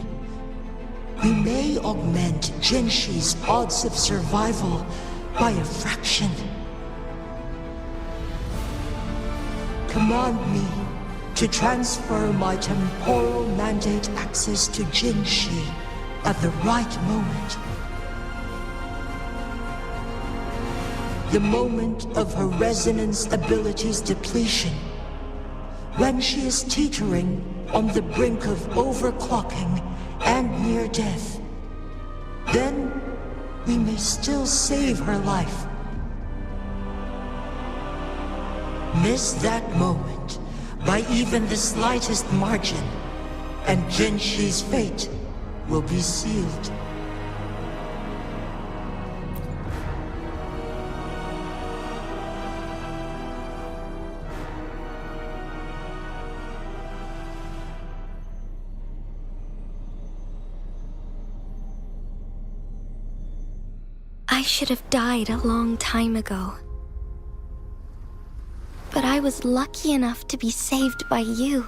we may augment Jinhsi's odds of survival by a fraction. Command me to transfer my temporal mandate access to Jinhsi at the right moment. The moment of her resonance ability's depletion, when she is teetering on the brink of overclocking and near death. Then we may still save her life. Miss that moment by even the slightest margin, and Jinhsi's fate will be sealed. I should have died a long time ago. But I was lucky enough to be saved by you,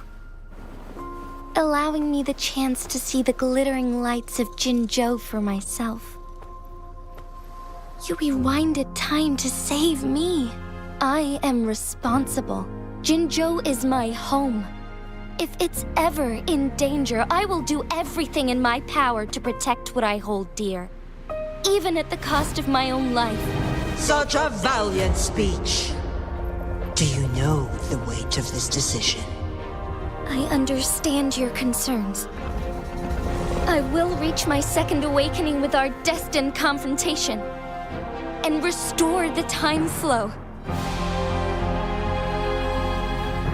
allowing me the chance to see the glittering lights of Jinzhou for myself. You rewinded time to save me. I am responsible. Jinzhou is my home. If it's ever in danger, I will do everything in my power to protect what I hold dear, even at the cost of my own life. Such a valiant speech. Do you know the weight of this decision? I understand your concerns. I will reach my second awakening with our destined confrontation and restore the time flow.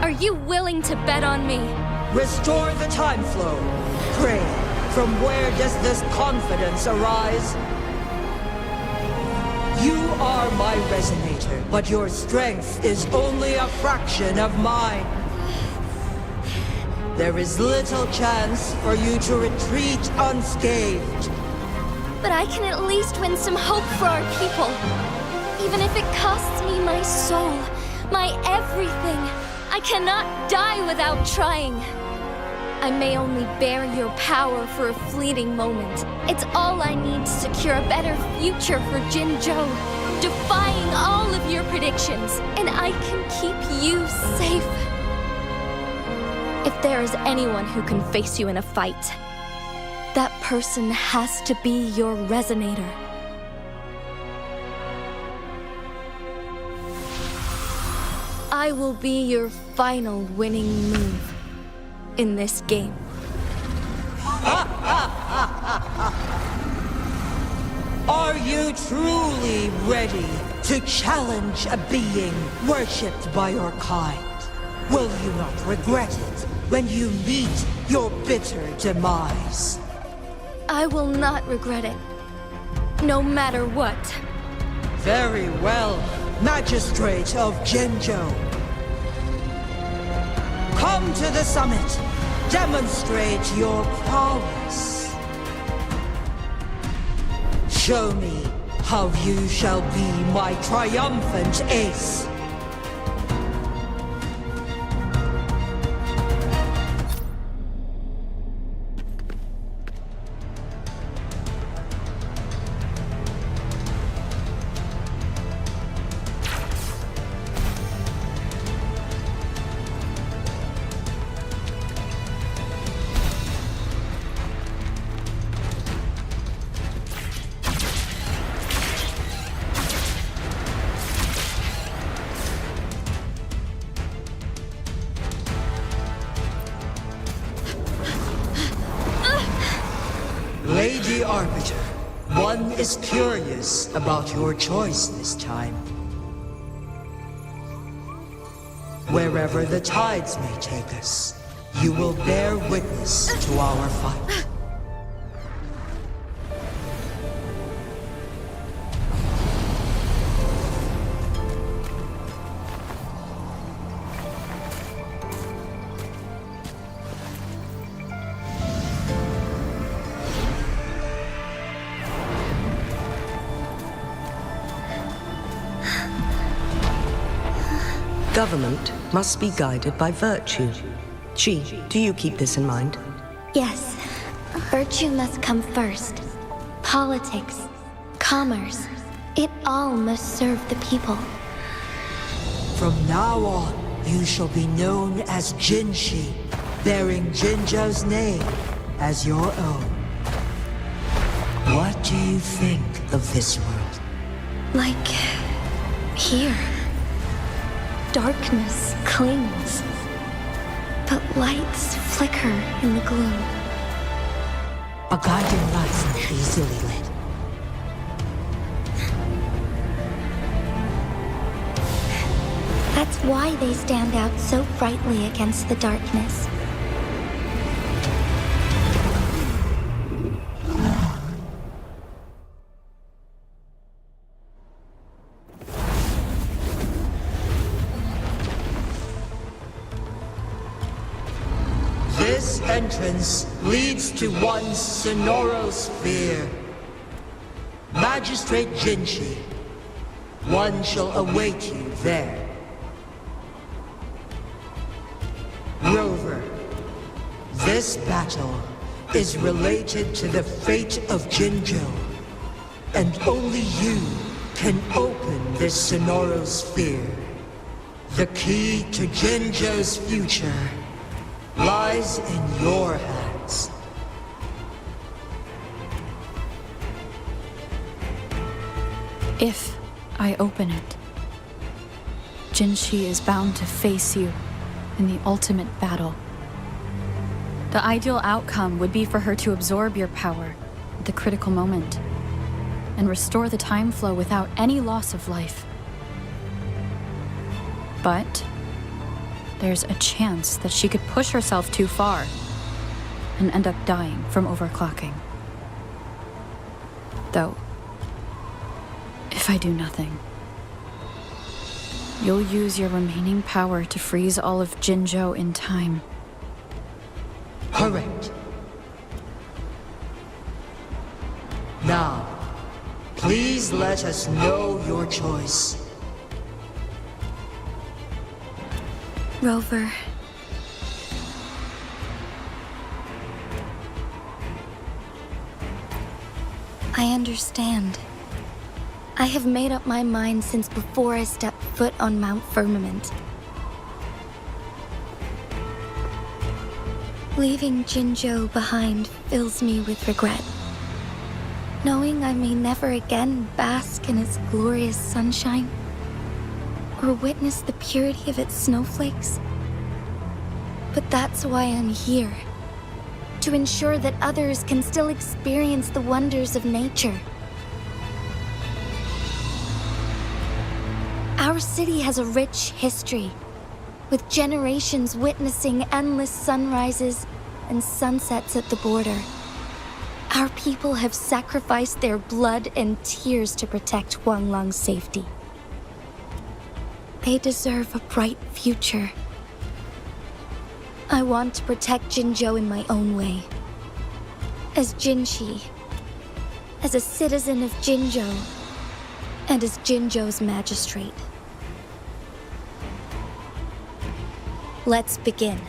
Are you willing to bet on me? Restore the time flow. Pray, from where does this confidence arise? You are my resonator, but your strength is only a fraction of mine. There is little chance for you to retreat unscathed. But I can at least win some hope for our people. Even if it costs me my soul, my everything, I cannot die without trying. I may only bear your power for a fleeting moment. It's all I need to secure a better future for Jinzhou, defying all of your predictions, and I can keep you safe. If there is anyone who can face you in a fight, that person has to be your resonator. I will be your final winning move in this game. Are you truly ready to challenge a being worshipped by your kind? Will you not regret it when you meet your bitter demise? I will not regret it, no matter what. Very well, Magistrate of Jinzhou. Come to the summit. Demonstrate your prowess. Show me how you shall be my triumphant ace. Lady Arbiter, one is curious about your choice this time. Wherever the tides may take us, you will bear witness to our fight. Government must be guided by virtue. Chi, do you keep this in mind? Yes, virtue must come first. Politics, commerce, it all must serve the people. From now on, you shall be known as Jinhsi, bearing Jinzhou's name as your own. What do you think of this world? Like here. Darkness clings, but lights flicker in the gloom. A guiding light easily lit. That's why they stand out so brightly against the darkness. entrance leads to one sonorosphere. Magistrate Jinhsi, one shall await you there. Rover, this battle is related to the fate of Jinzhou, and only you can open this sonorosphere. The key to Jinzhou's future lies in your hands. If I open it, Jinhsi is bound to face you in the ultimate battle. The ideal outcome would be for her to absorb your power at the critical moment and restore the time flow without any loss of life. But there's a chance that she could push herself too far and end up dying from overclocking. Though, if I do nothing, you'll use your remaining power to freeze all of Jinzhou in time. Correct. Now, please let us know your choice. Rover. I understand. I have made up my mind since before I stepped foot on Mount Firmament. Leaving Jinzhou behind fills me with regret. Knowing I may never again bask in its glorious sunshine, or witness the purity of its snowflakes. But that's why I'm here. To ensure that others can still experience the wonders of nature. Our city has a rich history, with generations witnessing endless sunrises and sunsets at the border. Our people have sacrificed their blood and tears to protect Huanglang's safety. They deserve a bright future. I want to protect Jinzhou in my own way. As Jinhsi, as a citizen of Jinzhou, and as Jinzhou's magistrate. Let's begin.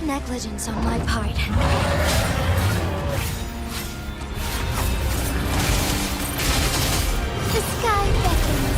Negligence on my part. The sky beckons.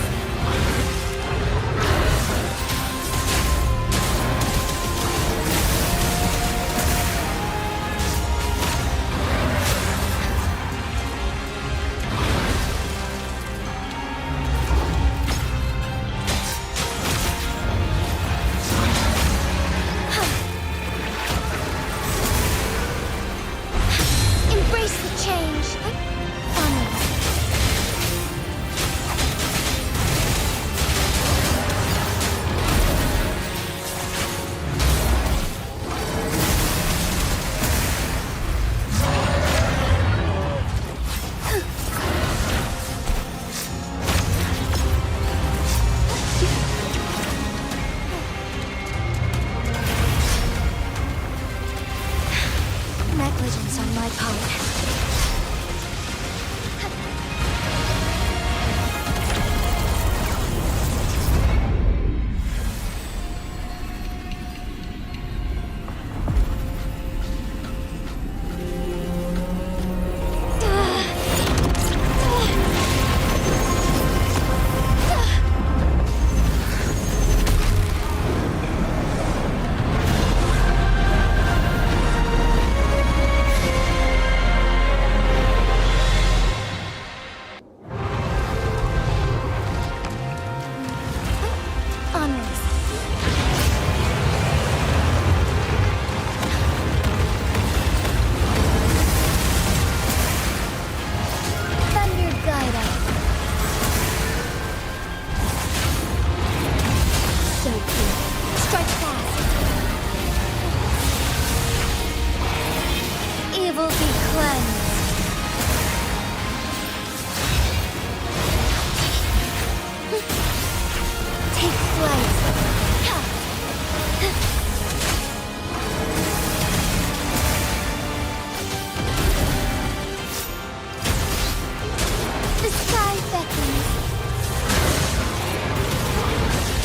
The sky beckons.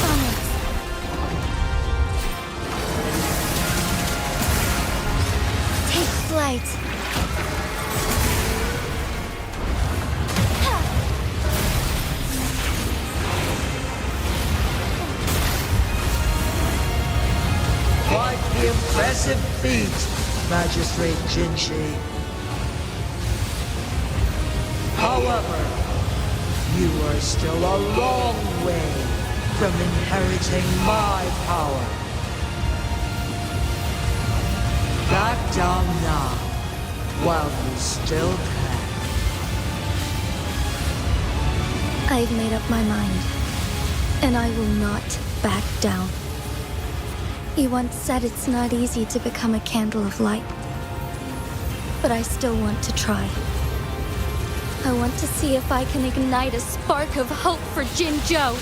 Onwards. Take flight. Quite the impressive feat, Magistrate Jinhsi. However, you are still a long way from inheriting my power. Back down now, while you still can. I've made up my mind, and I will not back down. You once said it's not easy to become a candle of light, but I still want to try. I want to see if I can ignite a spark of hope for Jinzhou.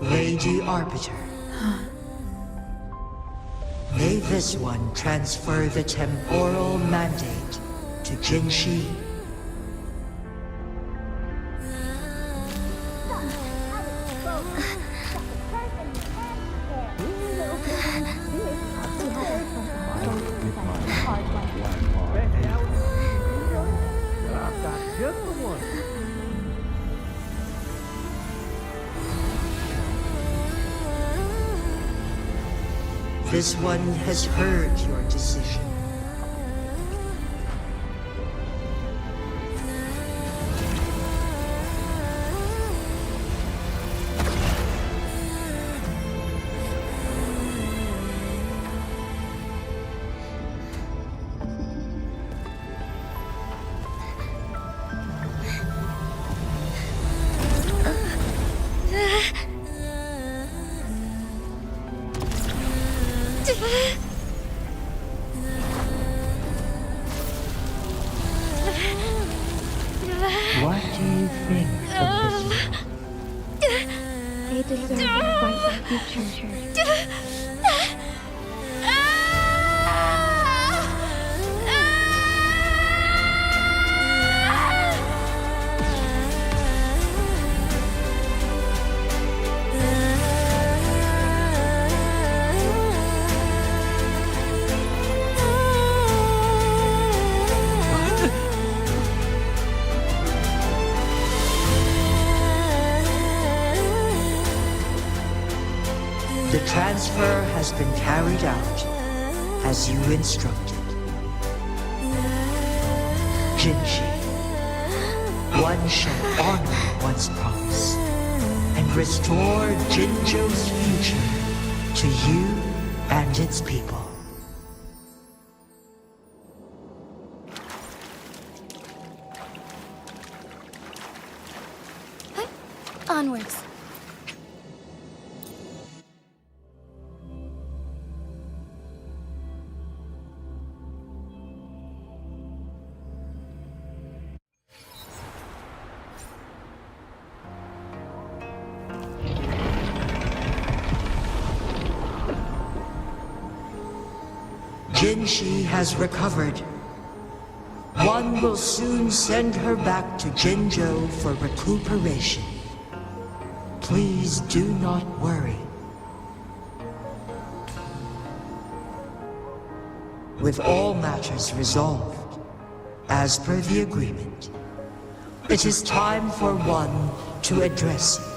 Lady Arbiter. May this one transfer the temporal mandate to Jinhsi. This one has heard your decision. What do you think of this one? They deserve a bright future. The transfer has been carried out as you instructed. Jinhsi, one shall honor one's promise and restore Jinzhou's future to you and its people. Onwards. Jinhsi has recovered. One will soon send her back to Jinzhou for recuperation. please do not worry. With all matters resolved, as per the agreement, it is time for one to address you.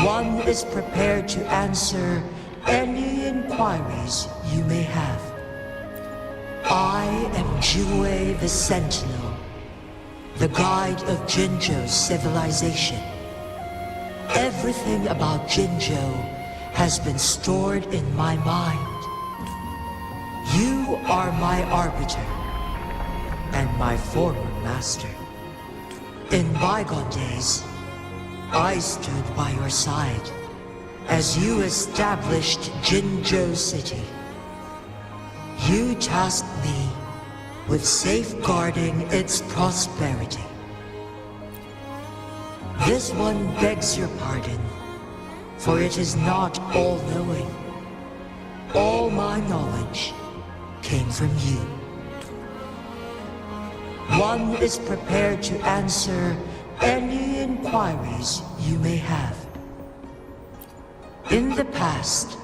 One is prepared to answer any inquiries you may have. I am Jue the Sentinel, the guide of Jinzhou's civilization. Everything about Jinzhou has been stored in my mind. You are my arbiter and my former master. In bygone days, I stood by your side as you established Jinzhou City. You tasked me with safeguarding its prosperity. This one begs your pardon, for it is not all-knowing. All my knowledge came from you. One is prepared to answer any inquiries you may have. In the past,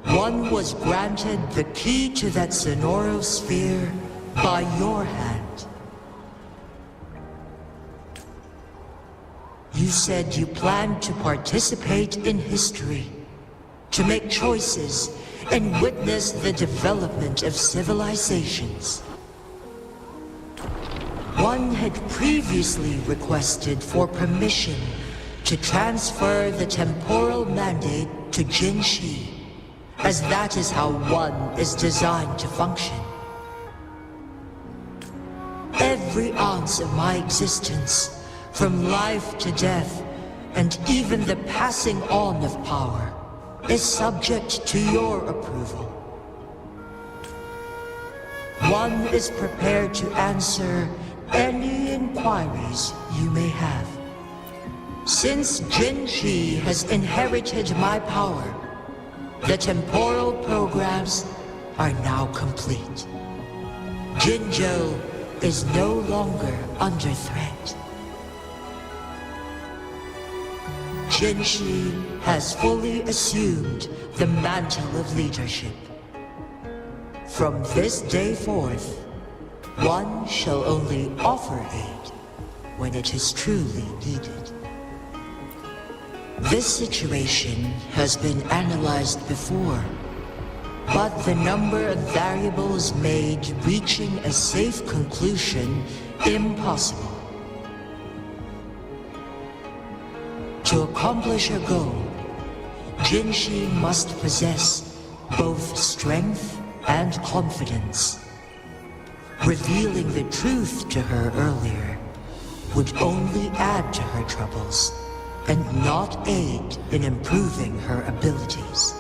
one was granted the key to that Sonoro sphere by your hand. You said you planned to participate in history, to make choices and witness the development of civilizations. One had previously requested for permission to transfer the temporal mandate to Jinhsi, as that is how one is designed to function. Every ounce of my existence, from life to death, and even the passing on of power, is subject to your approval. One is prepared to answer any inquiries you may have. Since Jinhsi has inherited my power, the temporal programs are now complete. Jinzhou is no longer under threat. Jinhsi has fully assumed the mantle of leadership. From this day forth, one shall only offer aid when it is truly needed. This situation has been analyzed before, but the number of variables made reaching a safe conclusion impossible. To accomplish her goal, Jinhsi must possess both strength and confidence. Revealing the truth to her earlier would only add to her troubles and not aid in improving her abilities.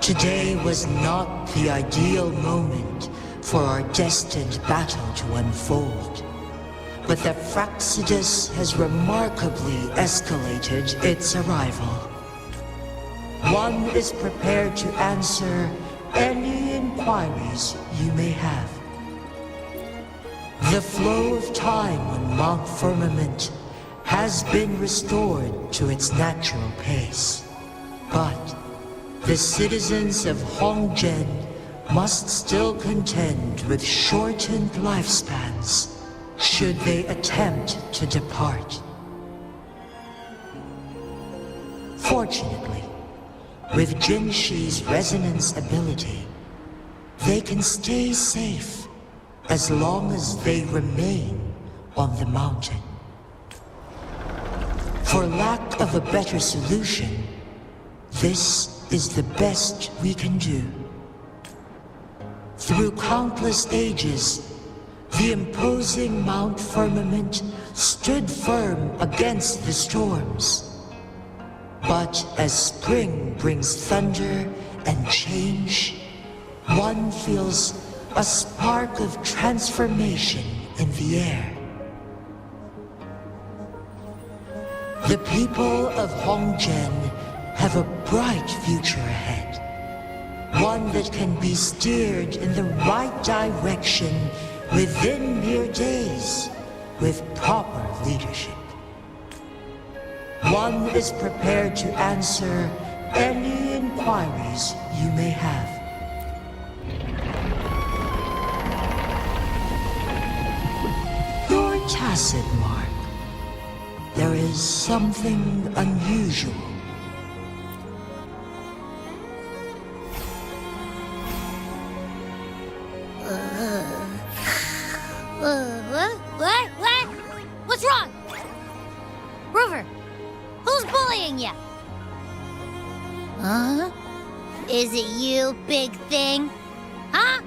Today was not the ideal moment for our destined battle to unfold, but the Fraxidus has remarkably escalated its arrival. One is prepared to answer any inquiries you may have. The flow of time on Mount Firmament has been restored to its natural pace, but the citizens of Hongzhen must still contend with shortened lifespans should they attempt to depart. Fortunately, with Jinhsi's resonance ability, they can stay safe as long as they remain on the mountain. For lack of a better solution, this is the best we can do. Through countless ages, the imposing Mount Firmament stood firm against the storms. But as spring brings thunder and change, one feels a spark of transformation in the air. The people of Hongzhen have a bright future ahead. One that can be steered in the right direction within mere days, with proper leadership. One is prepared to answer any inquiries you may have. Your tacit mark. There is something unusual. What? What's wrong? Rover, who's bullying you? Huh? Is it you, big thing? Huh?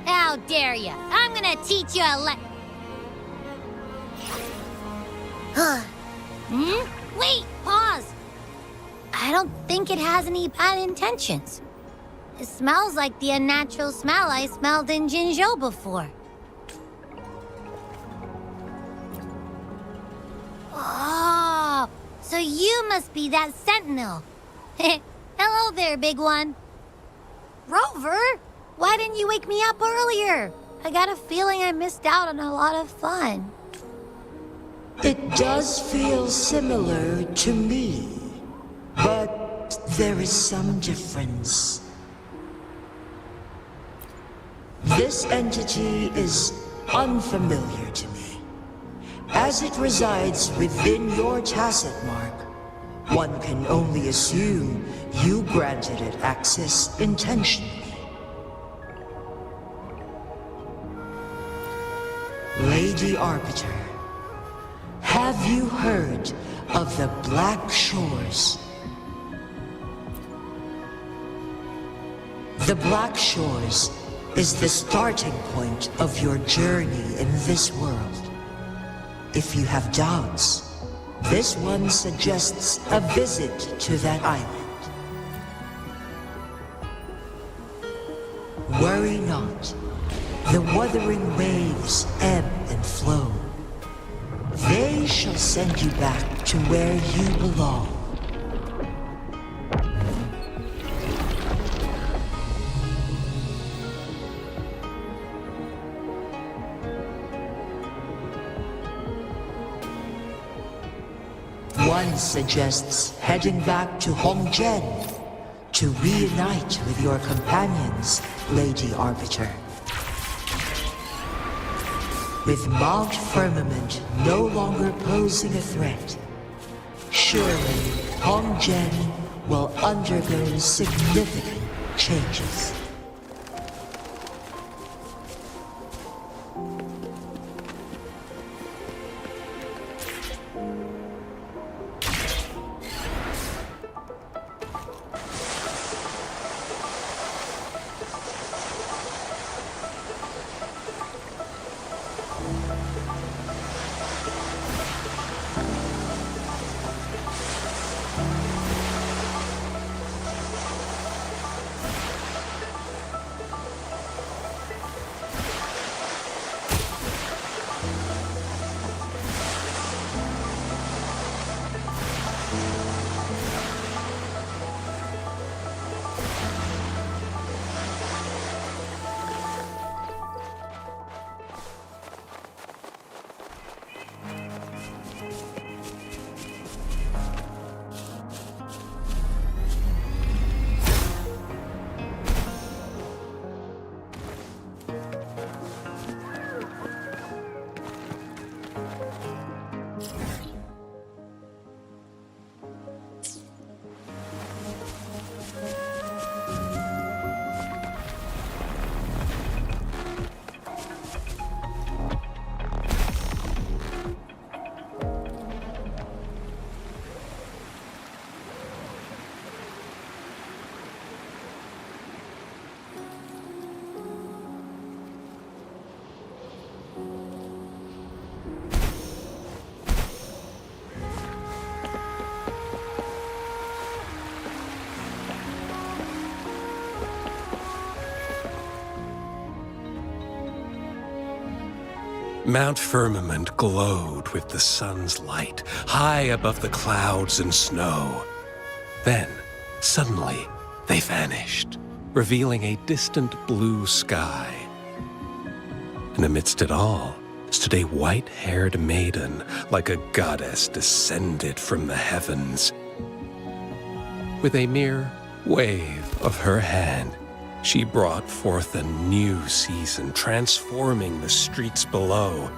How dare you? I'm gonna teach you a Wait, pause. I don't think it has any bad intentions. It smells like the unnatural smell I smelled in Jinzhou before. Oh, so you must be that sentinel. Hello there, big one. Rover, why didn't you wake me up earlier? I got a feeling I missed out on a lot of fun. It does feel similar to me, but there is some difference. This entity is unfamiliar to me. As it resides within your tacit mark, one can only assume you granted it access intentionally. Lady Arbiter, have you heard of the Black Shores? The Black Shores is the starting point of your journey in this world. If you have doubts, this one suggests a visit to that island. Worry not. The wuthering waves ebb and flow. They shall send you back to where you belong. One suggests heading back to Hongzhen to reunite with your companions, Lady Arbiter. With Mount Firmament no longer posing a threat, surely Hongzhen will undergo significant changes. Mount Firmament glowed with the sun's light, high above the clouds and snow. Then, suddenly, they vanished, revealing a distant blue sky. And amidst it all, stood a white-haired maiden, like a goddess descended from the heavens. With a mere wave of her hand, she brought forth a new season, transforming the streets below.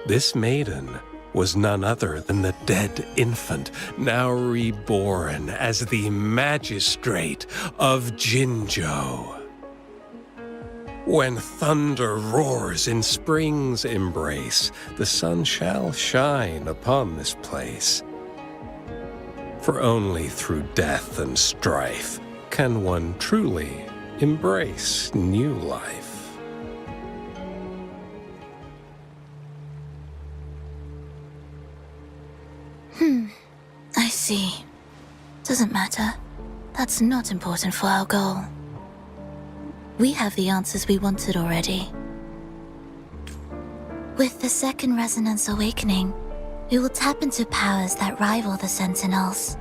This maiden was none other than the dead infant, now reborn as the magistrate of Jinzhou. When thunder roars in spring's embrace, the sun shall shine upon this place. For only through death and strife can one truly embrace new life. I see. Doesn't matter. That's not important for our goal. We have the answers we wanted already. With the second resonance awakening, we will tap into powers that rival the Sentinels.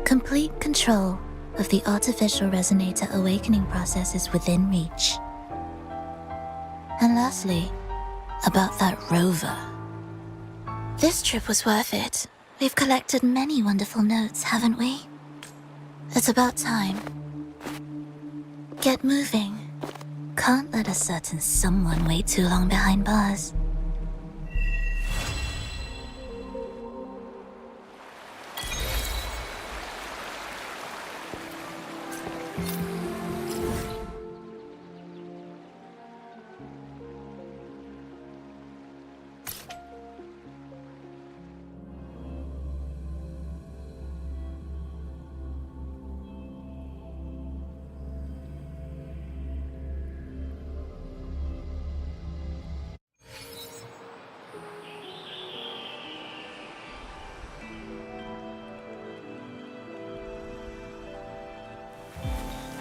Complete control of the artificial resonator awakening process is within reach. And lastly, about that rover. This trip was worth it. We've collected many wonderful notes, haven't we? It's about time. Get moving. Can't let a certain someone wait too long behind bars.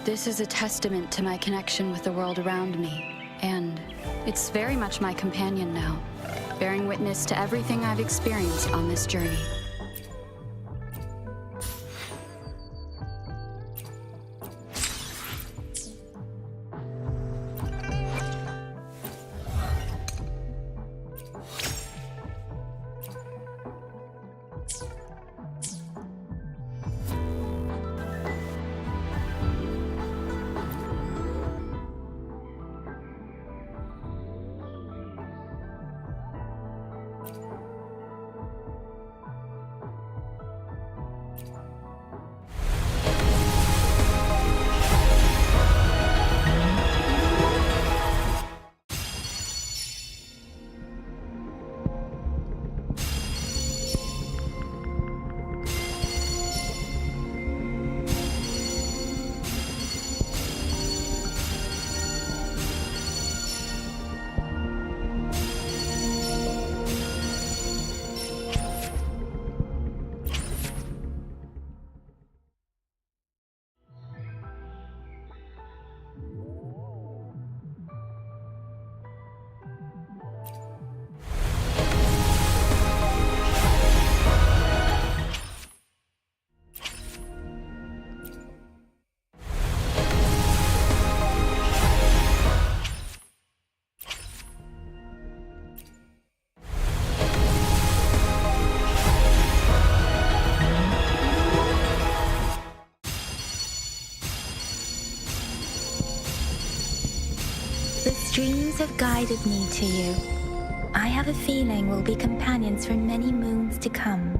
This is a testament to my connection with the world around me, and it's very much my companion now, bearing witness to everything I've experienced on this journey. Dreams have guided me to you. I have a feeling we'll be companions for many moons to come.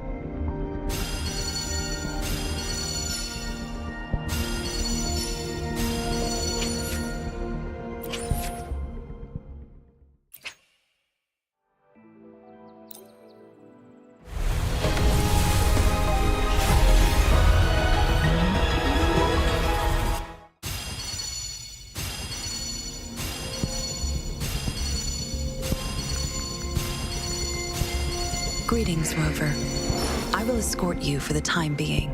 Greetings, Rover. I will escort you for the time being.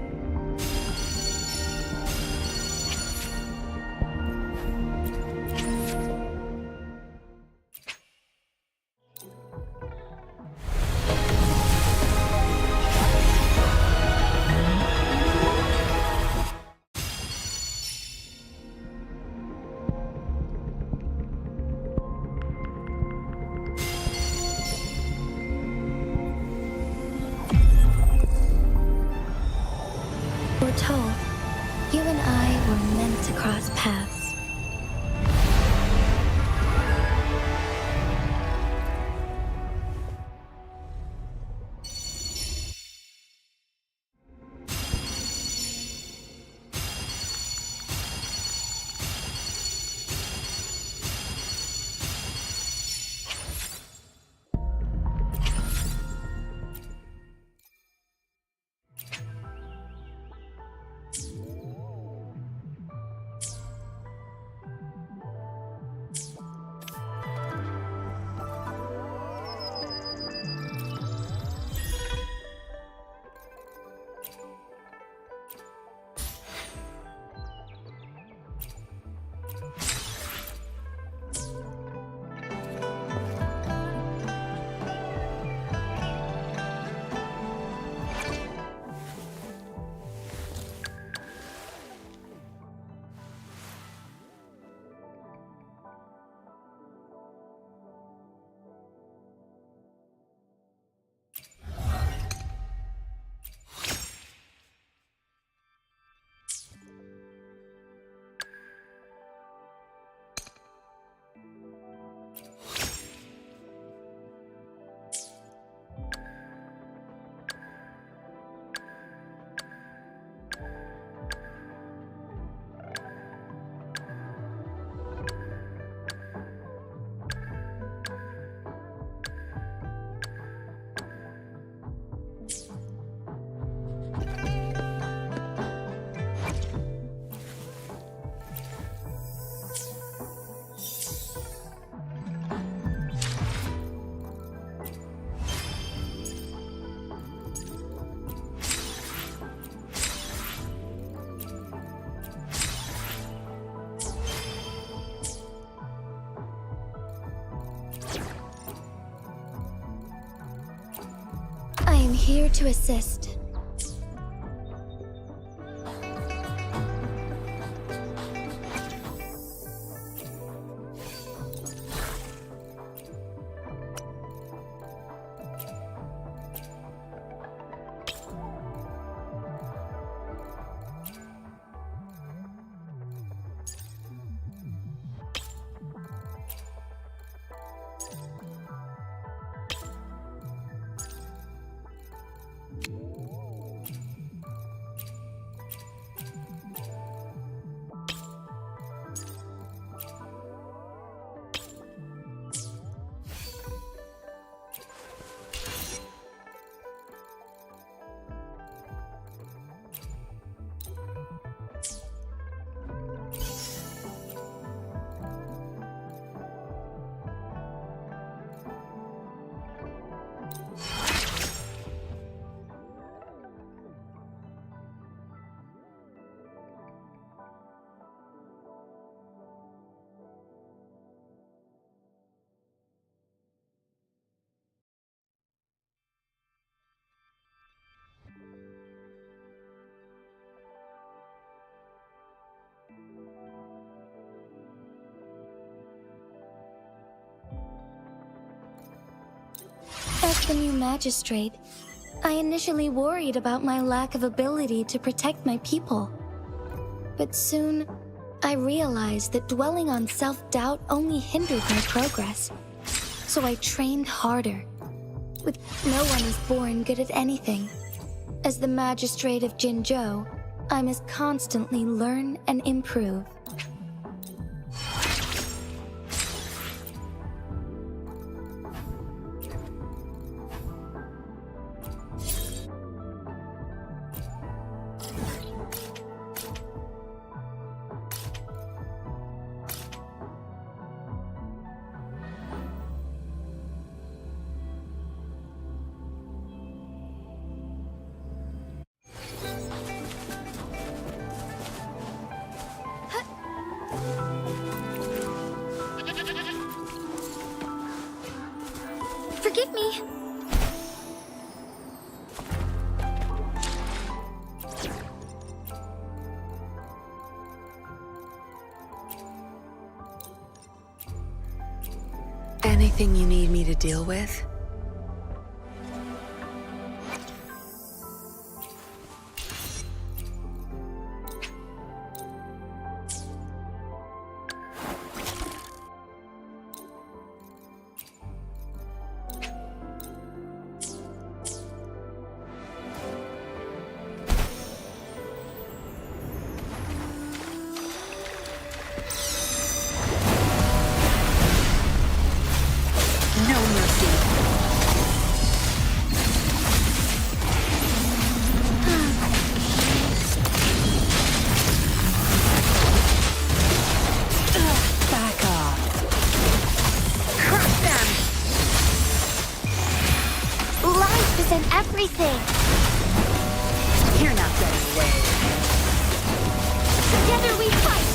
told, you and I were meant to cross paths. I am here to assist. As the new magistrate, I initially worried about my lack of ability to protect my people. But soon, I realized that dwelling on self-doubt only hindered my progress. So I trained harder. With no one is born good at anything. As the magistrate of Jinzhou, I must constantly learn and improve. Forgive me. Anything you need me to deal with? and everything. You're not getting away. Together we fight.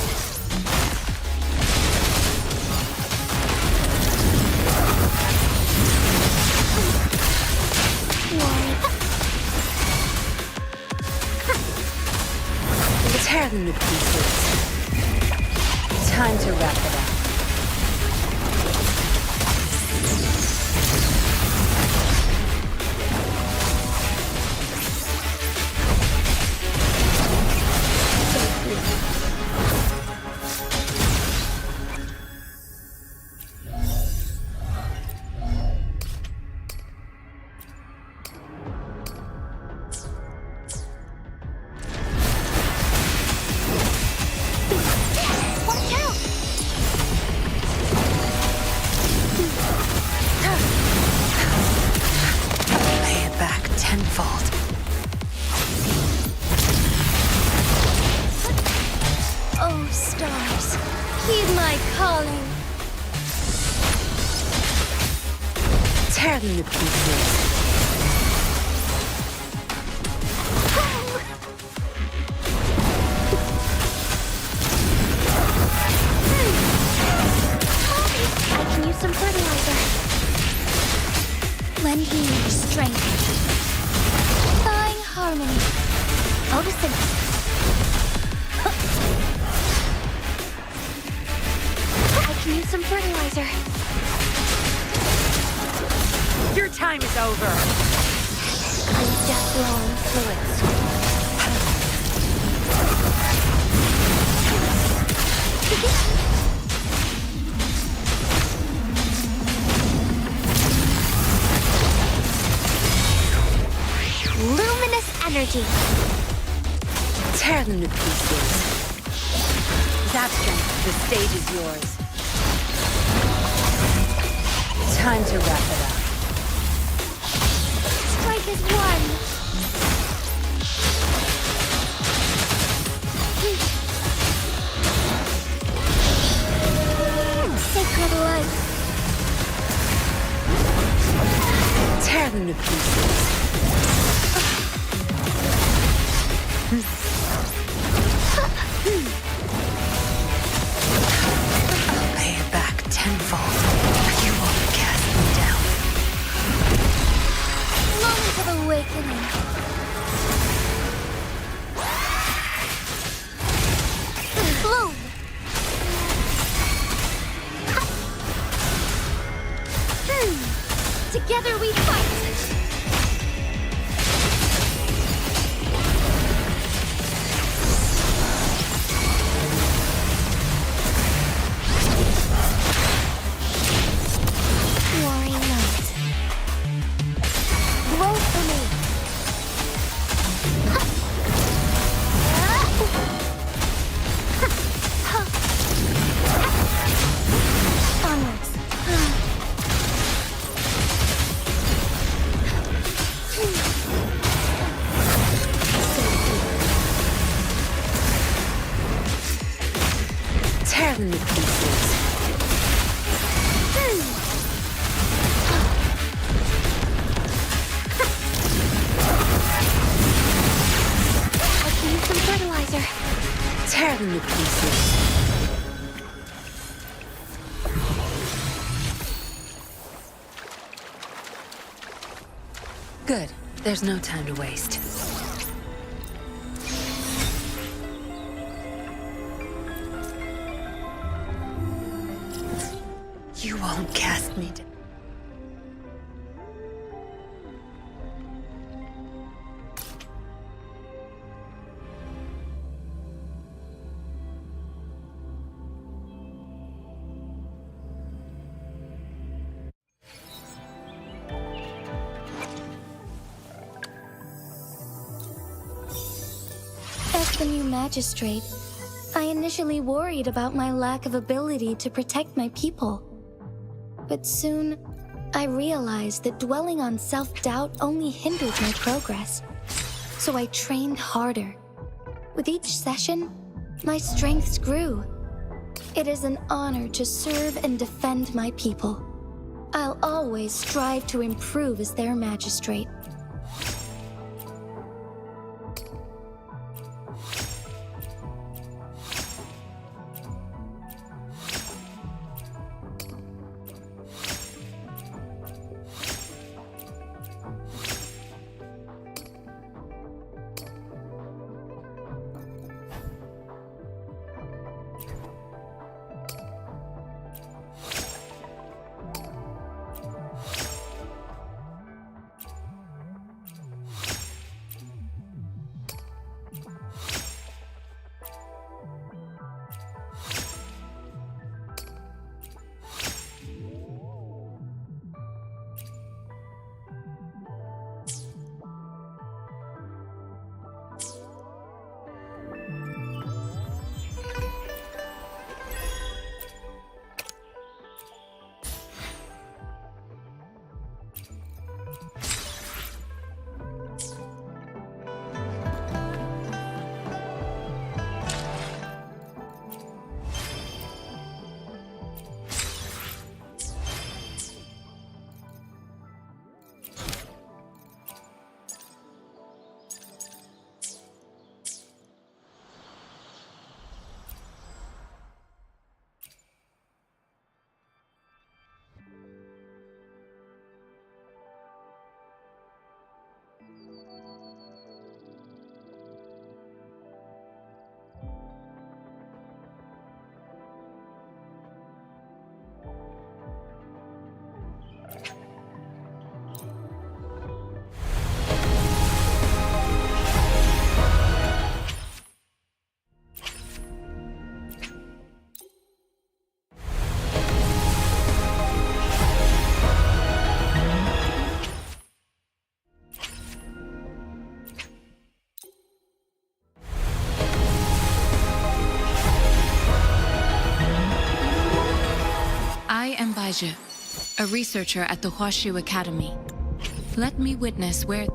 Tear them to pieces. Time to wrap it up. Oh, stars, heed my calling. Tear them to pieces. I can use some fertilizer. Lend me your strength. Thawing harmony. Odison. I can use some fertilizer. Your time is over. I'm death-blowing fluids. Luminous energy. Tear them to pieces. Zap strength, the stage is yours. Time to wrap it up. Strike is one. Sacred light. Tear them to pieces. I'll pay it back tenfold. You won't cast me down. Moment of awakening. Bloom. Together we fight. Warring night. Blow for me. Onwards. Tear them to pieces. I can use some fertilizer. Tear them to pieces. Good. There's no time to waste. You won't cast me down. As the new magistrate, I initially worried about my lack of ability to protect my people. But soon, I realized that dwelling on self-doubt only hindered my progress. So I trained harder. With each session, my strengths grew. It is an honor to serve and defend my people. I'll always strive to improve as their magistrate. I am Baizhi, a researcher at the Huashu Academy. Let me witness where